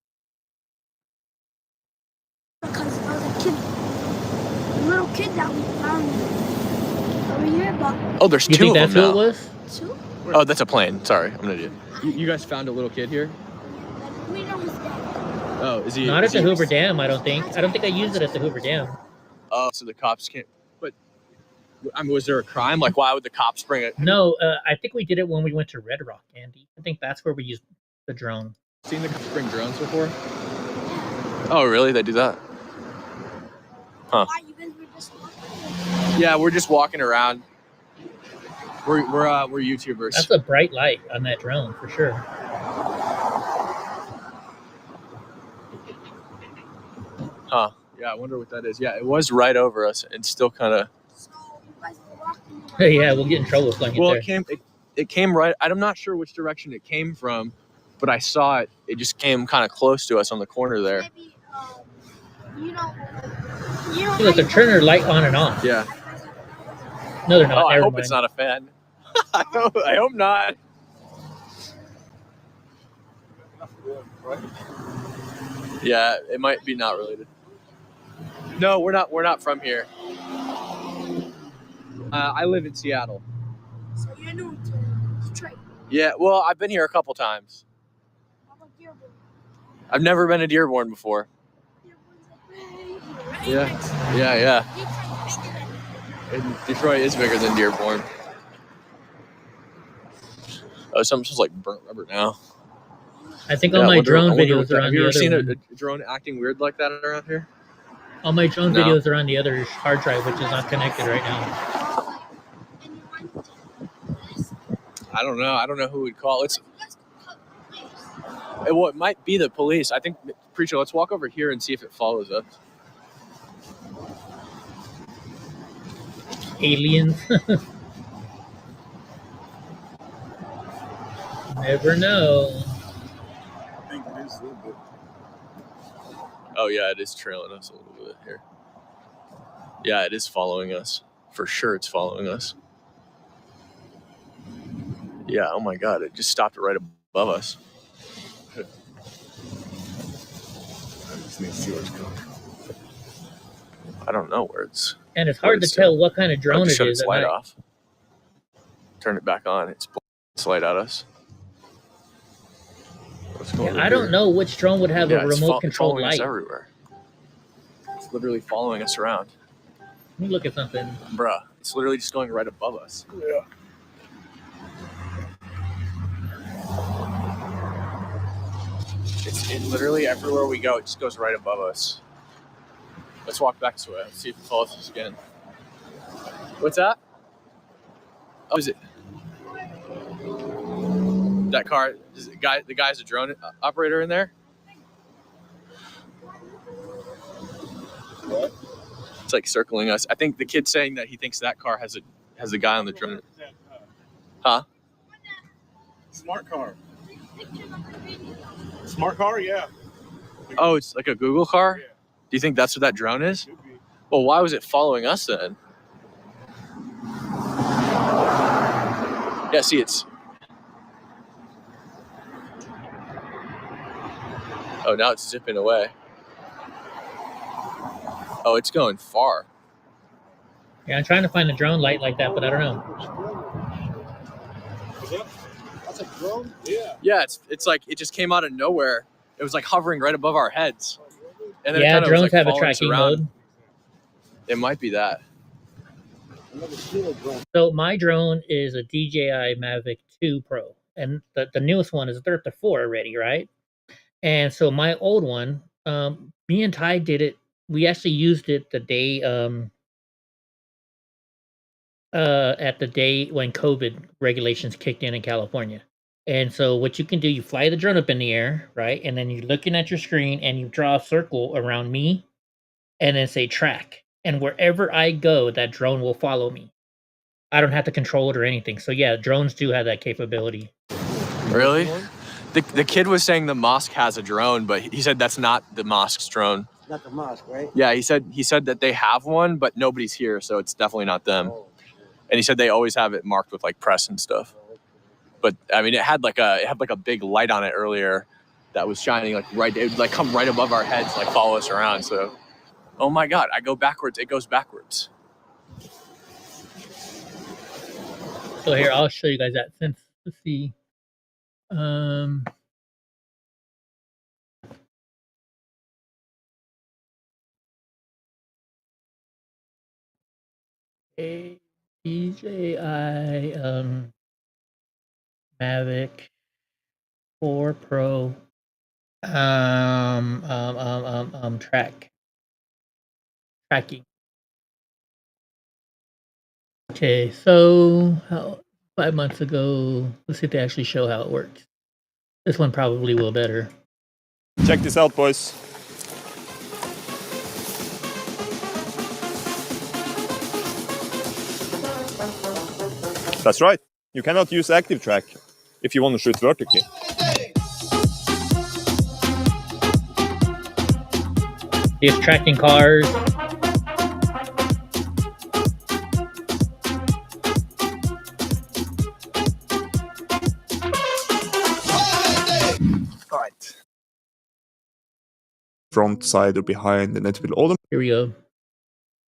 Because I was a kid, a little kid that we found over here. But Oh, there's You two think of that's them who it now. was? two, Oh, that's a plane. Sorry, I'm an idiot. You guys found a little kid here? we know his dad. Oh, is he? Not is at the he- Hoover Dam. I don't think. I don't think I used it at the Hoover Dam. Oh, so the cops can't. But I mean, was there a crime? Like, why would the cops bring it? No, I think we did it when we went to Red Rock, Andy. I think that's where we used the drone. Seen the cops bring drones before? Oh, really? They do that? Huh? Why you guys were just walking? Yeah, we're just walking around. We're YouTubers. That's a bright light on that drone for sure. Huh? Yeah, I wonder what that is. Yeah, it was right over us, and still kind of. So you guys were walking. Hey, yeah, we'll get in trouble flying Well, it there. it came right. I'm not sure which direction it came from, but I saw it. It just came kind of close to us on the corner there. Maybe, you know See, look, they're turning their light on and off. Yeah. No, they're not. Oh, I Never hope mind. it's not a fan. I hope not. Yeah, it might be not related. No, we're not. We're not from here. I live in Seattle. So you're new to Detroit. Yeah, well, I've been here a couple times. How about Dearborn? I've never been to Dearborn before. Yeah. And Detroit is bigger than Dearborn. Oh, something smells like burnt rubber now. I think all my drone videos are on Have the you ever other seen one. a drone acting weird like that around here? All my drone No. videos are on the other hard drive, which is not connected right now. I don't know. I don't know who would call it. Well, it might be the police. I think, Preacher, let's walk over here and see if it follows us. Aliens. Never know. I think it is a little bit. Oh, yeah, it is trailing us a little bit here. Yeah, it is following us. For sure it's following us. Yeah, oh my God, it just stopped right above us. I just need to see where it's coming. I don't know where it's. And it's hard to tell what kind of drone I'll it just shut is. its at light night. off. Turn it back on. It's light at us. Let's go over I don't here. know which drone would have Yeah, a it's remote controlled following us light. everywhere. It's literally following us around. Let me look at something. Bruh, it's literally just going right above us. Yeah. It literally everywhere we go, it just goes right above us. Let's walk back this way. Let's see if it follows us again. What's that? Oh, is it? That car, is the guy's a drone operator in there? What? It's like circling us. I think the kid's saying that he thinks that car has a guy on the drone. Huh? Smart car. Smart car, yeah. Oh, it's like a Google car? Do you think that's what that drone is? Well, why was it following us then? Yeah, see, it's... Oh, now it's zipping away. Oh, it's going far. Yeah, I'm trying to find a drone light like that, but I don't know. That's a drone? Yeah. Yeah, it's like it just came out of nowhere. It was like hovering right above our heads. And then Yeah, it kind of drones was like have a following us tracking around. mode. It might be that. So my drone is a DJI Mavic 2 Pro, and the newest one is they're at the 4 already, right? And so my old one, me and Ty did it. We actually used it the day at the day when COVID regulations kicked in California. And so what you can do, you fly the drone up in the air, right? And then you're looking at your screen and you draw a circle around me and then say track. And wherever I go, that drone will follow me. I don't have to control it or anything. So yeah, drones do have that capability. Really? The kid was saying the mosque has a drone, but he said that's not the mosque's drone. Not the mosque, right? Yeah, he said that they have one, but nobody's here, so it's definitely not them. And he said they always have it marked with like press and stuff. But I mean, it had like a big light on it earlier that was shining like right. It would like come right above our heads, like follow us around. So, oh my God, I go backwards. It goes backwards. So here, I'll show you guys that. Let's see. A DJI Mavic 4 Pro tracking. Okay, so 5 months ago, let's see if they actually show how it works. This one probably will better. Check this out, boys. That's right. You cannot use active track if you want to shoot vertically. It's tracking cars. Right. Front, side, or behind, and it will all. Here we go.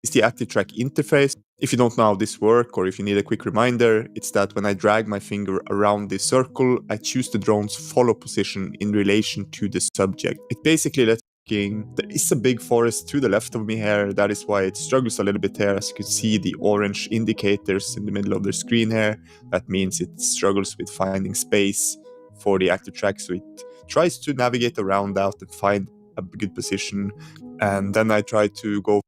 Is the active track interface. If you don't know how this works, or if you need a quick reminder, it's that when I drag my finger around this circle, I choose the drone's follow position in relation to the subject. It basically lets there is a big forest to the left of me here. That is why it struggles a little bit here. As you can see, the orange indicators in the middle of the screen here. That means it struggles with finding space for the active track. So it tries to navigate around that and find a good position. And then I try to go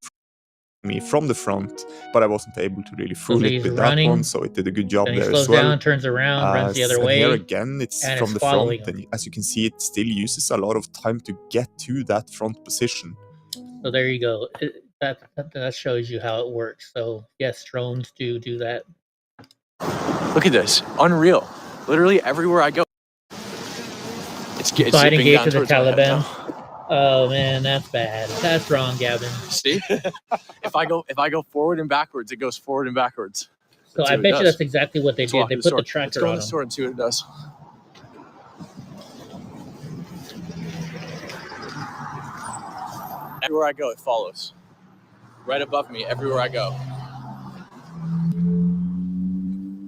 me from the front, but I wasn't able to really fool it with that one, so it did a good job there as well. Down, turns around, runs the other way. Here again, it's from the front, and as you can see, it still uses a lot of time to get to that front position. So there you go. That shows you how it works. So yes, drones do that. Look at this, unreal. Literally everywhere I go, it's sliding gate to the Taliban. Oh man, that's bad. That's wrong, Gavin. See, if I go forward and backwards, it goes forward and backwards. So I bet you that's exactly what they did. They put the tracker Let's go on to the store and see what it does. Everywhere I go, it follows. Right above me, everywhere I go.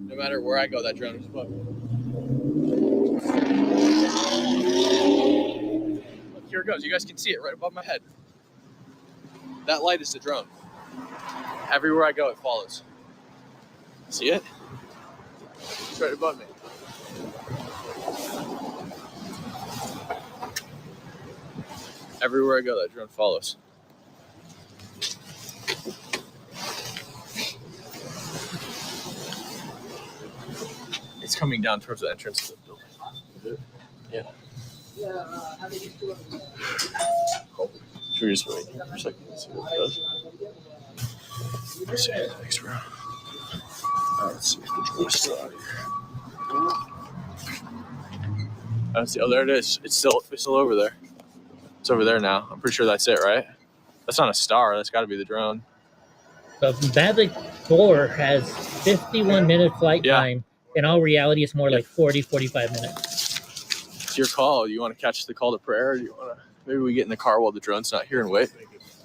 No matter where I go, that drone is above me. Here it goes. You guys can see it right above my head. That light is the drone. Everywhere I go, it follows. See it? It's right above me. Everywhere I go, that drone follows. It's coming down towards the entrance to the building. Yeah. Should we just wait here for a second and see what it does? Let's see. Thanks, bro. Let's see if the drone is still out here. I don't see. Oh, there it is. It's still over there. It's over there now. I'm pretty sure that's it, right? That's not a star. That's got to be the drone. The Mavic 4 has 51-minute flight time. In all reality, it's more like 40, 45 minutes. It's your call. You want to catch the call to prayer? Or do you want to? Maybe we get in the car while the drone's not here and wait.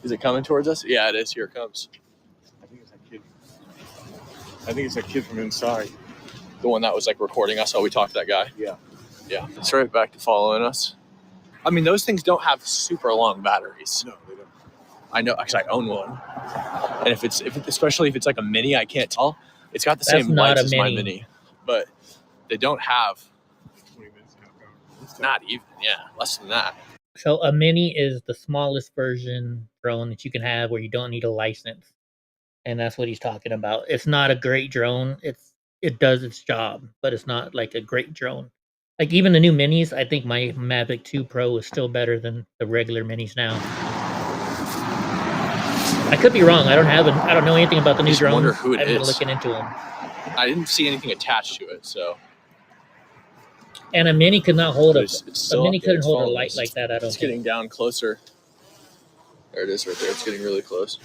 Is it coming towards us? Yeah, it is. Here it comes. I think it's a kid. I think it's a kid from inside. The one that was like recording us while we talked to that guy? Yeah. Yeah. It's right back to following us. I mean, those things don't have super long batteries. No, they don't. I know, because I own one. And especially if it's like a mini, I can't tell. It's got the same lights as my mini, but they don't have. 20 minutes countdown. Not even, less than that. So a mini is the smallest version drone that you can have where you don't need a license. And that's what he's talking about. It's not a great drone. It does its job, but it's not like a great drone. Like even the new minis, I think my Mavic 2 Pro is still better than the regular minis now. I could be wrong. I don't know anything about the new drones. I wonder who it I've been is. looking into them. I didn't see anything attached to it, so. And a mini could not hold a mini couldn't it's hold a following light us. like that. I don't It's think. getting down closer. There it is right there. It's getting really close.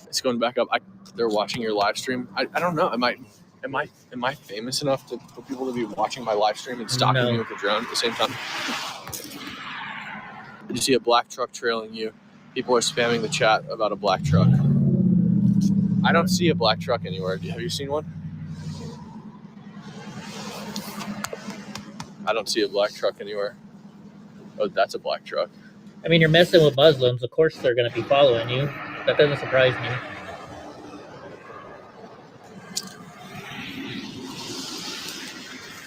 It's going back up. They're watching your live stream. I don't know. Am I famous enough for people to be watching my live stream and stalking me with a drone at the same time? Did you see a black truck trailing you? People are spamming the chat about a black truck. I don't see a black truck anywhere. Have you seen one? I don't see a black truck anywhere. Oh, that's a black truck. I mean, you're messing with Muslims. Of course, they're going to be following you. That doesn't surprise me.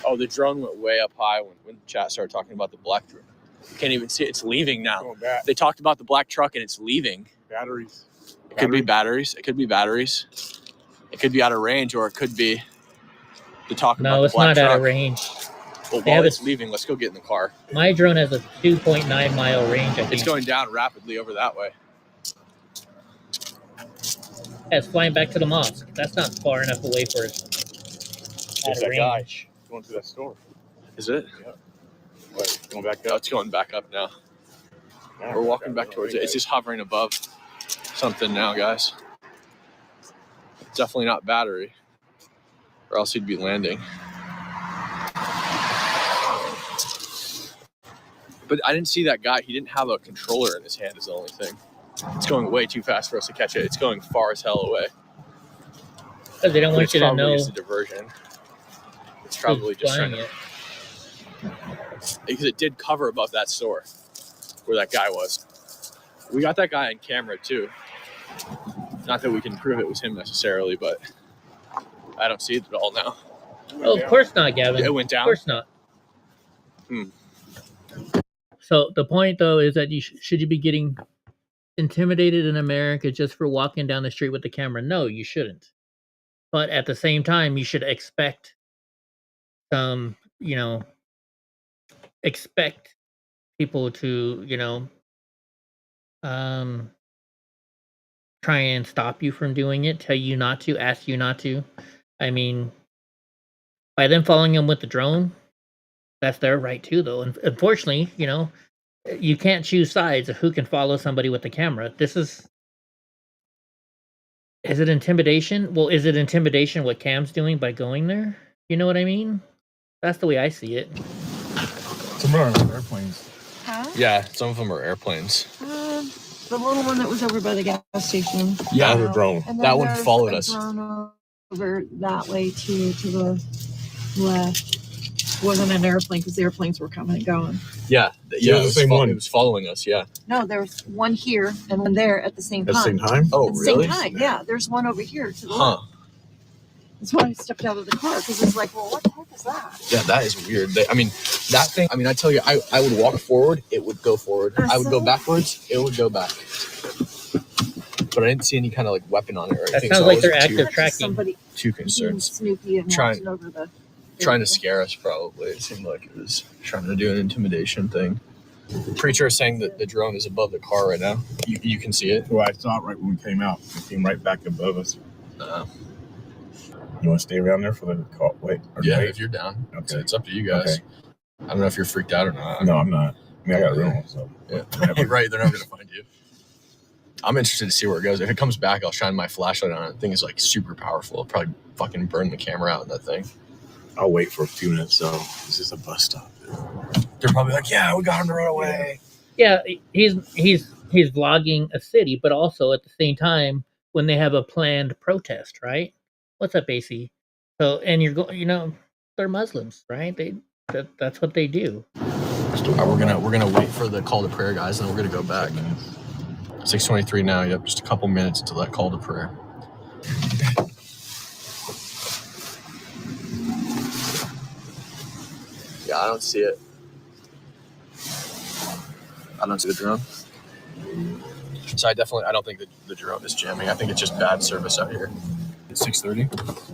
Oh, the drone went way up high when the chat started talking about the black truck. Can't even see it. It's leaving now. They talked about the black truck and it's leaving. Batteries. It could be batteries. It could be batteries. It could be out of range, or it could be the talk about No, the it's black not out truck. of range. Well, They while have it's it- leaving, let's go get in the car. My drone has a 2.9 mile range, I think. It's going down rapidly over that way. Yeah, it's flying back to the mosque. That's not far enough away for it. There's that guy going to that store. Is it? Yeah. Wait, going back No, up. it's going back up now. We're walking back towards it. It's just hovering above something now, guys. It's definitely not battery, or else he'd be landing. But I didn't see that guy. He didn't have a controller in his hand is the only thing. It's going way too fast for us to catch it. It's going far as hell away. Because they don't But want it's you to probably know just a diversion. It's probably who's just trying flying to... it. Because it did cover above that store where that guy was. We got that guy on camera too. Not that we can prove it was him necessarily, but I don't see it at all now. Oh, of course not, Gavin. It went down? Of course not. Hmm. So the point, though, is that should you be getting intimidated in America just for walking down the street with the camera? No, you shouldn't. But at the same time, you should expect some, expect people to, try and stop you from doing it, tell you not to, ask you not to. I mean, by them following them with the drone, that's their right too, though. And unfortunately, you can't choose sides of who can follow somebody with the camera. Is it intimidation? Well, is it intimidation what Cam's doing by going there? You know what I mean? That's the way I see it. Some of them are airplanes. Huh? Yeah, some of them are airplanes. The little one that was over by the gas station. Yeah, That was a drone. And then That one there's followed a us. drone over that way to the left. Wasn't an airplane because the airplanes were coming and going. Yeah, Yeah, the same one. It was following us, yeah. No, there was one here and one there at the same At the time. same time? Oh, At the really? same time, yeah. There's one over here to the Huh. left. That's why I stepped out of the car because it's like, well, what the heck is that? Yeah, that is weird. That thing, I tell you, I would walk forward, it would go forward. I would go backwards, it would go back. But I didn't see any kind of weapon on it or That anything. sounds so I like they're wasn't active Just tracking. somebody too being concerned. snoopy and Trying- watching over the. Trying to scare us, probably. It seemed like it was trying to do an intimidation thing. The preacher is saying that the drone is above the car right now. You can see it. Well, I saw it right when we came out. It came right back above us. Uh, You want to stay around there for the call? Wait. or yeah, wait? if you're down. Okay. It's up to you guys. Okay. I don't know if you're freaked out or not. No, I'm not. I mean, I got room, so. Yeah. Right, they're never going to find you. I'm interested to see where it goes. If it comes back, I'll shine my flashlight on it. The thing is super powerful. It'll probably fucking burn the camera out in that thing. I'll wait for a few minutes, so this is a bus stop. They're probably like, yeah, we got him to run away. Yeah, he's vlogging a city, but also at the same time when they have a planned protest, right? What's up, AC? So, and you're going, they're Muslims, right? That's what they do. All right, we're gonna wait for the call to prayer, guys, and then we're gonna go back. 6:23 now. Yep, just a couple minutes until that call to prayer. Yeah, I don't see it. I don't see the drone. So I don't think the drone is jamming. I think it's just bad service out here. It's 6:30.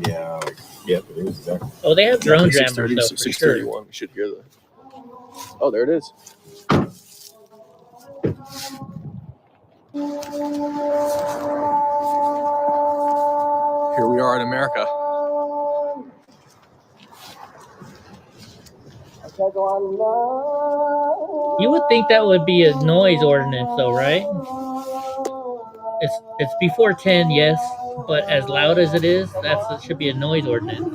Yeah, it is exactly. Oh, they have drone jammers. 6:30, though, for 6:31. sure. We should hear the. Oh, there it is. Here we are in America. You would think that would be a noise ordinance, though, right? It's before 10, yes, but as loud as it is, it should be a noise ordinance.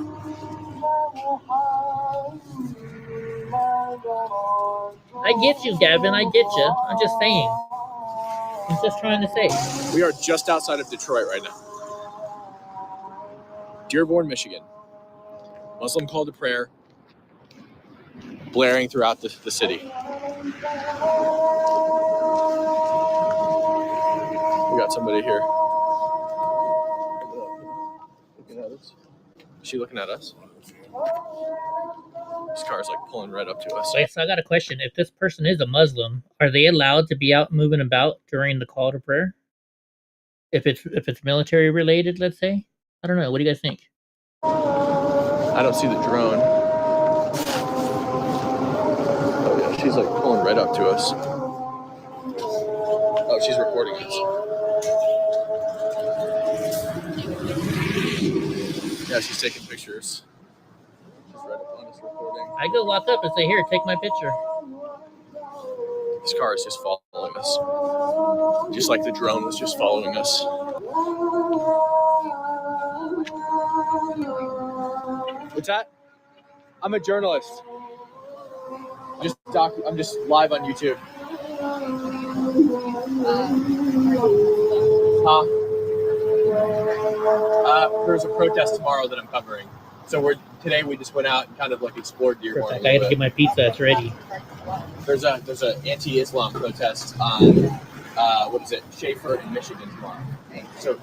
I get you, Gavin. I get you. I'm just saying. I'm just trying to say. We are just outside of Detroit right now. Dearborn, Michigan. Muslim call to prayer blaring throughout the city. We got somebody here. Looking at us. Is she looking at us? This car's like pulling right up to us. Wait, so I got a question. If this person is a Muslim, are they allowed to be out moving about during the call to prayer? If it's military related, let's say? I don't know. What do you guys think? I don't see the drone. Oh yeah, she's like pulling right up to us. Oh, she's recording us. Yeah, she's taking pictures. She's right up on us recording. I go walk up and say, "Here, take my picture." This car is just following us. Just like the drone was just following us. What's that? I'm a journalist. I'm just live on YouTube. Huh? There's a protest tomorrow that I'm covering. So today we just went out and kind of like explored Dearborn. I got to get my pizza. It's ready. There's a anti-Islam protest on Schaefer in Michigan tomorrow. So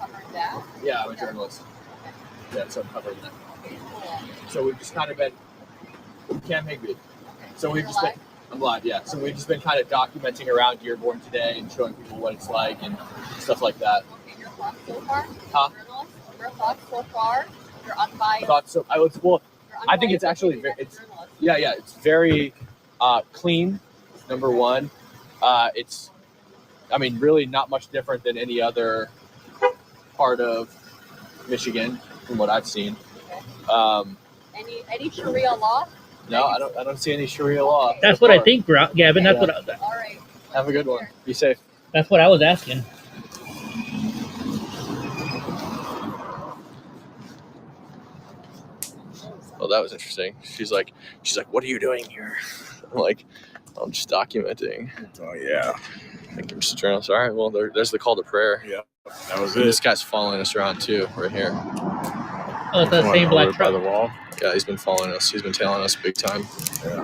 yeah, I'm a journalist. Yeah, so I'm covering that. So we've just kind of been Cam Higby. So we've just been I'm live, yeah. So we've just been kind of documenting around Dearborn today and showing people what it's like and stuff like that. Okay, your thoughts so far? Huh? Your thoughts so far? Your unbiased. I think it's actually it's very clean. Number one, it's really not much different than any other part of Michigan from what I've seen. Any Sharia law? No, I don't see any Sharia law. That's what I think, Gavin. That's what. All right. Have a good one. Be safe. That's what I was asking. Well, that was interesting. She's like, what are you doing here? I'm like, I'm just documenting. Oh yeah. I think I'm just a journalist. All right. Well, there's the call to prayer. Yeah. That was and it. This guy's following us around too, right here. Oh, it's that same black truck. By the wall. Yeah, he's been following us. He's been tailing us big time. Yeah.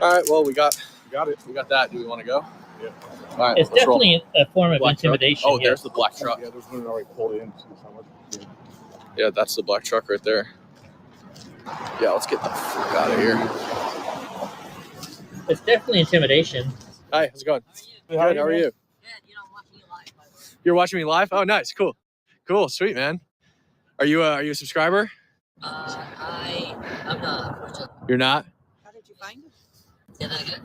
All right. Well, we got it. We got that. Do we want to go? Yeah. All right. It's definitely a form of intimidation. Oh, there's the black truck. Yeah, there's one already pulled in. Yeah, that's the black truck right there. Yeah, let's get the fuck out of here. It's definitely intimidation. Hi, how's it going? Good, how are you? You're watching me live? Oh, nice, cool, sweet, man. Are you a subscriber? I'm not. You're not?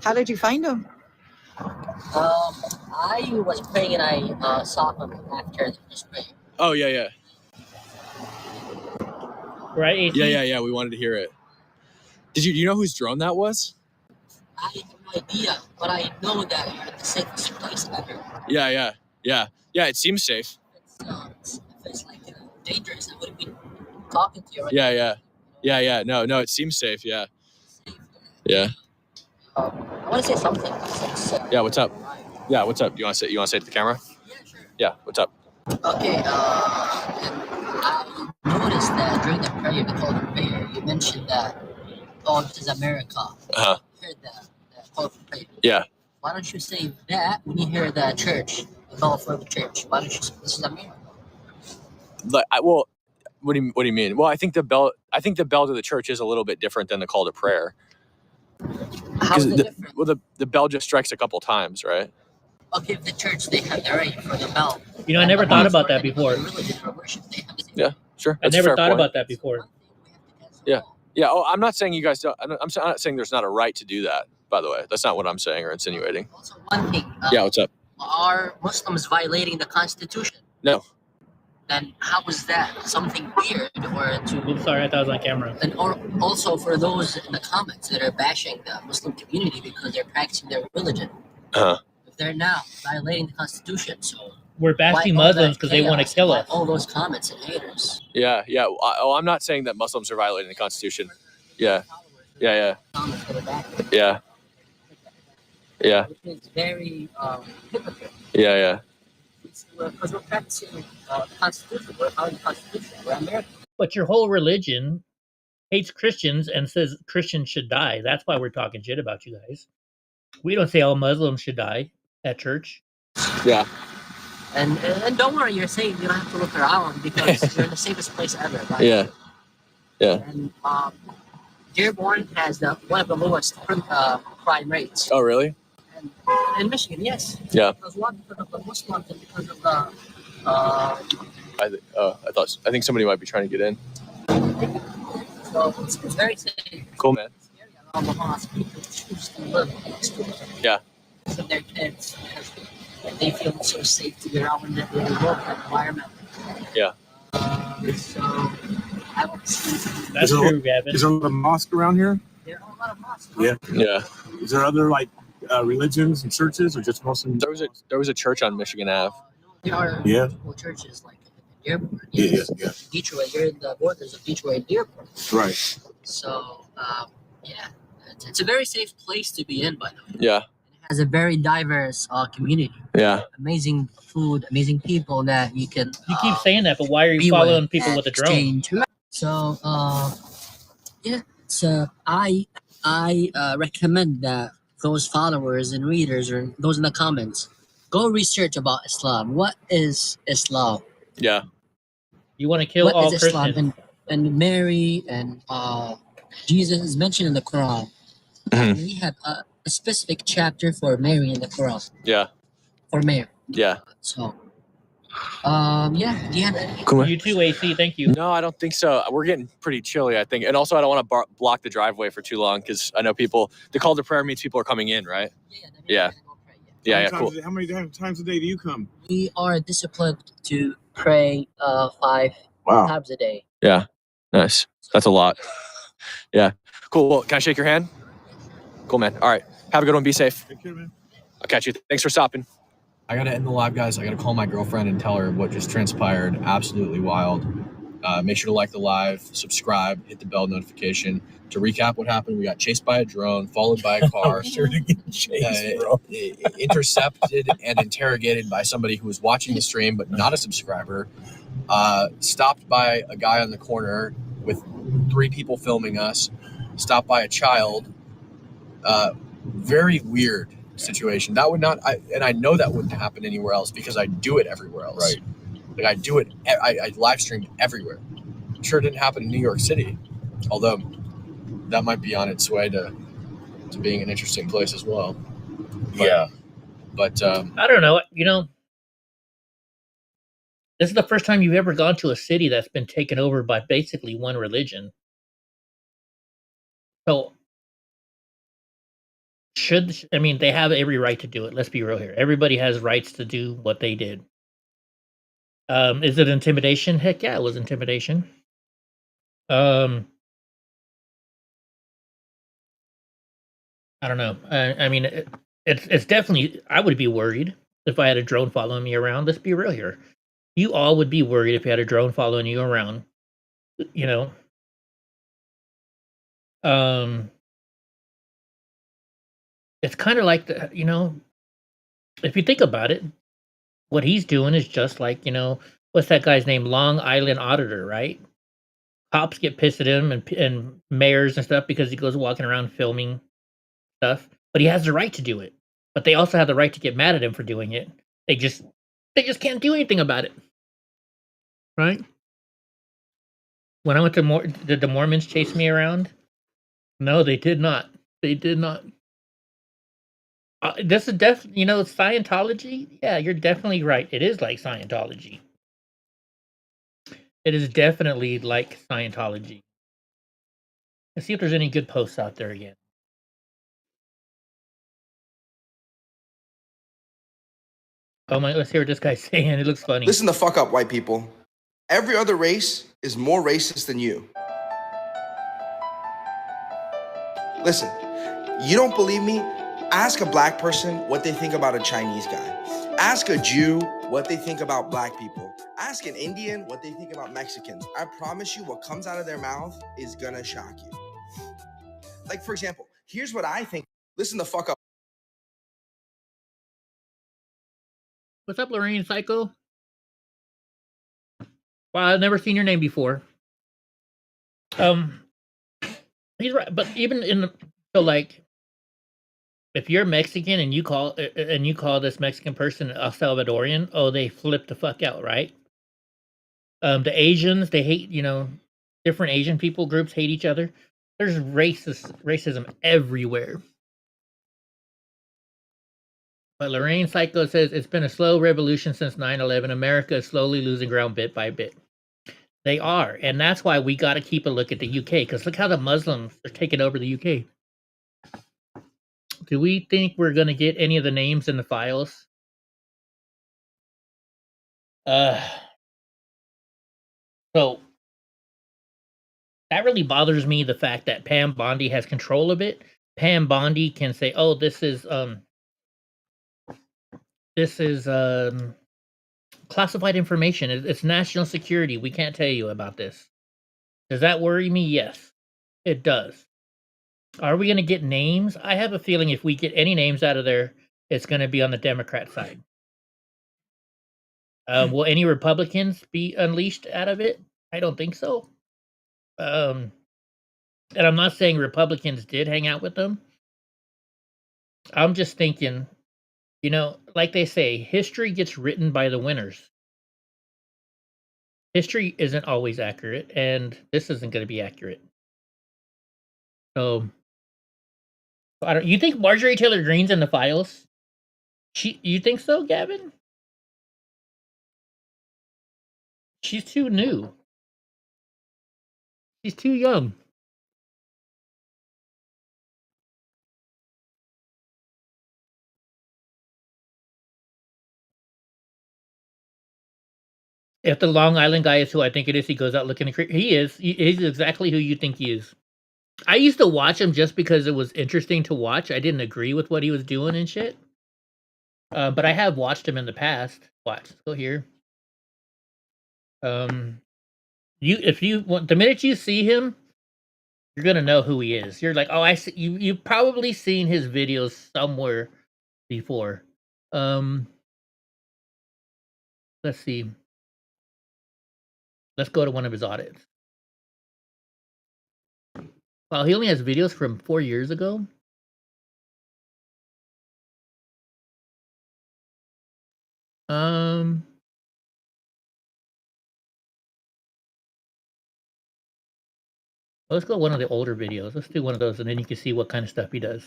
How did you find him? I was praying and I saw him after the prayer. Oh yeah. Right? AC? Yeah. We wanted to hear it. Do you know whose drone that was? I have no idea, but I know that you're the safest place ever. Yeah. It seems safe. If it's like dangerous, I wouldn't be talking to you right Yeah. No, it seems safe. Yeah. I want to say something. Yeah. What's up? Do you want to say it to the camera? Yeah, sure. Yeah. What's up? Okay. noticed that during the prayer, the call to prayer, you mentioned that, oh, this is America. Uh-huh. You heard the call to prayer. Yeah. Why don't you say that when you hear the church, the bell for the church? Why don't you say this is America? Well, what do you mean? Well, I think the bell to the church is a little bit different than the call to prayer. How is it different? Well, the bell just strikes a couple times, right? Okay, the church, they have the right for the bell. You know, I never thought about that before. Yeah, sure. I That's a never fair thought point. about that before. Yeah. Yeah. Oh, I'm not saying you guys don't. I'm not saying there's not a right to do that, by the way. That's not what I'm saying or insinuating. Also, one thing. Yeah, what's up? Are Muslims violating the Constitution? No. Then how is that something weird or to? Oops, sorry, I thought it was on camera. And also for those in the comments that are bashing the Muslim community because they're practicing their religion, Uh-huh. if they're now violating the Constitution, so We're bashing why all Muslims that because they want to chaos? kill Why us. all those comments and haters. Yeah. Yeah. I'm not saying that Muslims are violating the Constitution. Yeah. Yeah. Comments that are back. Yeah. Yeah. Which is very hypocrite. Yeah. Because we're practicing the Constitution. We're following the Constitution. We're American. But your whole religion hates Christians and says Christians should die. That's why we're talking shit about you guys. We don't say all Muslims should die at church. Yeah. And don't worry, you're saying you don't have to look around because you're in the safest place ever. Right? Yeah. Yeah. And Dearborn has one of the lowest crime rates. Oh, really? And in Michigan, yes. Yeah. Because one, because of the Muslims and because of the. I think somebody might be trying to get in. So it's very safe. Cool, man. Around the mosque, people choose to live next to it. Yeah. So their kids, because they feel so safe to be around when they work in that environment. Yeah. So I would see. That's true, Gavin. Is there a lot of mosque around here? There are a lot of mosques. Yeah. Yeah. Is there other like religions and churches, or just Muslim? There was a church on Michigan Ave. There are multiple churches like in Dearborn. Yeah. Detroit, you're in the borders of Detroit and Dearborn. Right. So, yeah, it's a very safe place to be in, by the way. Yeah. It has a very diverse community. Yeah. Amazing food, amazing people that you can. You keep saying that, but why are you be following with people and with a drone? exchange. So, yeah, so I recommend that those followers and readers or those in the comments go research about Islam. What is Islam? Yeah. You want to kill What all is Islam? Christians? And Mary and Jesus is mentioned in the Quran. Mhm. We have a specific chapter for Mary in the Quran. Yeah. For Mary. Yeah. So, yeah. Do you have any? Cool. You too, AC. Thank you. No, I don't think so. We're getting pretty chilly, I think. And also, I don't want to block the driveway for too long because I know people, the call to prayer means people are coming in, right? Yeah. Yeah, cool. How many times a day do you come? We are disciplined to pray 5 times a day. Yeah. Nice. That's a lot. Yeah. Cool. Well, can I shake your hand? Cool, man. All right. Have a good one. Be safe. Take care, man. I'll catch you. Thanks for stopping. I gotta end the live, guys. I gotta call my girlfriend and tell her what just transpired. Absolutely wild. Make sure to like the live, subscribe, hit the bell notification. To recap what happened, we got chased by a drone, followed by a car, intercepted and interrogated by somebody who was watching the stream but not a subscriber, stopped by a guy on the corner with 3 people filming us, stopped by a child. Very weird situation. That would not, and I know that wouldn't happen anywhere else because I do it everywhere else. Right. Like I do it, I live stream everywhere. Sure, it didn't happen in New York City, although that might be on its way to being an interesting place as well. But I don't know. You know, this is the first time you've ever gone to a city that's been taken over by basically one religion. So, they have every right to do it. Let's be real here. Everybody has rights to do what they did. Is it intimidation? Heck yeah, it was intimidation. I don't know. I mean, it's definitely. I would be worried if I had a drone following me around. Let's be real here. You all would be worried if you had a drone following you around. You know. It's kind of like if you think about it, what he's doing is just like, what's that guy's name? Long Island Auditor, right? cops get pissed at him and mayors and stuff because he goes walking around filming stuff. But he has the right to do it. But they also have the right to get mad at him for doing it. They just can't do anything about it. Right? When I went to did the Mormons chase me around? No, they did not. They did not. This is Scientology. Yeah, you're definitely right. It is like Scientology. It is definitely like Scientology. Let's see if there's any good posts out there again. Oh my! Let's hear what this guy's saying. It looks funny. Listen the fuck up, white people. Every other race is more racist than you. Listen, you don't believe me? Ask a black person what they think about a Chinese guy. Ask a Jew what they think about black people. Ask an Indian what they think about Mexicans. I promise you what comes out of their mouth is gonna shock you. Like, for example, here's what I think. Listen the fuck up. What's up, Lorraine Psycho? Wow, I've never seen your name before. He's right, but even if you're Mexican and you call this Mexican person a Salvadorian, oh, they flip the fuck out, right? The Asians, they hate, different Asian people groups hate each other. There's racism everywhere. But Lorraine Psycho says it's been a slow revolution since 9/11. America is slowly losing ground bit by bit. They are, and that's why we got to keep a look at the UK, because look how the Muslims are taking over the UK. Do we think we're going to get any of the names in the files? So that really bothers me, the fact that Pam Bondi has control of it. Pam Bondi can say, "Oh, this is classified information. It's national security. We can't tell you about this." Does that worry me? Yes, it does. Are we going to get names? I have a feeling if we get any names out of there, it's going to be on the Democrat side. Will any Republicans be unleashed out of it? I don't think so. And I'm not saying Republicans did hang out with them. I'm just thinking, like they say, history gets written by the winners. History isn't always accurate, and this isn't going to be accurate. So, you think Marjorie Taylor Greene's in the files? You think so, Gavin? She's too new. She's too young. If the Long Island guy is who I think it is, he goes out looking at he is. He's exactly who you think he is. I used to watch him just because it was interesting to watch. I didn't agree with what he was doing and shit. But I have watched him in the past. Watch. Let's go here. If you want, the minute you see him, you're gonna know who he is. You're like, oh, I see. You've probably seen his videos somewhere before. Let's see. Let's go to one of his audits. Wow, he only has videos from 4 years ago. Let's go one of the older videos. Let's do one of those, and then you can see what kind of stuff he does.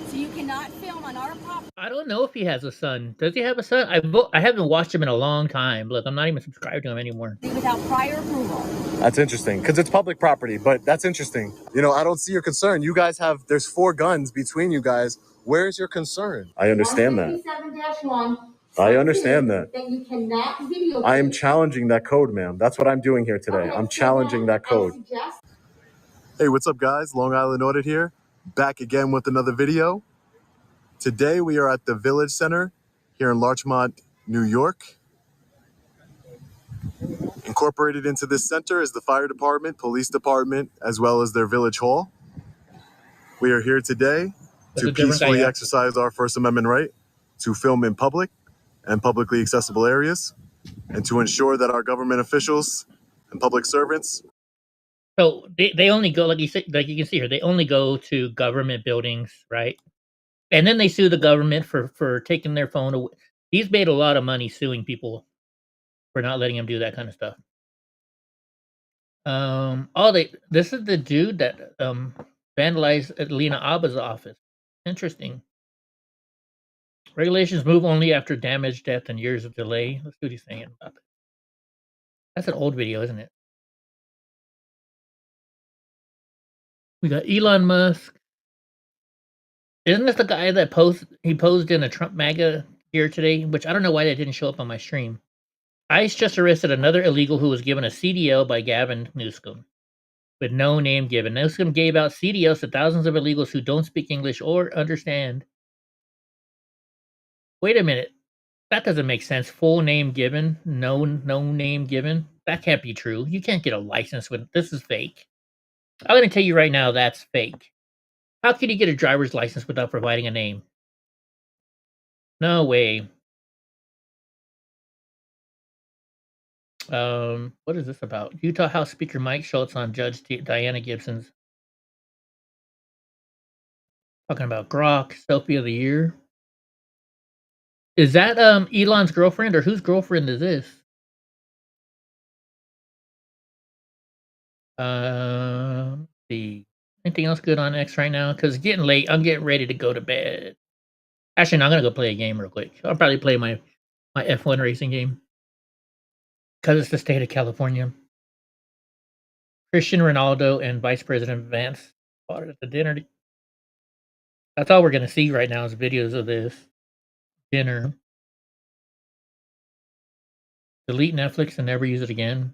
So you cannot film on our property. I don't know if he has a son. Does he have a son? I haven't watched him in a long time. Look, I'm not even subscribed to him anymore. Without prior approval. That's interesting, because it's public property, but that's interesting. I don't see your concern. You guys there's 4 guns between you guys. Where's your concern? I understand that. 157-1. I understand that. That you cannot videotape. I am challenging that code, ma'am. That's what I'm doing here today. I'm challenging that code. Hey, what's up, guys? Long Island Audit here. Back again with another video. Today we are at the Village Center here in Larchmont, New York. Incorporated into this center is the fire department, police department, as well as their village hall. We are here today That's a to different guy, peacefully yeah. exercise our First Amendment right to film in public and publicly accessible areas, and to ensure that our government officials and public servants. So they only go, like you can see here, they only go to government buildings, right? And then they sue the government for taking their phone away. He's made a lot of money suing people for not letting him do that kind of stuff. This is the dude that vandalized Lena Abba's office. Interesting. Regulations move only after damage, death, and years of delay. Let's see what he's saying about that. That's an old video, isn't it? We got Elon Musk. Isn't this the guy that posed in a Trump MAGA gear today? Which I don't know why that didn't show up on my stream. ICE just arrested another illegal who was given a CDL by Gavin Newsom, with no name given. Newsom gave out CDLs to thousands of illegals who don't speak English or understand. Wait a minute. That doesn't make sense. Full name given, no name given. That can't be true. You can't get a license with this is fake. I'm going to tell you right now that's fake. How can you get a driver's license without providing a name? No way. What is this about? Utah House Speaker Mike Schultz on Judge Diana Gibson's talking about Grok selfie of the year. Is that Elon's girlfriend, or whose girlfriend is this? See, anything else good on X right now? Because it's getting late. I'm getting ready to go to bed. Actually, no, I'm gonna go play a game real quick. I'll probably play my F1 racing game because it's the state of California. Cristiano Ronaldo and Vice President Vance fought at the dinner. That's all we're gonna see right now is videos of this dinner. Delete Netflix and never use it again.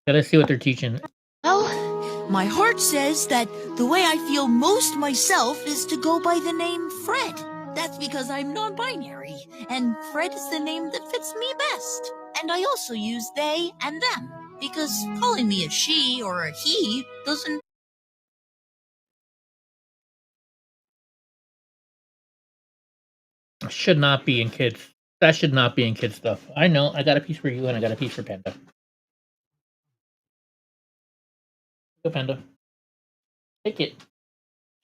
Yeah, let's see what they're teaching. Well, my heart says that the way I feel most myself is to go by the name Fred. That's because I'm non-binary, and Fred is the name that fits me best. And I also use they and them, because calling me a she or a he doesn't... Should not be in kids. That should not be in kids stuff. I know. I got a piece for you, and I got a piece for Panda. Go, Panda. Take it.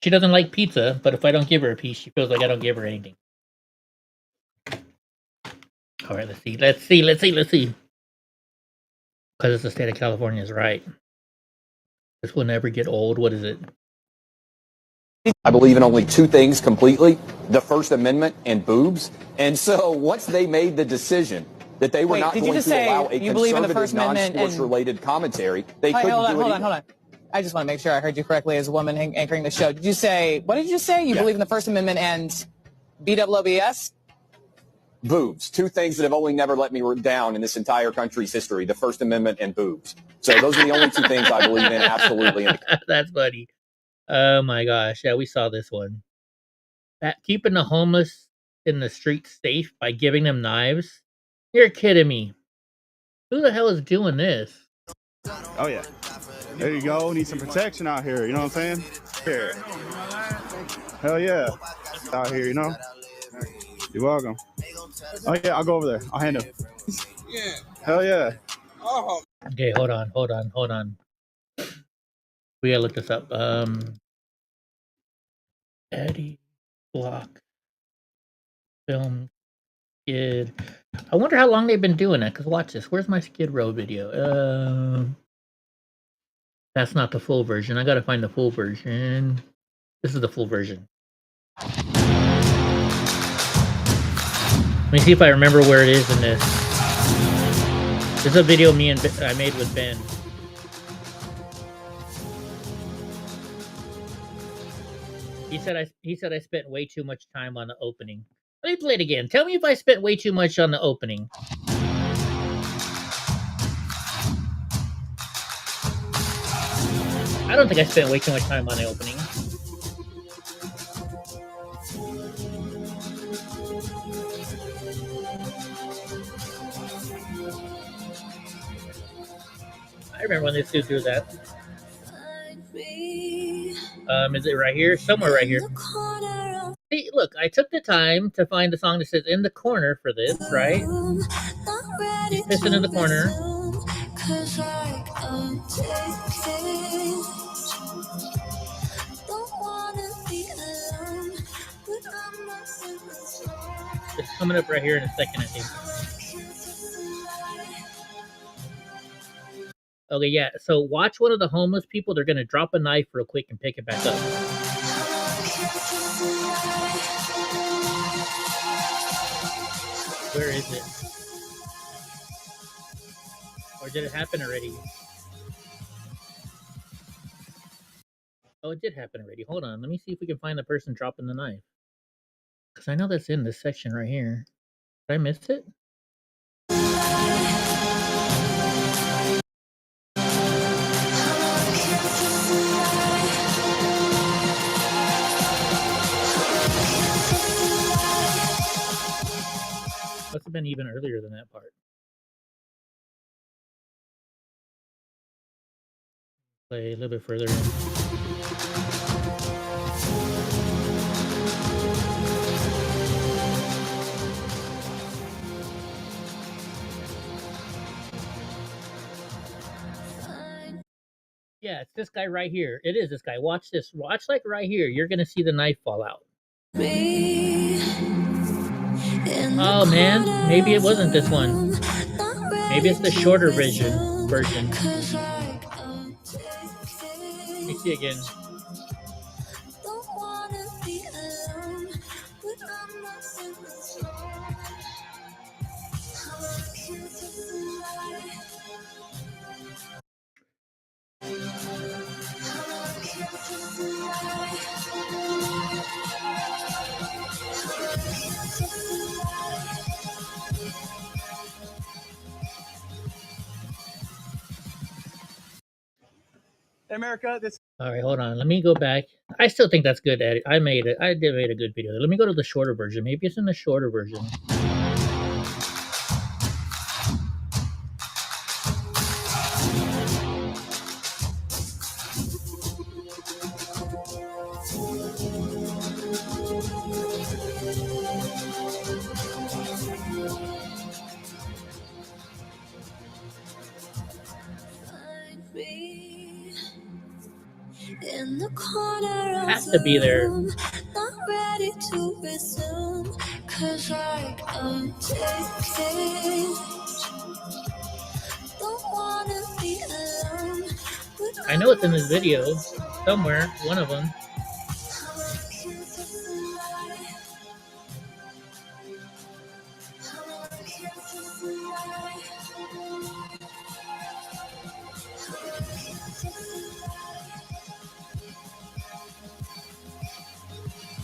She doesn't like pizza, but if I don't give her a piece, she feels like I don't give her anything. All right, let's see. Let's see. Because it's the state of California is right. This will never get old. What is it? I believe in only two things completely, the First Amendment and boobs. And so once they made the decision that they were not going to allow a conservative, non-sports-related commentary, they couldn't do it. Hold on. I just want to make sure I heard you correctly as a woman anchoring the show. Did you say, what did you say? You believe in the First Amendment and BWBS? Boobs. Two things that have only never let me down in this entire country's history, the First Amendment and boobs. So those are the only two things I believe in absolutely. That's funny. Oh my gosh. Yeah, we saw this one. Keeping the homeless in the streets safe by giving them knives? You're kidding me. Who the hell is doing this? Oh, yeah. There you go. Need some protection out here. You know what I'm saying? Here. Hell yeah. Out here, you know? You're welcome. Oh, yeah. I'll go over there. I'll hand him. Yeah. Hell yeah. Oh. Okay, hold on. We gotta look this up. Eddie Block film Skid. I wonder how long they've been doing that. Cause watch this. Where's my Skid Row video? That's not the full version. I gotta find the full version. This is the full version. Let me see if I remember where it is in this. This is a video I made with Ben. He said I spent way too much time on the opening. Let me play it again. Tell me if I spent way too much on the opening. I don't think I spent way too much time on the opening. I remember when this dude do that. Is it right here? Somewhere right here. See, look, I took the time to find the song that says "In the Corner" for this, right? He's pissing in the corner. It's coming up right here in a second, I think. Okay, yeah. So watch one of the homeless people. They're gonna drop a knife real quick and pick it back up. Where is it? Or did it happen already? Oh, it did happen already. Hold on. Let me see if we can find the person dropping the knife. Because I know that's in this section right here. Did I miss it? Must have been even earlier than that part. Play a little bit further in. Yeah, it's this guy right here. It is this guy. Watch this. Watch like right here. You're gonna see the knife fall out. Oh man, maybe it wasn't this one. Maybe it's the shorter version. Let me see again. America, this. All right, hold on. Let me go back. I still think that's good edit. I did made a good video. Let me go to the shorter version. Maybe it's in the shorter version. In the corner of Has to be there. not ready to resume, 'cause I am taking. Don't wanna be alone. I know it's in this video somewhere. One of them.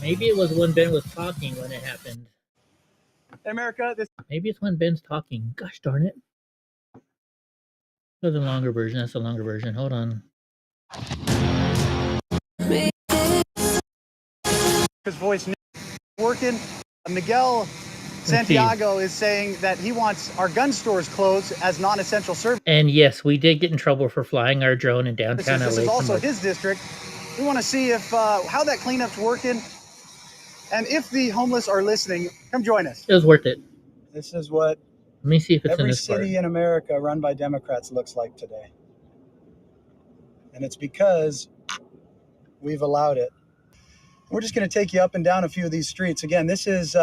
Maybe it was when Ben was talking when it happened. America, this. Maybe it's when Ben's talking. Gosh darn it. That's the longer version. That's the longer version. Hold on. His voice working. Miguel Santiago is saying that he wants our gun stores closed as non-essential service. And yes, we did get in trouble for flying our drone in downtown LA. This is also his district. We want to see if how that cleanup's working, and if the homeless are listening, come join us. It was worth it. This is what Let me see if it's in every this part. city in America run by Democrats looks like today, and it's because we've allowed it. We're just going to take you up and down a few of these streets. Again, this is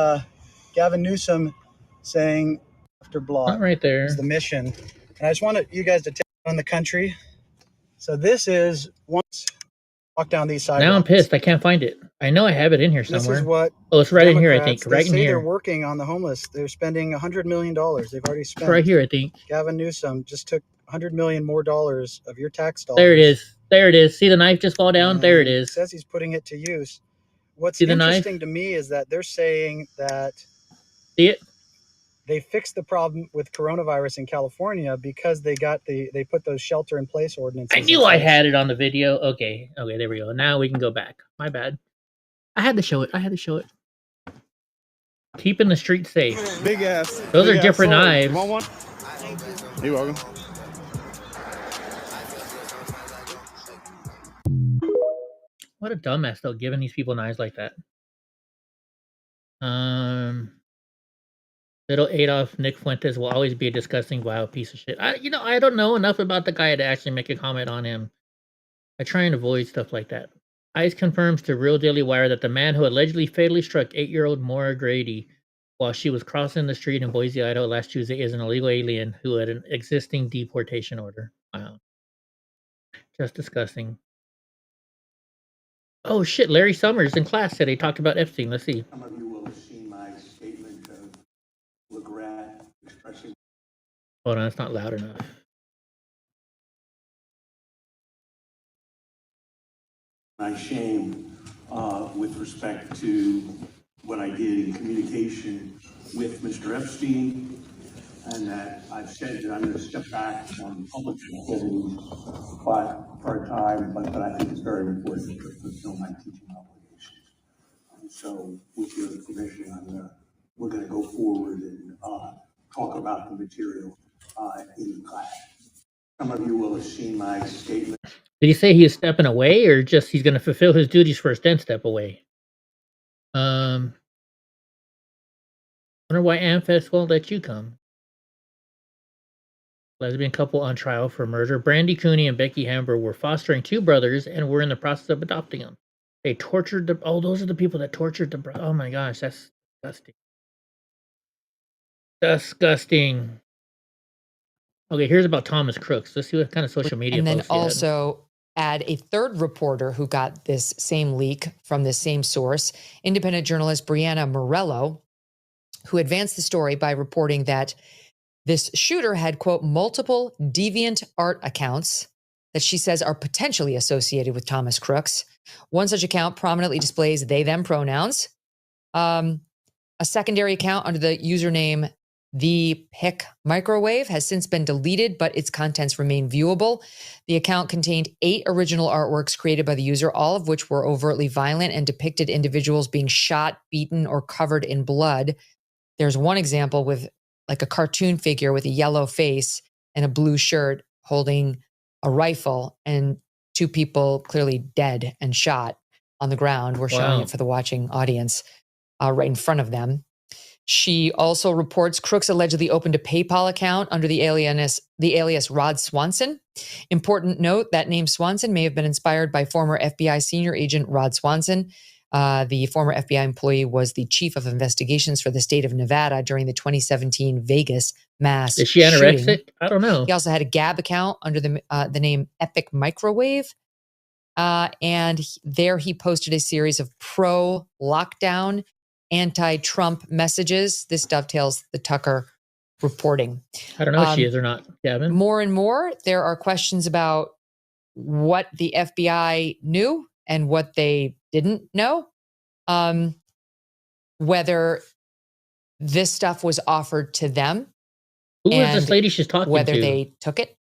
Gavin Newsom saying after block Not right there. is the mission. And I just wanted you guys to take on the country. So this is once walk down these sidewalks. Now I'm pissed. I can't find it. I know I have it in here This somewhere. is what Oh, it's right in here, I Democrats, think. Right they in say they're here. working on the homeless. They're spending $100 million. They've already It's spent. right here, I think. Gavin Newsom just took $100 million more dollars of your tax dollars. There it is. There it is. See the knife just fall down? There it He is. says he's putting it to use. What's See the knife? interesting to me is that they're saying that See it? they fixed the problem with coronavirus in California because they put those shelter in place ordinances. I knew I had it on the video. Okay. Okay, there we go. Now we can go back. My bad. I had to show it. I had to show it. Keeping the street safe. Big ass. Those big are ass different sword. knives. You want one? You're welcome. What a dumbass though, giving these people knives like that. Little Adolf Nick Fuentes will always be a disgusting, vile piece of shit. I don't know enough about the guy to actually make a comment on him. I try and avoid stuff like that. ICE confirms to Real Daily Wire that the man who allegedly fatally struck 8-year-old Maura Grady while she was crossing the street in Boise, Idaho last Tuesday is an illegal alien who had an existing deportation order. Wow. Just disgusting. Oh shit, Larry Summers in class today talked about Epstein. Let's see. Some of you will have seen my statement of regret expressing. Hold on, it's not loud enough. My shame with respect to what I did in communication with Mr. Epstein, and that I've said that I'm going to step back from public activities for a time, but I think it's very important to fulfill my teaching obligations. And so, with your permission, we're going to go forward and talk about the material in the class. Some of you will have seen my statement. Did he say he is stepping away, or just he's going to fulfill his duties first, then step away? Wonder why AmFest won't let you come. Lesbian couple on trial for murder. Brandy Cooney and Becky Hamber were fostering 2 brothers and were in the process of adopting them. They tortured the. Oh, those are the people that tortured the. Oh my gosh, that's disgusting. Disgusting. Okay, here's about Thomas Crooks. Let's see what kind of social media. And then posts he had. also add a third reporter who got this same leak from the same source, independent journalist Brianna Morello, who advanced the story by reporting that this shooter had, quote, multiple deviant art accounts that she says are potentially associated with Thomas Crooks. One such account prominently displays they, them pronouns. A secondary account under the username The Pick Microwave has since been deleted, but its contents remain viewable. The account contained 8 original artworks created by the user, all of which were overtly violent and depicted individuals being shot, beaten, or covered in blood. There's one example with like a cartoon figure with a yellow face and a blue shirt holding a rifle, and 2 people clearly dead and shot on the ground. We're showing it for the watching audience right in front of them. She also reports Crooks allegedly opened a PayPal account under the alias Rod Swanson. Important note, that name Swanson may have been inspired by former FBI senior agent Rod Swanson. The former FBI employee was the chief of investigations for the state of Nevada during the 2017 Vegas mass shooting. Is she anorexic? I don't know. He also had a Gab account under the name Epic Microwave. And there he posted a series of pro-lockdown, anti-Trump messages. This dovetails the Tucker reporting. I don't know if she is or not, Gavin. More and more, there are questions about what the FBI knew and what they didn't know. Whether this stuff was offered to them. Who is this lady she's talking whether to? Whether they took it,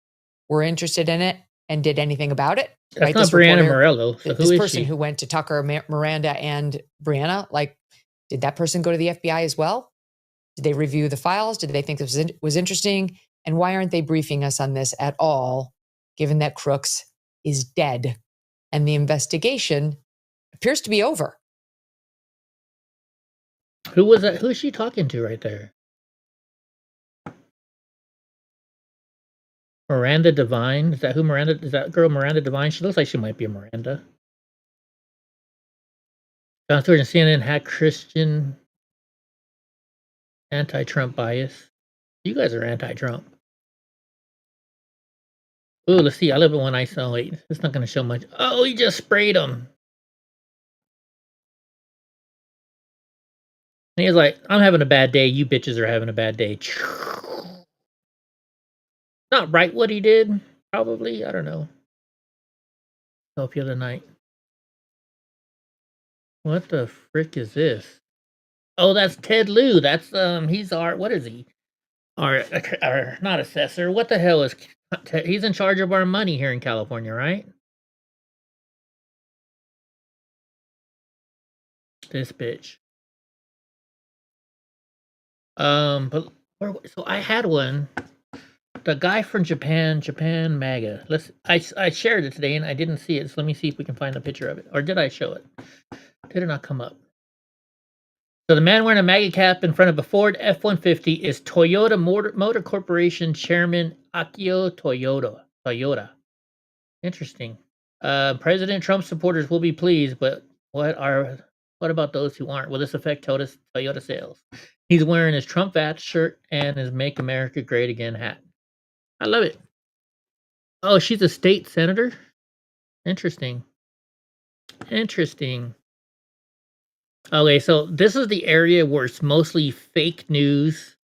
were interested in it, and did anything about it. That's right? not This Brianna reporter, Morello. So this who is person she? who went to Tucker, Miranda, and Brianna, like, did that person go to the FBI as well? Did they review the files? Did they think this was interesting? And why aren't they briefing us on this at all, given that Crooks is dead and the investigation appears to be over? Who was that? Who is she talking to right there? Miranda Devine? Is that who Miranda? Is that girl Miranda Devine? She looks like she might be a Miranda. John Stewart and CNN had Christian anti-Trump bias. You guys are anti-Trump. Oh, let's see. I live in one isolate. It's not going to show much. Oh, he just sprayed him. And he was like, I'm having a bad day. You bitches are having a bad day. Not right what he did, probably. I don't know. Help the other night. What the frick is this? Oh, that's Ted Lieu. That's he's our, what is he? Our not assessor. What the hell is he's in charge of our money here in California, right? This bitch. But so I had one the guy from Japan MAGA. I shared it today and I didn't see it. So let me see if we can find a picture of it. Or did I show it? Did it not come up? So the man wearing a MAGA cap in front of a Ford F-150 is Toyota Motor Corporation Chairman Akio Toyoda. Interesting. President Trump supporters will be pleased, but what about those who aren't? Will this affect Toyota sales? He's wearing his Trump Vats shirt and his Make America Great Again hat. I love it. Oh, she's a state senator? Interesting. Okay, so this is the area where it's mostly fake news.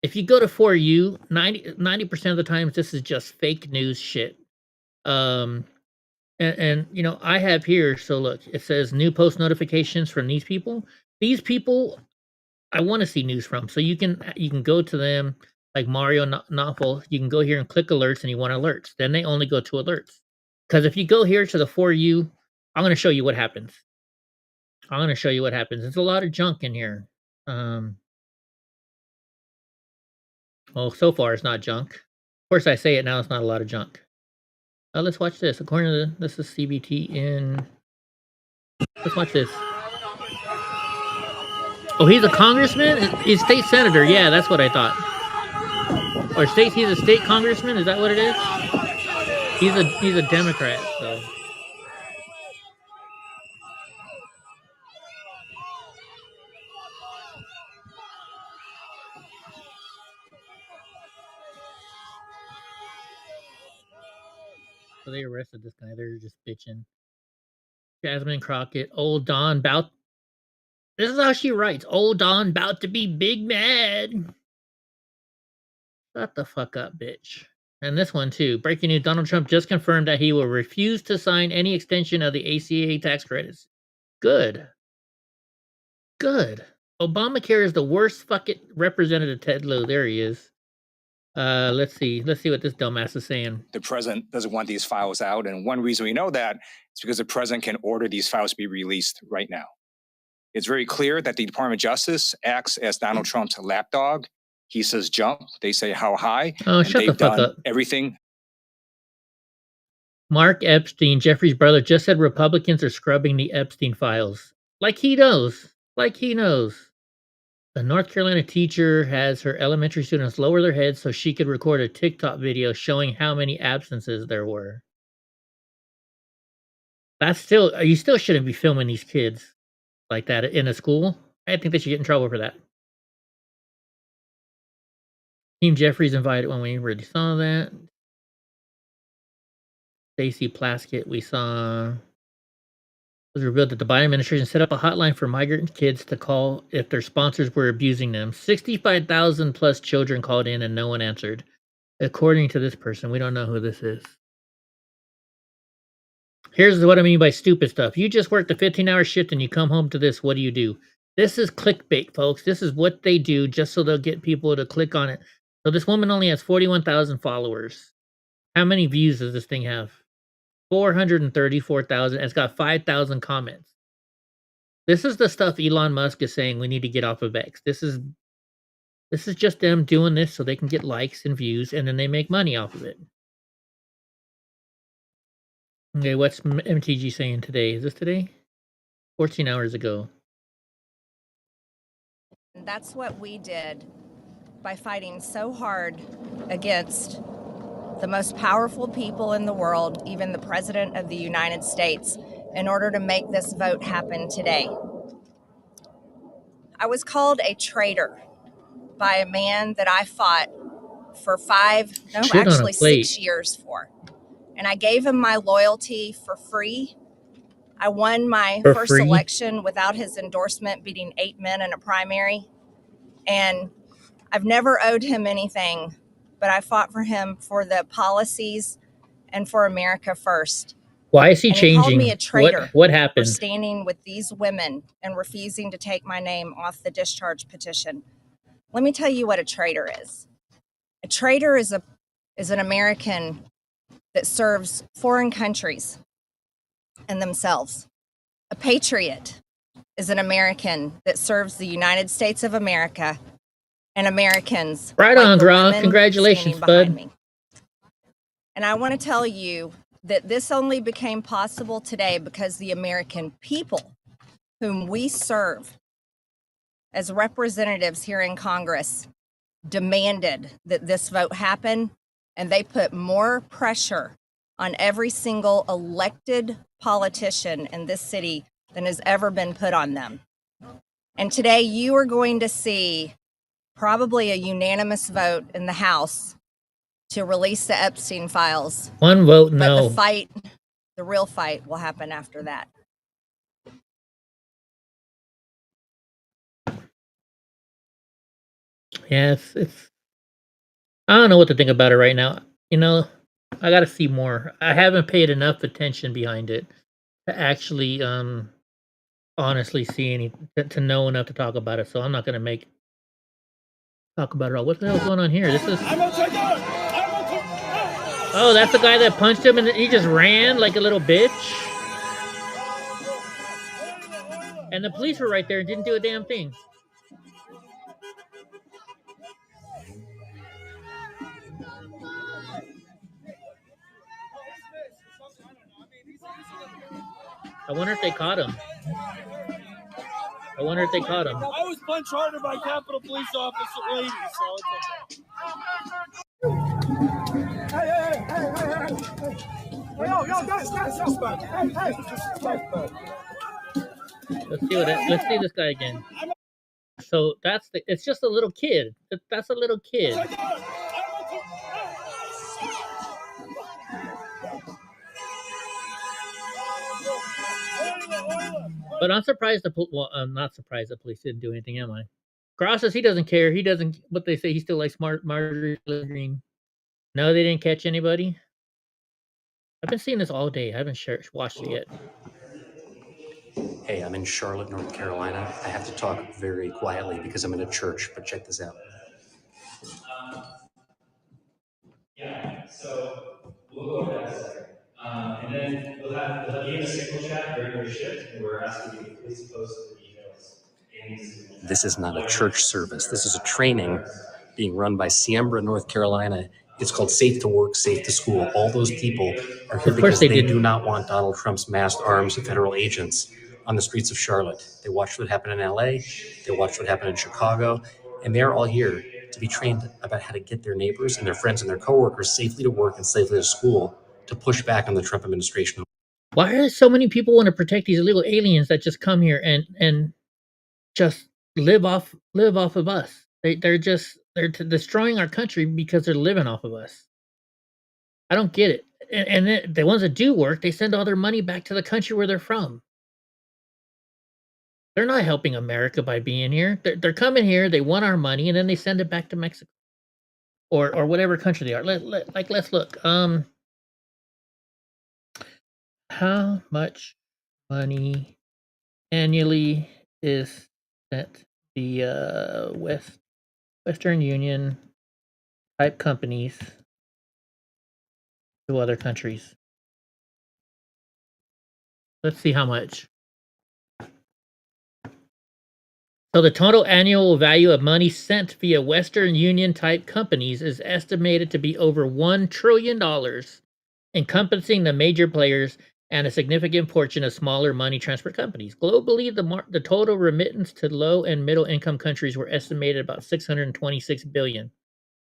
If you go to For You, 90% of the times this is just fake news shit. And you know, I have here, so look, it says new post notifications from these people. These people I want to see news from. So you can go to them like Mario Nawfal. You can go here and click alerts and you want alerts. Then they only go to alerts. Because if you go here to the For You, I'm going to show you what happens. There's a lot of junk in here. Well, so far it's not junk. Of course, I say it now, it's not a lot of junk. Let's watch this. According to this is CBT in. Let's watch this. Oh, he's a congressman? He's state senator. Yeah, that's what I thought. Or he's a state congressman? Is that what it is? He's a Democrat, so. So they arrested this guy. They're just bitching. Jasmine Crockett, old Don bout. This is how she writes. Old Don bout to be big mad. Shut the fuck up, bitch. And this one too. Breaking news: Donald Trump just confirmed that he will refuse to sign any extension of the ACA tax credits. Good. Obamacare is the worst fucking Representative Ted Lieu. There he is. Let's see what this dumbass is saying. The president doesn't want these files out, and one reason we know that is because the president can order these files to be released right now. It's very clear that the Department of Justice acts as Donald Trump's lapdog. He says jump, they say how high. Oh, shut the fuck up. Everything. Mark Epstein, Jeffrey's brother, just said Republicans are scrubbing the Epstein files. Like he knows. A North Carolina teacher has her elementary students lower their heads so she could record a TikTok video showing how many absences there were. You still shouldn't be filming these kids like that in a school. I think they should get in trouble for that. Team Jeffries invited when we already saw that. Stacey Plaskett, we saw. It was revealed that the Biden administration set up a hotline for migrant kids to call if their sponsors were abusing them. 65,000 plus children called in and no one answered. According to this person, we don't know who this is. Here's what I mean by stupid stuff. You just worked a 15-hour shift and you come home to this. What do? This is clickbait, folks. This is what they do just so they'll get people to click on it. So this woman only has 41,000 followers. How many views does this thing have? 434,000. It's got 5,000 comments. This is the stuff Elon Musk is saying we need to get off of X. This is just them doing this so they can get likes and views, and then they make money off of it. Okay, what's MTG saying today? Is this today? 14 hours ago. That's what we did by fighting so hard against the most powerful people in the world, even the President of the United States, in order to make this vote happen today. I was called a traitor by a man that I fought for 6 years for. And I gave him my loyalty for free. I won my first election without his endorsement, beating 8 men in a primary. And I've never owed him anything, but I fought for him for the policies and for America first. Why is he and changing? He called me a traitor. What happened? For standing with these women and refusing to take my name off the discharge petition. Let me tell you what a traitor is. A traitor is an American that serves foreign countries and themselves. A patriot is an American that serves the United States of America and Americans. Right on, Gronk. Congratulations, bud. And I want to tell you that this only became possible today because the American people, whom we serve as representatives here in Congress, demanded that this vote happen, and they put more pressure on every single elected politician in this city than has ever been put on them. And today you are going to see probably a unanimous vote in the House to release the Epstein files. One vote, But no. the fight, the real fight, will happen after that. Yeah, it's I don't know what to think about it right now. You know, I got to see more. I haven't paid enough attention behind it to actually honestly see any to know enough to talk about it. So I'm not going to talk about it all. What the hell's going on here? This is Oh, that's the guy that punched him and he just ran like a little bitch. And the police were right there and didn't do a damn thing. I wonder if they caught him. I wonder if they caught him. I was punched harder by Capitol Police Officer lady, so it's okay. Hey, yo, guys, suspect. Let's see this guy again. So it's just a little kid. That's a little kid. But I'm surprised I'm not surprised the police didn't do anything, am I? Cross says he doesn't care. He doesn't, what they say, he still likes Marjorie Green. No, they didn't catch anybody. I've been seeing this all day. I haven't watched it yet. Hey, I'm in Charlotte, North Carolina. I have to talk very quietly because I'm in a church, but check this out. Yeah, so we'll go over that in a second. And then we'll have a signal chat during your shift, and we're asking you to please post the details. This is not a church service. This is a training being run by Siembra, North Carolina. It's called Safe to Work, Safe to School. All those people are here because they do not want Donald Trump's masked arms of federal agents on the streets of Charlotte. They watched what happened in LA. They watched what happened in Chicago. And they're all here to be trained about how to get their neighbors and their friends and their coworkers safely to work and safely to school to push back on the Trump administration. Why are so many people want to protect these illegal aliens that just come here and just live off of us? They're destroying our country because they're living off of us. I don't get it. And the ones that do work, they send all their money back to the country where they're from. They're not helping America by being here. They're coming here, they want our money, and then they send it back to Mexico or whatever country they are. Let's look. How much money annually is sent the Western Union type companies to other countries? Let's see how much. So the total annual value of money sent via Western Union type companies is estimated to be over $1 trillion, encompassing the major players and a significant portion of smaller money transfer companies. Globally, the total remittance to low and middle income countries were estimated about $626 billion,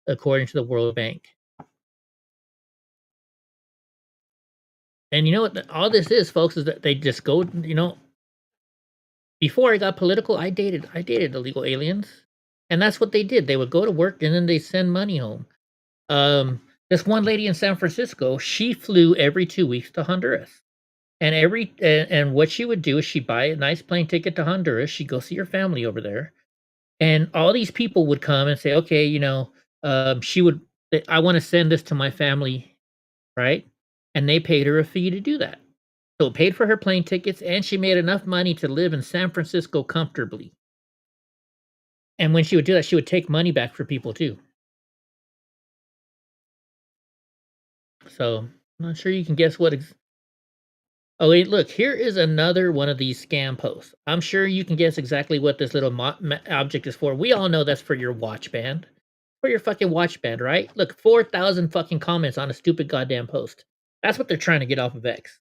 according to the World Bank. And you know what all this is, folks, is that they just go, before I got political, I dated illegal aliens. And that's what they did. They would go to work and then they send money home. This one lady in San Francisco, she flew every 2 weeks to Honduras. And what she would do is she'd buy a nice plane ticket to Honduras. She'd go see her family over there. And all these people would come and say, okay, I want to send this to my family, right? And they paid her a fee to do that. So it paid for her plane tickets, and she made enough money to live in San Francisco comfortably. And when she would do that, she would take money back for people too. So I'm not sure you can guess what. Oh wait, look, here is another one of these scam posts. I'm sure you can guess exactly what this little object is for. We all know that's for your watch band. for your fucking watch band, right? Look, 4,000 fucking comments on a stupid goddamn post. That's what they're trying to get off of X.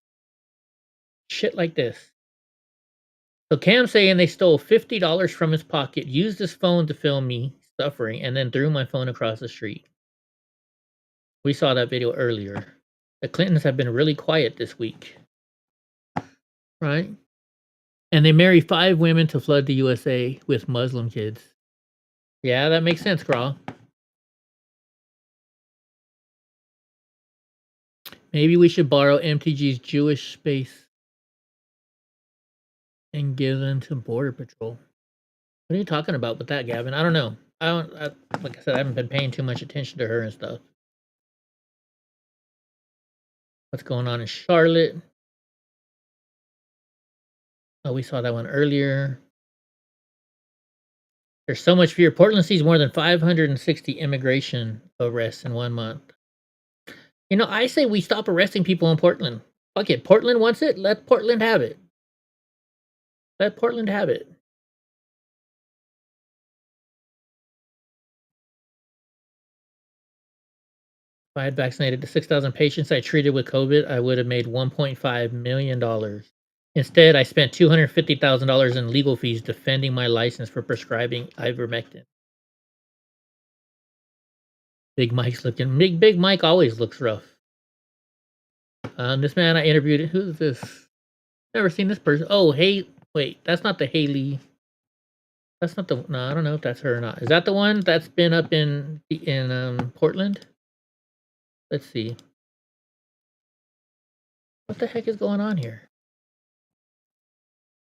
Shit like this. So Cam saying they stole $50 from his pocket, used his phone to film me suffering, and then threw my phone across the street. We saw that video earlier. The Clintons have been really quiet this week. Right? And they marry 5 women to flood the USA with Muslim kids. Yeah, that makes sense, Graw. Maybe we should borrow MTG's Jewish space and give them to Border Patrol. What are you talking about with that, Gavin? I don't know. Like I said, I haven't been paying too much attention to her and stuff. What's going on in Charlotte? Oh, we saw that one earlier. There's so much fear. Portland sees more than 560 immigration arrests in 1 month. You know, I say we stop arresting people in Portland. Fuck it. Portland wants it. Let Portland have it. Let Portland have it. If I had vaccinated the 6,000 patients I treated with COVID, I would have made $1.5 million. Instead, I spent $250,000 in legal fees defending my license for prescribing ivermectin. Big Mike's looking... Big Mike always looks rough. This man I interviewed... Who's this? Never seen this person. Oh, hey... Wait, that's not the Haley... That's not the... No, I don't know if that's her or not. Is that the one that's been up in Portland? Let's see. What the heck is going on here?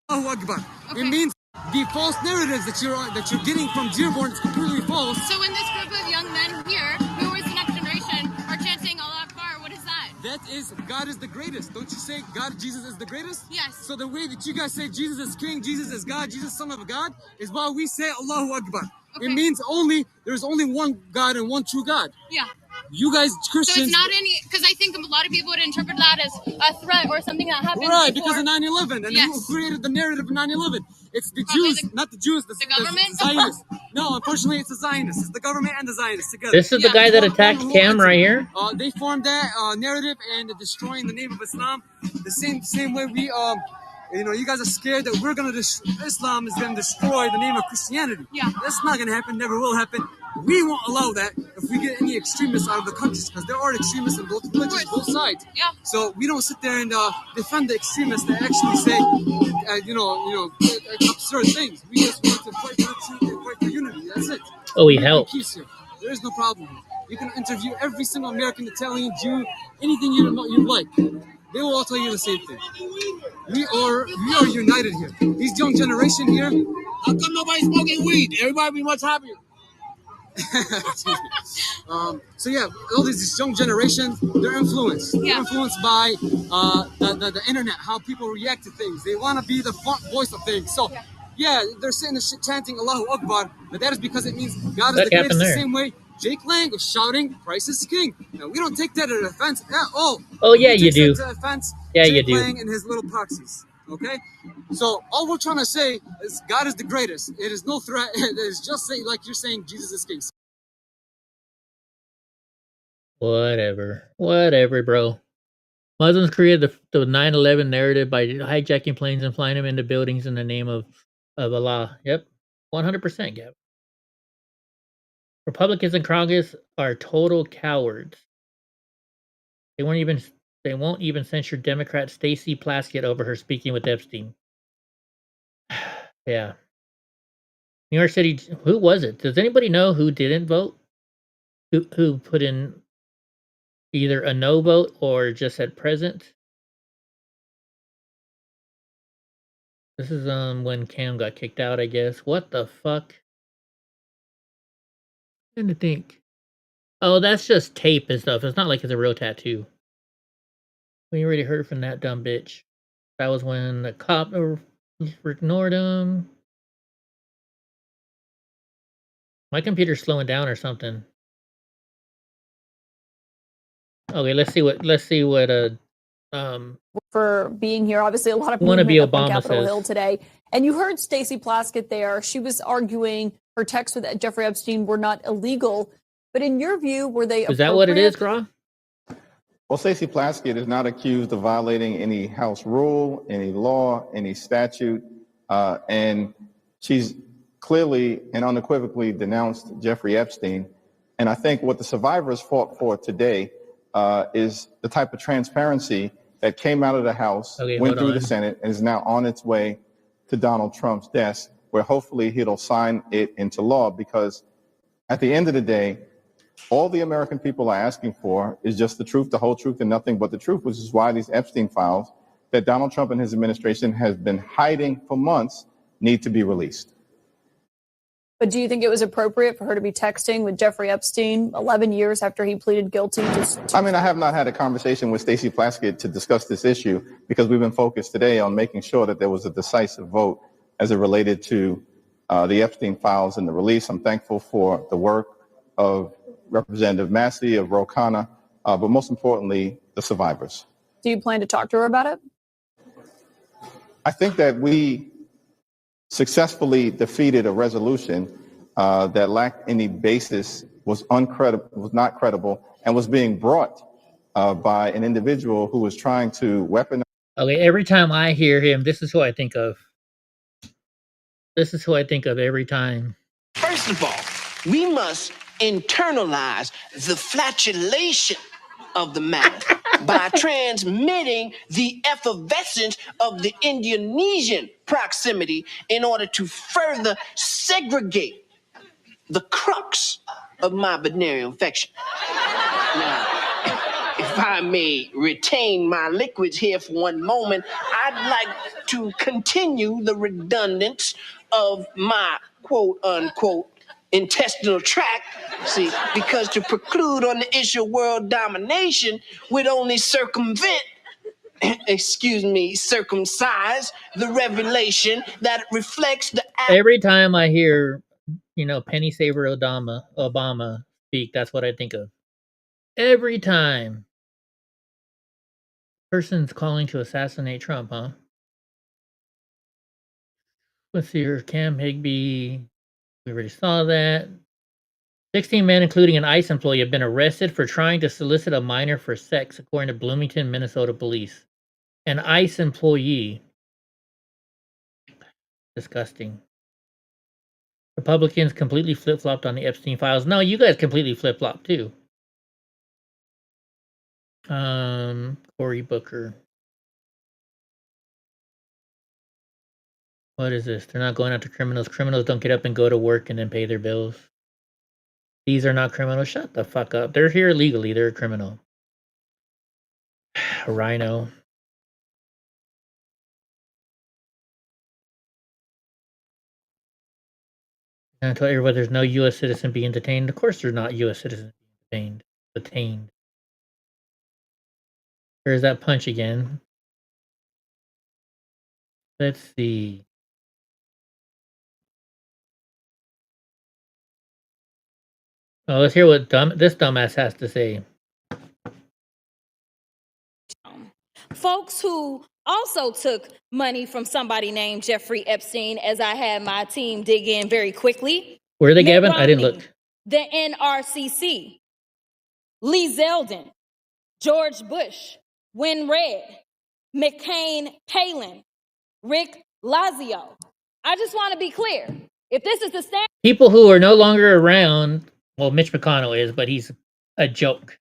Allahu Akbar. Okay. It means the false narratives that you're getting from Dearborn is completely false. So when this group of young men here, who is the next generation, are chanting Allah Akbar, what is that? That is, God is the greatest. Don't you say Jesus is the greatest? Yes. So the way that you guys say Jesus is king, Jesus is God, Jesus son of God, is why we say Allahu Akbar. Okay. It means there's only one God and one true God. Yeah. You guys Christians... So it's not any... Because I think a lot of people would interpret that as a threat or something that happened Right, before. because of 9/11. And yes. who created the narrative of 9/11? It's the Jews, not the Jews. The government? The Zionists. No, unfortunately, it's the Zionists. It's the government and the Zionists together. This is the guy that attacked Cam right here? They formed that narrative and destroying the name of Islam. The same way we... you guys are scared that Islam is going to destroy the name of Christianity. Yeah. That's not going to happen, never will happen. We won't allow that if we get any extremists out of the countries, because there are extremists in both religions, both sides. Yeah. So we don't sit there and defend the extremists that actually say, absurd things. We just want to fight for the truth and fight for unity. That's it. Oh, we help. Peace here. There is no problem. You can interview every single American, Italian, Jew, anything you like. They will all tell you the same thing. We are united here. These young generation here. How come nobody's smoking weed? Everybody be much happier. So yeah, all this young generation, they're influenced. Yeah. They're influenced by the internet, how people react to things. They want to be the front voice of things. So yeah, they're sitting there chanting Allahu Akbar, but that is because it means God is the greatest. The same way Jake Lang is shouting, Christ is king. Now, we don't take that as offense at all. Oh yeah, you do. Offense, yeah, Jake you do. Lang and his little proxies. Okay, so all we're trying to say is God is the greatest. It is no threat. It is just saying, like you're saying, Jesus is king. Whatever, bro. Muslims created the 9/11 narrative by hijacking planes and flying them into buildings in the name of Allah. Yep, 100%, Gab. Republicans in Congress are total cowards. They won't even censure Democrat Stacey Plaskett over her speaking with Epstein. Yeah. New York City, who was it? Does anybody know who didn't vote? Who put in either a no vote or just said present? This is when Cam got kicked out, I guess. What the fuck? I'm trying to think. Oh, that's just tape and stuff. It's not like it's a real tattoo. We already heard from that dumb bitch. That was when the cop ignored him. My computer's slowing down or something. Okay, let's see what for being here. Obviously, a lot of movement people up on Capitol says. Hill today. And you heard Stacey Plaskett there. She was arguing her texts with Jeffrey Epstein were not illegal. But in your view, were they Is that what it is, Gra? Well, Stacey Plaskett is not accused of violating any House rule, any law, any statute, and she's clearly and unequivocally denounced Jeffrey Epstein. And I think what the survivors fought for today is the type of transparency that came out of the House, went through the Senate, and is now on its way to Donald Trump's desk, where hopefully he'll sign it into law. Because at the end of the day, all the American people are asking for is just the truth, the whole truth, and nothing but the truth, which is why these Epstein files that Donald Trump and his administration has been hiding for months need to be released. But do you think it was appropriate for her to be texting with Jeffrey Epstein 11 years after he pleaded guilty? I mean, I have not had a conversation with Stacey Plaskett to discuss this issue because we've been focused today on making sure that there was a decisive vote as it related to the Epstein files and the release. I'm thankful for the work of Representative Massey, of Ro Khanna, but most importantly, the survivors. Do you plan to talk to her about it? I think that we successfully defeated a resolution that lacked any basis, was not credible, and was being brought by an individual who was trying to weaponize. Okay, every time I hear him, this is who I think of. This is who I think of every time. First of all, we must internalize the flatulation of the matter by transmitting the effervescence of the Indonesian proximity in order to further segregate the crux of my venereal infection. Now, if I may retain my liquids here for one moment, I'd like to continue the redundance of my quote-unquote intestinal tract, see, because to preclude on the issue of world domination would only circumvent, circumcise the revelation that reflects the Every time I hear, Penny Saver Obama speak, that's what I think of. Every time. Person's calling to assassinate Trump, huh? Let's see here, Cam Higby. We already saw that. 16 men, including an ICE employee, have been arrested for trying to solicit a minor for sex, according to Bloomington, Minnesota police. An ICE employee. Disgusting. Republicans completely flip-flopped on the Epstein files. No, you guys completely flip-flopped too. Cory Booker. What is this? They're not going after criminals. Criminals don't get up and go to work and then pay their bills. These are not criminals. Shut the fuck up. They're here illegally. They're a criminal. Rhino. And I told everybody there's no U.S. citizen being detained. Of course there's not U.S. citizens being detained. There's that punch again. Let's see. Oh, let's hear what this dumbass has to say. Folks who also took money from somebody named Jeffrey Epstein, as I had my team dig in very quickly. Where are they, Gavin? I didn't look. The NRCC, Lee Zeldin, George Bush, Win Red, McCain Palin, Rick Lazio. I just want to be clear. If this is the standard People who are no longer around, well, Mitch McConnell is, but he's a joke.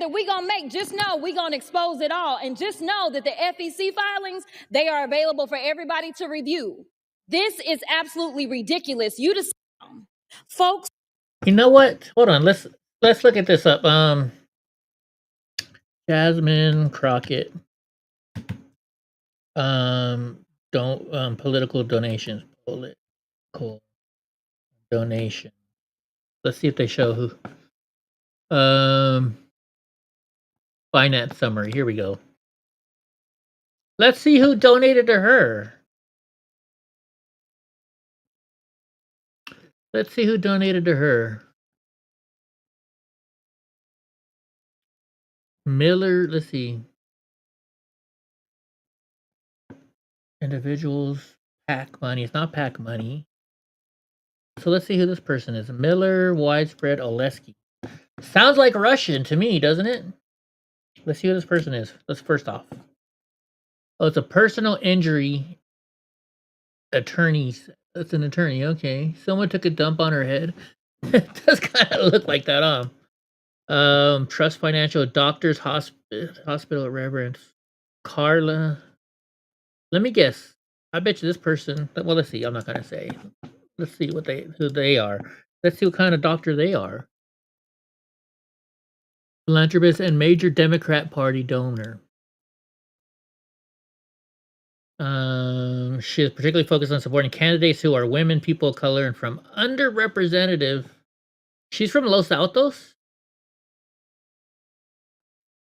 that we're going to make, just know we're going to expose it all. And just know that the FEC filings, they are available for everybody to review. This is absolutely ridiculous. You just, folks. You know what? Hold on. Let's look at this up. Jasmine Crockett. Political donations. Political donation. Let's see if they show who. Finance summary. Here we go. Let's see who donated to her. Let's see who donated to her. Miller, let's see. Individuals, PAC money. It's not PAC money. So let's see who this person is. Miller Widespread Oleski. Sounds like Russian to me, doesn't it? Let's see who this person is. Let's first off. Oh, it's a personal injury attorney. That's an attorney. Okay. Someone took a dump on her head. It does kind of look like that, huh? Trust Financial Doctors Hospital Reverend Carla. Let me guess. I bet you this person. Well, let's see. I'm not gonna say. Let's see who they are. Let's see what kind of doctor they are. Philanthropist and major Democrat Party donor. She is particularly focused on supporting candidates who are women, people of color, and from underrepresented. She's from Los Altos?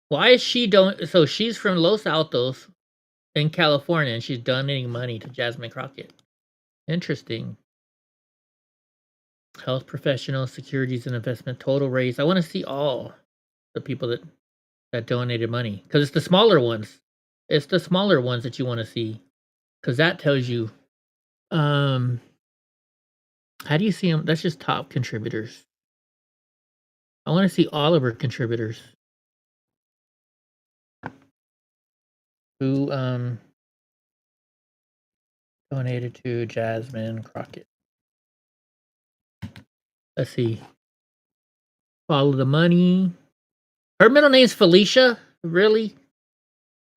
Why is she so she's from Los Altos in California and she's donating money to Jasmine Crockett. Interesting. Health professional, securities and investment, total raise. I want to see all the people that donated money because it's the smaller ones. It's the smaller ones that you want to see because that tells you. How do you see them? That's just top contributors. I want to see all of her contributors. Who donated to Jasmine Crockett. Let's see. Follow the money. Her middle name's Felicia? Really?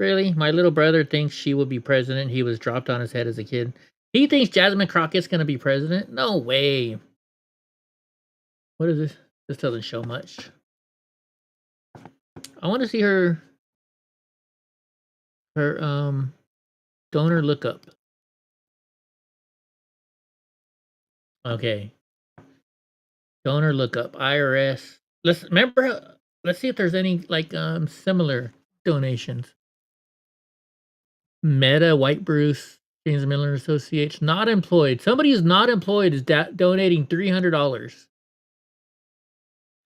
Really? My little brother thinks she will be president. He was dropped on his head as a kid. He thinks Jasmine Crockett's going to be president? No way. What is this? This doesn't show much. I want to see her donor lookup. Okay. Donor lookup. IRS. Let's see if there's any like similar donations. Meta, White Bruce, James Miller Associates, not employed. Somebody who's not employed is donating $300.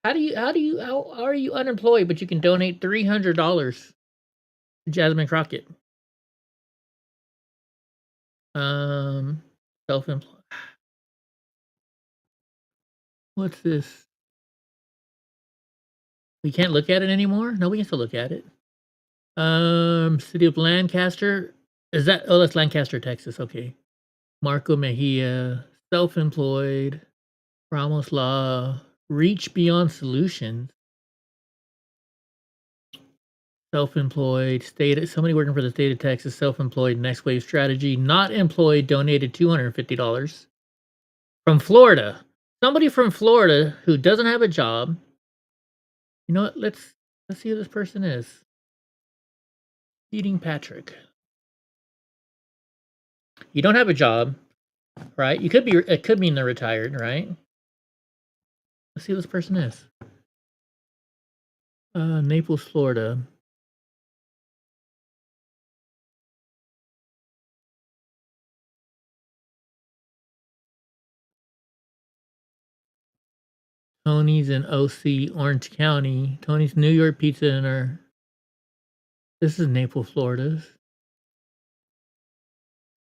How are you unemployed but you can donate $300 to Jasmine Crockett? Self-employed. What's this? We can't look at it anymore? No, we can still look at it. City of Lancaster. Is that? Oh, that's Lancaster, Texas. Okay. Marco Mejia, self-employed. Ramos Law, Reach Beyond Solutions. Self-employed, somebody working for the state of Texas, self-employed, Next Wave Strategy, not employed, donated $250. From Florida. Somebody from Florida who doesn't have a job. You know what? Let's see who this person is. Eating Patrick. You don't have a job, right? It could mean they're retired, right? Let's see who this person is. Naples, Florida. Tony's in OC, Orange County. Tony's New York Pizza in our. This is Naples, Florida.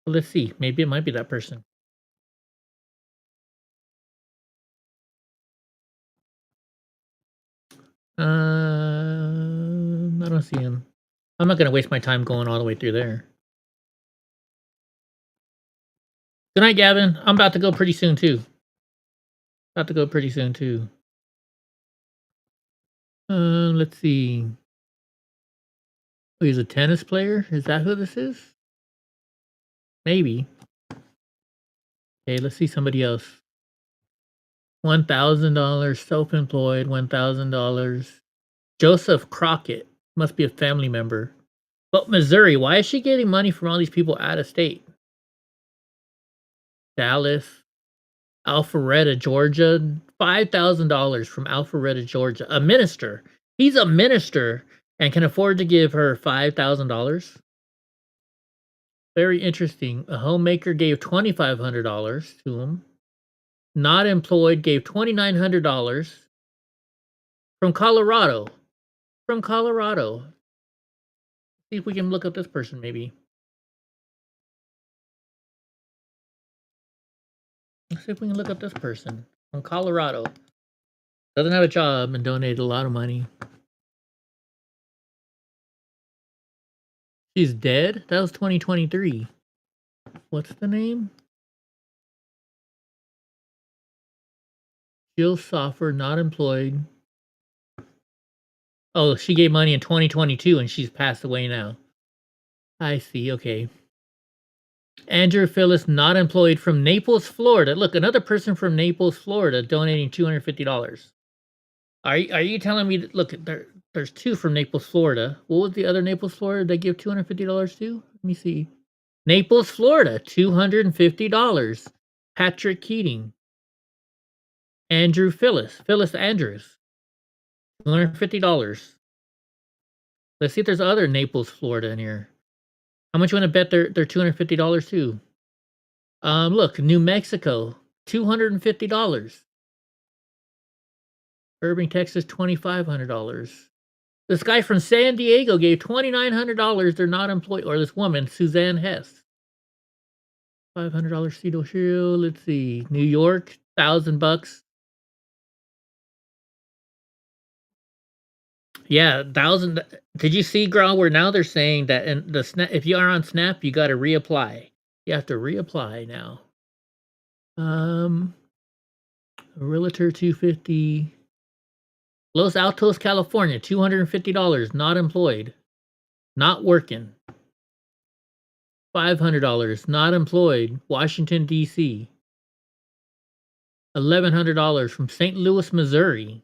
Well, let's see. Maybe it might be that person. I don't see him. I'm not going to waste my time going all the way through there. Good night, Gavin. I'm about to go pretty soon, too. Let's see. Oh, he's a tennis player? Is that who this is? Maybe. Okay, let's see somebody else. $1,000, self-employed, $1,000. Joseph Crockett. Must be a family member. But Missouri, why is she getting money from all these people out of state? Dallas. Alpharetta, Georgia. $5,000 from Alpharetta, Georgia. A minister. He's a minister and can afford to give her $5,000. Very interesting. A homemaker gave $2,500 to him. Not employed gave $2,900. From Colorado. See if we can look up this person maybe. Let's see if we can look up this person from Colorado. Doesn't have a job and donated a lot of money. She's dead? That was 2023. What's the name? Jill Soffer, not employed. Oh, she gave money in 2022 and she's passed away now. I see, okay. Andrew Phyllis, not employed, from Naples, Florida. Look, another person from Naples, Florida, donating $250. Are you telling me that, look, there's two from Naples, Florida. What was the other Naples, Florida they give $250 to? Let me see. Naples, Florida, $250. Patrick Keating. Andrew Phyllis. Phyllis Andrews. $250. Let's see if there's other Naples, Florida in here. How much you want to bet they're $250 too? Look, New Mexico, $250. Irving, Texas, $2,500. This guy from San Diego gave $2,900. They're not employed. Or this woman, Suzanne Hess. $500 Cedar Shield. Let's see. New York, $1,000. Yeah, 1,000. Did you see, Grau, where now they're saying that in the Snap, if you are on Snap, you got to reapply. You have to reapply now. Realtor, $250. Los Altos, California, $250. Not employed. Not working. $500. Not employed. Washington, D.C. $1,100 from St. Louis, Missouri.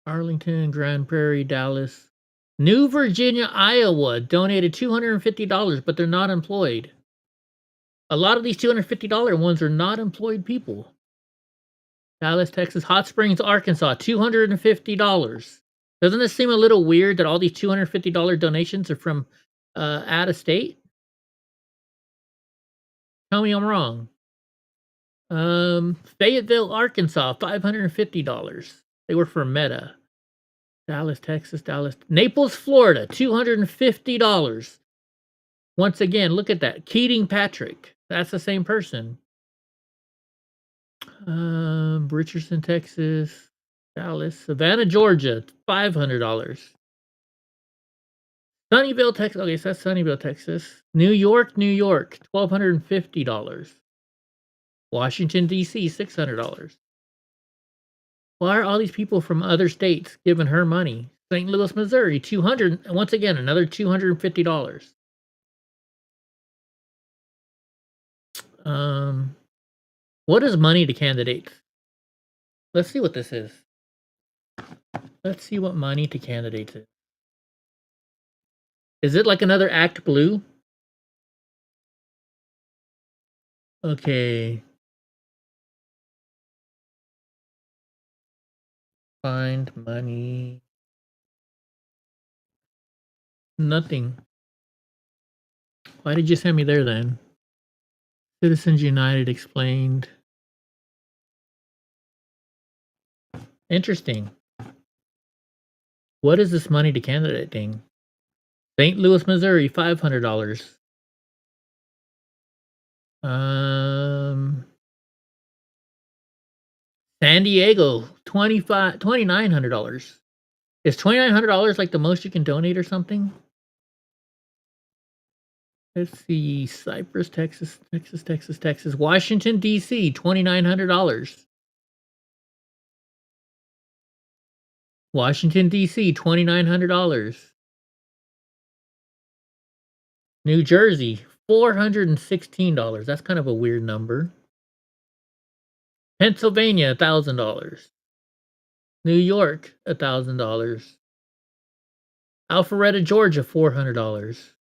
Arlington, Grand Prairie, Dallas. New Virginia, Iowa donated $250, but they're not employed. A lot of these $250 ones are not employed people. Dallas, Texas. Hot Springs, Arkansas, $250. Doesn't it seem a little weird that all these $250 donations are from out of state? Tell me I'm wrong. Fayetteville, Arkansas, $550. They were for Meta. Dallas, Texas, Dallas. Naples, Florida, $250. Once again, look at that. Keating Patrick. That's the same person. Richardson, Texas. Dallas. Savannah, Georgia, $500. Sunnyvale, Texas. Okay, so that's Sunnyvale, Texas. New York, $1,250. Washington, D.C., $600. Why are all these people from other states giving her money? St. Louis, Missouri, $200. Once again, another $250. What is money to candidates? Let's see what this is. Let's see what money to candidates is. Is it like another Act Blue? Okay. Find money. Nothing. Why did you send me there then? Citizens United explained. Interesting. What is this money to candidate thing? St. Louis, Missouri, $500. San Diego, $2,900. Is $2,900 like the most you can donate or something? Let's see. Cypress, Texas. Washington, D.C., $2,900. Washington, D.C., $2,900. New Jersey, $416. That's kind of a weird number. Pennsylvania, $1,000. New York, $1,000. Alpharetta, Georgia, $400.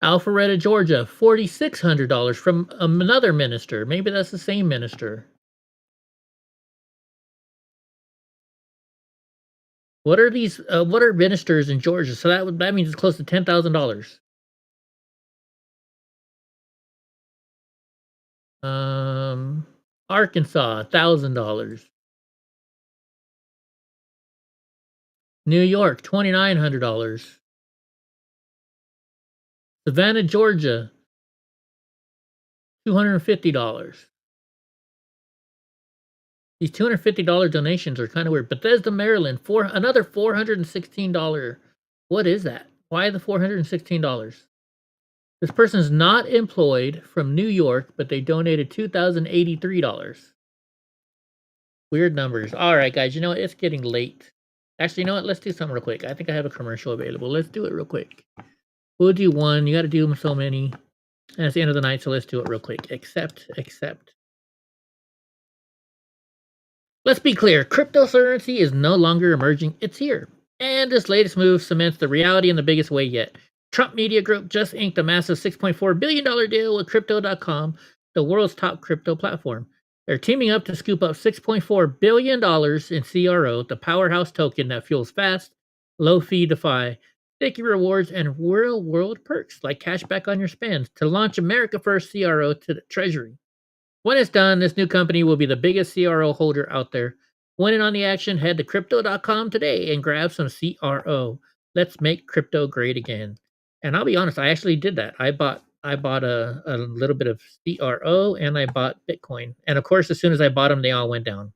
Alpharetta, Georgia, $4,600 from another minister. Maybe that's the same minister. What are these? What are ministers in Georgia? So that means it's close to $10,000. Arkansas, $1,000. New York, $2,900. Savannah, Georgia, $250. These $250 donations are kind of weird. Bethesda, Maryland, another $416. What is that? Why the $416? This person's not employed, from New York, but they donated $2,083. Weird numbers. All right, guys, you know what? It's getting late. Actually, you know what? Let's do something real quick. I think I have a commercial available. Let's do it real quick. We'll do one. You got to do so many. And it's the end of the night, so let's do it real quick. Accept. Let's be clear. Cryptocurrency is no longer emerging. It's here. And this latest move cements the reality in the biggest way yet. Trump Media Group just inked a massive $6.4 billion deal with Crypto.com, the world's top crypto platform. They're teaming up to scoop up $6.4 billion in CRO, the powerhouse token that fuels fast, low-fee DeFi, sticky rewards, and real-world perks like cashback on your spends to launch America's first CRO to the treasury. When it's done, this new company will be the biggest CRO holder out there. Want in on the action? Head to Crypto.com today and grab some CRO. Let's make crypto great again. And I'll be honest, I actually did that. I bought a little bit of CRO and I bought Bitcoin. And of course, as soon as I bought them, they all went down.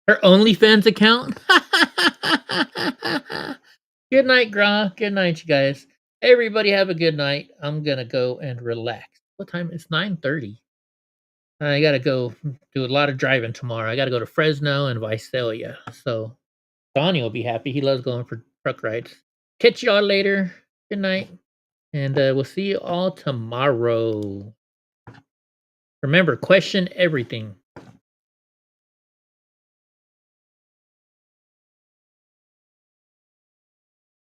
Her OnlyFans account? Good night, Gra. Good night, you guys. Everybody have a good night. I'm going to go and relax. What time? It's 9:30. I got to go do a lot of driving tomorrow. I got to go to Fresno and Visalia. So Donnie will be happy. He loves going for truck rides. Catch y'all later. Good night. And we'll see you all tomorrow. Remember, question everything.